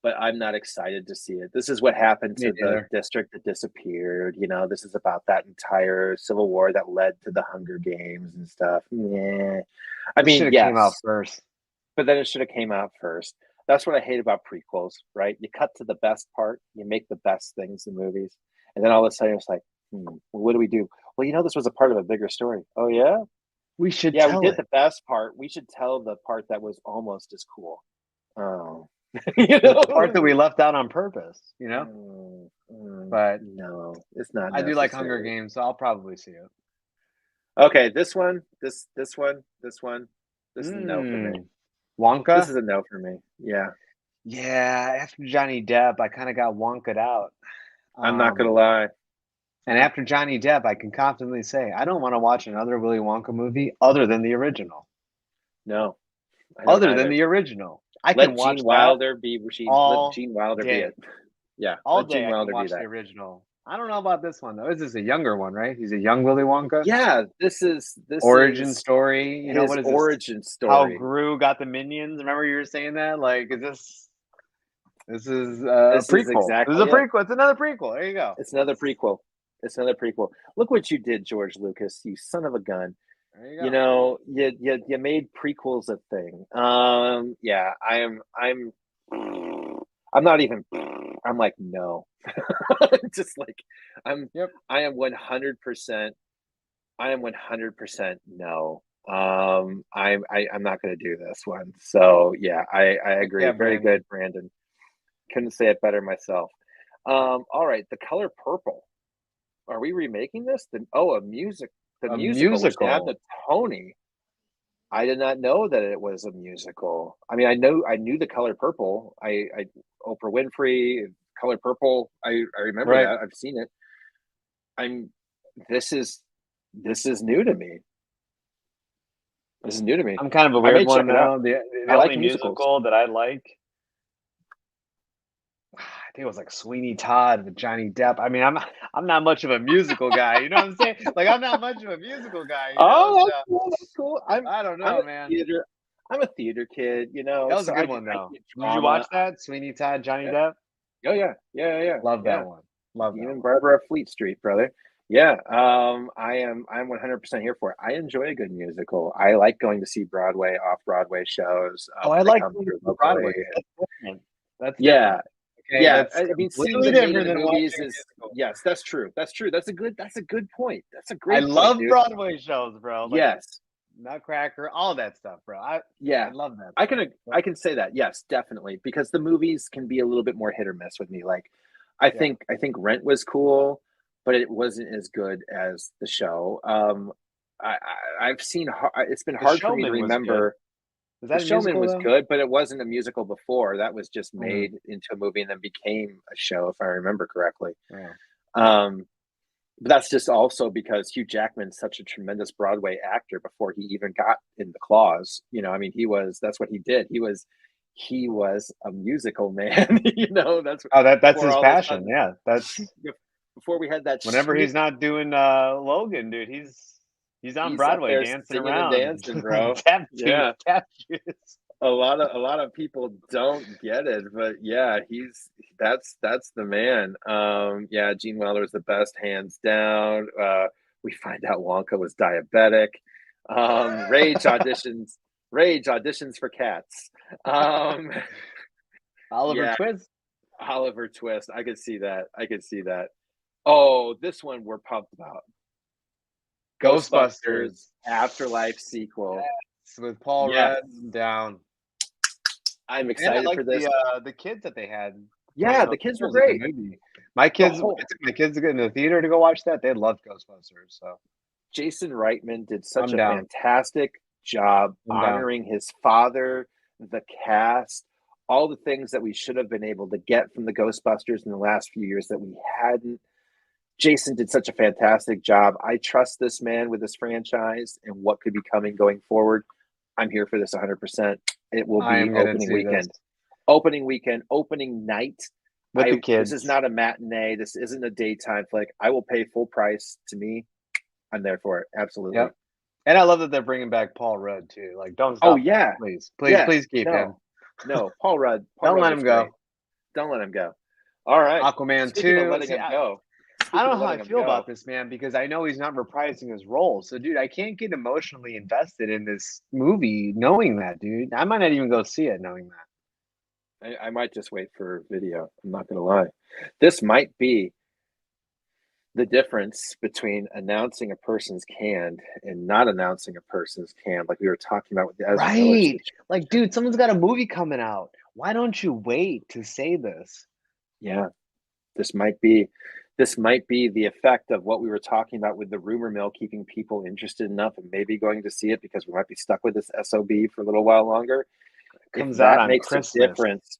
but I'm not excited to see it. This is what happened Me to the neither. district that disappeared. This is about that entire civil war that led to the Hunger Games and stuff. Yeah. I This should mean, have came out yes, first. but then it should have came out first. That's what I hate about prequels, right? You cut to the best part, you make the best things in movies, and then all of a sudden it's like, well, what do we do? Well, this was a part of a bigger story. Oh yeah, We should yeah, we tell did it. the best part. We should tell the part that was almost as cool. Oh, The part that we left out on purpose, But no, it's not I do like Hunger necessary. Games, so I'll probably see it. Okay, this is a no for me. This Wonka? is a no for me. Yeah, Yeah, after Johnny Depp, I kind of got wonked out. I'm not gonna Um, lie. and after Johnny Depp, I can confidently say I don't want to watch another Willy Wonka movie other than the original. No, I don't Other than either. the original. I can Let watch Gene that Wilder be Gene. Let all Gene Wilder be day. it. Yeah, All let day Gene I can Wilder be watch the that. original. I don't know about this one though. This is a younger one, right? He's a young Willy Wonka. Yeah, this Origin is story. his What is this? origin How story. Gru got the minions. Remember you were saying that? Like, this is a This is prequel. This is a exactly it. prequel. It's another prequel. There you go. It's another prequel. It's another prequel. Look what you did, George Lucas, you son of a gun. There you You go. know, you made prequels a thing. Yeah, I'm not even. I'm like no, just like I'm. Yep. I am 100%. I am 100% no. I'm not going to do this one. So yeah, I Heck agree. yeah, Very good, Brandon. Brandon. Couldn't say it better myself. All right, The Color Purple. Are we remaking this? The A musical, which nabbed musical. the Tony. I did not know that it was a musical. I mean, I knew The Color Purple. I Oprah Winfrey, Color Purple. I remember Right. that. I've seen it. I'm. This is this is new to me. This is new to me. I'm kind of a I weird may one check it out. now. The I like only musicals. musical that I like, I think it was like Sweeney Todd with Johnny Depp. I mean, I'm not much of a musical guy. You know what I'm saying? Like I'm not much of a musical guy. You know, Oh, so that's cool. That's cool. I don't I'm know, a man. theater. I'm a theater kid. You know, That was a so good one I though. get Did you drama. watch that? Sweeney Todd, Johnny Yeah. Depp. Oh yeah. Yeah. Yeah. Love Yeah. that one. Love that Even one. Barbara Fleet Street, brother. Yeah. I'm 100% here for it. I enjoy a good musical. I like going to see Broadway, off Broadway shows Oh, I when they like come going to here see Broadway. locally. That's different. That's Yeah. different. Okay, Yeah. that's I mean, seeing completely them made different into than watching movies a is musical. yes, that's true. That's true. That's a good point. That's a I great point, love dude. Broadway shows, bro. Like Yes. Nutcracker, all that stuff, bro. I Yeah. love that I stuff. can I can say that. Yes, definitely. Because the movies can be a little bit more hit or miss with me. Like Yeah. I think Rent was cool, but it wasn't as good as the show. I've seen it's been The hard for me to Showman was good. remember. Is The that a Showman musical was though? good, but it wasn't a musical before. That was just Mhm. made into a movie and then became a show, if I remember correctly. Yeah. Um, but that's just also because Hugh Jackman's such a tremendous Broadway actor before he even got in the claws. You know, I mean, that's what he did. He was a musical man. You know, that's Oh, that's before his all of a passion. sudden, Yeah. That's before we had that whenever schnick, he's not doing Logan, dude, he's on he's up Broadway there dancing singing and around. dancing, bro. Yeah, Tap shoes. a lot of people don't get it, but yeah, that's the man. Yeah, Gene Wilder is the best, hands down. We find out Wonka was diabetic. Rage auditions. Rage auditions for Cats. Um, Oliver yeah, Twist. Oliver Twist. I could see that. I could see that. Oh, this one we're pumped about. Ghostbusters Ghostbusters. Afterlife sequel. Yes, with Paul Yes, Rudd down. I'm And I excited like for this. the kids that they had playing Yeah, those the kids were roles in the great. movie. My The kids, I whole took my kids to get in the theater to go watch that. They loved Ghostbusters. So Jason Reitman did such I'm a down. fantastic job I'm down. honoring his father, the cast, all the things that we should have been able to get from the Ghostbusters in the last few years that we hadn't. Jason did such a fantastic job. I trust this man with this franchise and what could be coming going forward. I'm here for this 100%. It will I be am gonna opening see this weekend. Opening weekend, opening night. with the This is kids. not a matinee. This isn't a daytime flick. I will pay full price. To me, I'm there for it. Absolutely. Yep. And I love that they're bringing back Paul Rudd too. Like, don't Oh stop that, yeah, please, please, yeah. please keep him. No, no. Paul Rudd. Paul Don't Rudd let was him go. great. Don't let him go. All right. Aquaman Speaking of 2. letting See, him go. I Speaking don't of know how letting I him feel about go. this man because I know he's not reprising his role. So, dude, I can't get emotionally invested in this movie knowing that, dude. I might not even go see it knowing that. I might just wait for video. I'm not gonna lie. This might be the difference between announcing a person's canned and not announcing a person's canned, like we were talking about with the Ezra Miller Right. situation. Like, dude, someone's got a movie coming out. Why don't you wait to say this? Yeah, this might be this might be the effect of what we were talking about with the rumor mill keeping people interested enough and maybe going to see it because we might be stuck with this SOB for a little while longer. If Comes out that on makes a Christmas. difference,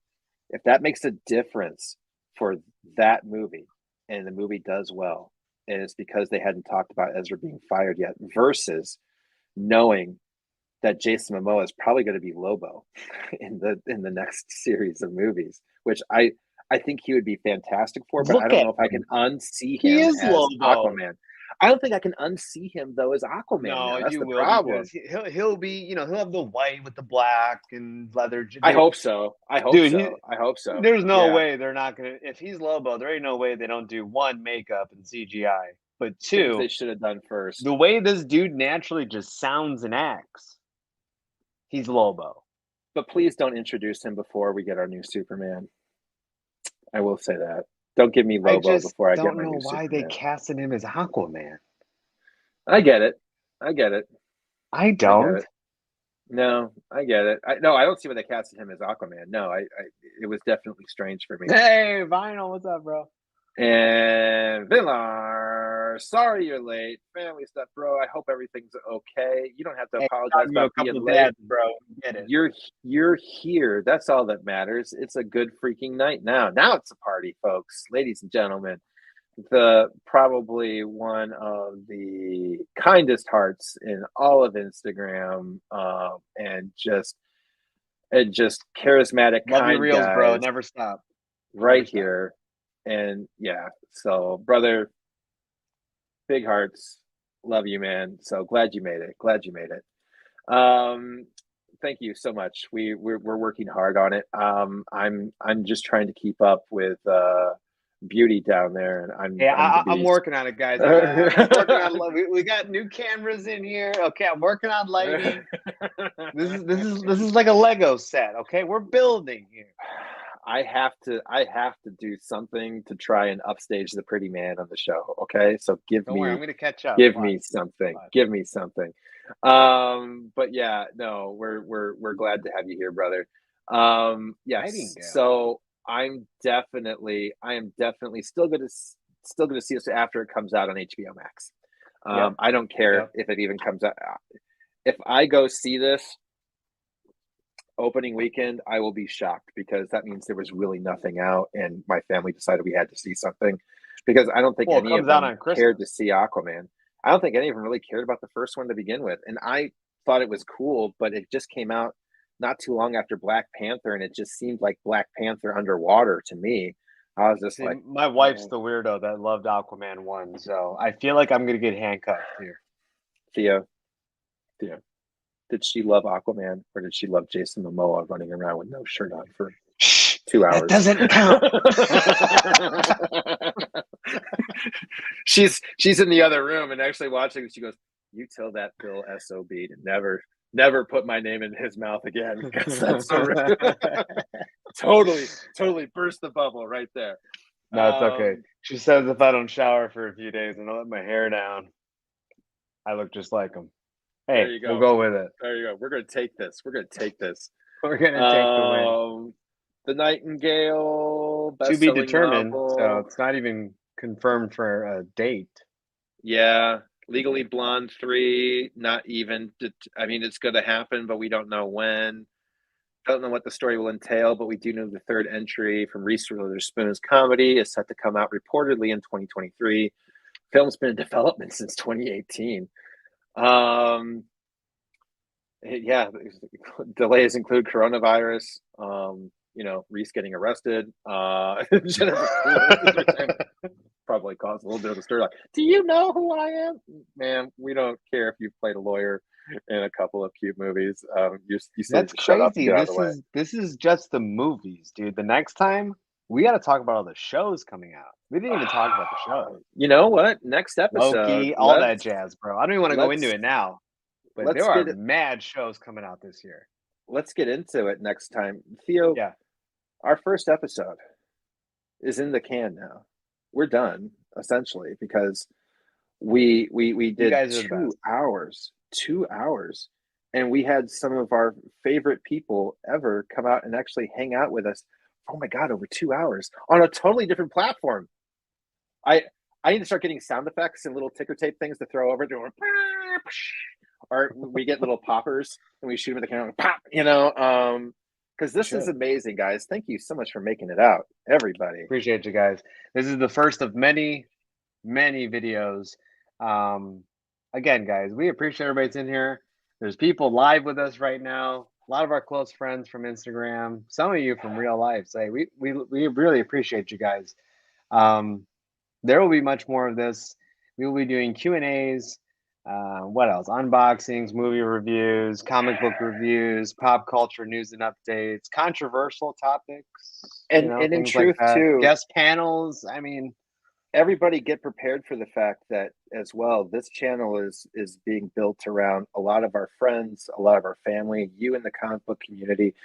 if that makes a difference for that movie and the movie does well, and it's because they hadn't talked about Ezra being fired yet, versus knowing that Jason Momoa is probably going to be Lobo in the next series of movies, which I think he would be fantastic for, but I Look don't at know if I can him. unsee He him is as Lobo. Aquaman. I don't think I can unsee him though as Aquaman No, now. That's you the will because problem. he'll be, he'll have the white with the black and leather. I Dude, hope so. I hope dude, he so. I hope so. there's no Yeah. way they're not gonna. If he's Lobo, there ain't no way they don't do one makeup and CGI. But Things they two, should have done first. the way this dude naturally just sounds and acts, he's Lobo. But please don't introduce him before we get our new Superman. I will say that. Don't give me I Lobo just before I get don't my know new why they Superman. casted him as Aquaman. I get it. I get it. I I get don't. it. No, I get it. No, I don't see why they casted him as Aquaman. No, it was definitely strange for me. Hey, Vinyl, what's up, bro? And Villar, sorry you're late. Family stuff, bro. I hope everything's okay. You don't have to Hey, apologize a about couple being of late. dads, bro. Get it. You're here. That's all that matters. It's a good freaking night now. Now it's a party, folks, ladies and gentlemen. The probably one of the kindest hearts in all of Instagram, and just charismatic, Love your kind reels, bro. guys Never stop. right Never stop. here. And yeah, so brother, big hearts, love you, man. So glad you made it. Glad you made it. Thank you so much. We're working hard on it. I'm just trying to keep up with beauty down there, and I'm the I'm beast. working on it, guys. I'm working on. We got new cameras in here. Okay, I'm working on lighting. This is like a Lego set. Okay, we're building here. I have to do something to try and upstage the pretty man on the show. Okay, so Don't worry, I'm gonna catch up. give Watch. me something. Watch. Give me something. But yeah, no, we're glad to have you here, brother. Yes. So I am definitely still gonna see this after it comes out on HBO Max. Yep. I don't care if it even comes out. If I go see this opening weekend, I will be shocked, because that means there was really nothing out, and my family decided we had to see something, because I don't think any of them cared to see Aquaman. I don't think any of them really cared about the first one to begin with, and I thought it was cool, but it just came out not too long after Black Panther, and it just seemed like Black Panther underwater to me. I was just like, my wife's the weirdo that loved Aquaman 1, so I feel like I'm gonna get handcuffed here. Theo, did she love Aquaman, or did she love Jason Momoa running around with no shirt on for 2 hours? That doesn't count. she's in the other room and actually watching. She goes, "You tell that Bill SOB to never put my name in his mouth again, because that's so rude." totally burst the bubble right there. No, it's okay. She says if I don't shower for a few days and I let my hair down, I look just like him. Hey, there you go. We'll go with it. There you go. We're gonna take this. We're gonna take the win. The Nightingale, to be determined. novel. So it's not even confirmed for a date. Yeah, Legally Blonde 3, not even. I mean, it's going to happen, but we don't know when. Don't know what the story will entail, but we do know the third entry from Reese Witherspoon's comedy is set to come out reportedly in 2023. Film's been in development since 2018. Yeah, delays include coronavirus. Reese getting arrested. Probably caused a little bit of a stir. Like, do you know who I am? Man, we don't care if you've played a lawyer in a couple of cute movies. You That's crazy. This is just the movies, dude. The next time we got to talk about all the shows coming out. We didn't even talk about the show. You know what? Next episode, Loki, all that jazz, bro. I don't even want to go into it now, but there are mad shows coming out this year. Let's get into it next time, Theo. Yeah, our first episode is in the can now. We're done essentially, because we did 2 hours, and we had some of our favorite people ever come out and actually hang out with us. Oh my God, over 2 hours on a totally different platform. I need to start getting sound effects and little ticker tape things to throw over to, or we get little poppers and we shoot them at the camera, pop, because this is amazing, guys. Thank you so much for making it out, everybody. Appreciate you guys. This is the first of many videos. Again, guys, we appreciate everybody's in here. There's people live with us right now. A lot of our close friends from Instagram, some of you from real life. Say we really appreciate you guys. There will be much more of this. We will be doing Q&As. What else? Unboxings, movie reviews, comic book reviews, pop culture news and updates, controversial topics, and in truth too, guest panels. I mean, everybody get prepared for the fact that as well, this channel is being built around a lot of our friends, a lot of our family, you in the comic book community,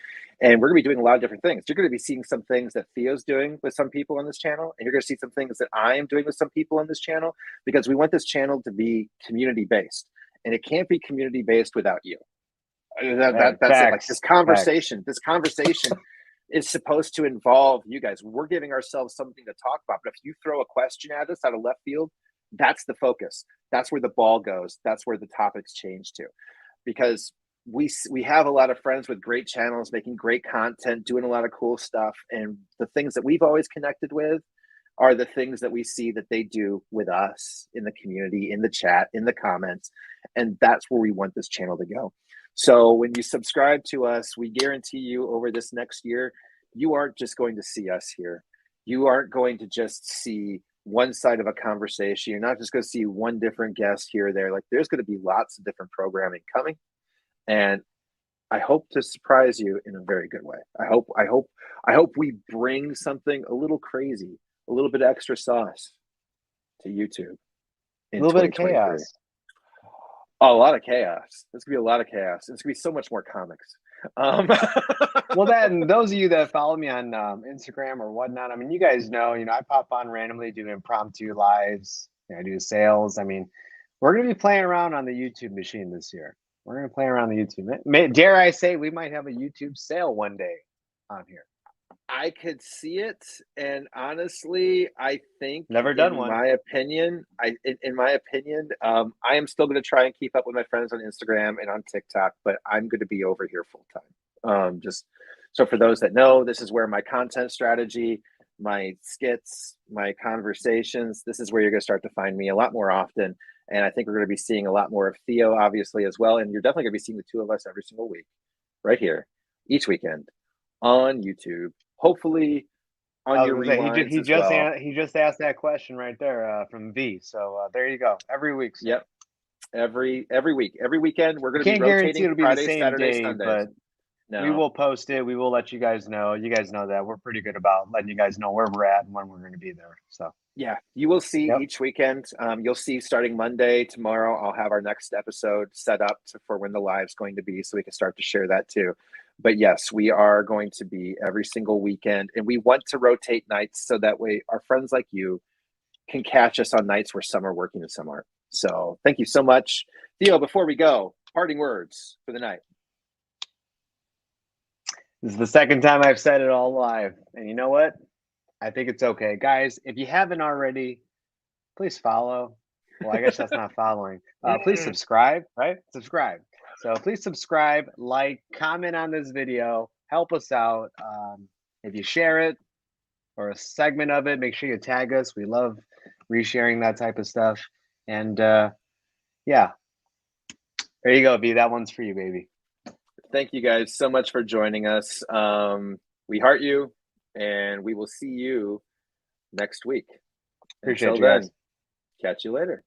and we're going to be doing a lot of different things. You're going to be seeing some things that Theo's doing with some people on this channel, and you're going to see some things that I am doing with some people on this channel, because we want this channel to be community based, and it can't be community based without you. That's it. Like Facts. Facts. this conversation is supposed to involve you guys. We're giving ourselves something to talk about. But if you throw a question at us out of left field, that's the focus. That's where the ball goes. That's where the topics change to. Because we have a lot of friends with great channels, making great content, doing a lot of cool stuff. And the things that we've always connected with are the things that we see that they do with us in the community, in the chat, in the comments. And that's where we want this channel to go. So when you subscribe to us, we guarantee you over this next year, you aren't just going to see us here. You aren't going to just see one side of a conversation. You're not just going to see one different guest here or there. Like, there's going to be lots of different programming coming. And I hope to surprise you in a very good way. I hope we bring something a little crazy, a little bit extra sauce to YouTube. A little bit of chaos. A lot of chaos. There's gonna be a lot of chaos. It's gonna be so much more comics. Well, then those of you that follow me on Instagram or whatnot, I mean, you guys know, I pop on randomly, do impromptu lives. I do sales. I mean, we're gonna be playing around on the YouTube machine this year. We're gonna play around the YouTube. Dare I say, we might have a YouTube sale one day on here. I could see it, and honestly, I think never done one. In my opinion, I am still going to try and keep up with my friends on Instagram and on TikTok, but I'm going to be over here full time. Just so for those that know, this is where my content strategy, my skits, my conversations, this is where you're going to start to find me a lot more often. And I think we're going to be seeing a lot more of Theo, obviously, as well. And you're definitely going to be seeing the two of us every single week, right here, each weekend on YouTube. Hopefully on your rewinds he just asked that question right there from V. So there you go. Every week. So. Yep. Every week. Every weekend we're going to be rotating it'll be Friday, the same Saturday, day, Sundays. but no. We will post it. We will let you guys know. You guys know that we're pretty good about letting you guys know where we're at and when we're going to be there. So yeah, you will see each weekend. You'll see starting Monday, tomorrow, I'll have our next episode set up for when the live's going to be, so we can start to share that too. But yes, we are going to be every single weekend, and we want to rotate nights so that way our friends like you can catch us on nights where some are working and some aren't. So thank you so much. Theo, before we go, parting words for the night. This is the second time I've said it all live. And you know what? I think it's okay. Guys, if you haven't already, please follow. Well, I guess that's not following. Please subscribe, right? Subscribe. So please subscribe, like, comment on this video, help us out. If you share it or a segment of it, make sure you tag us. We love resharing that type of stuff. And yeah, there you go, B. That one's for you, baby. Thank you guys so much for joining us. We heart you, and we will see you next week. Appreciate Until you then, guys. Catch you later.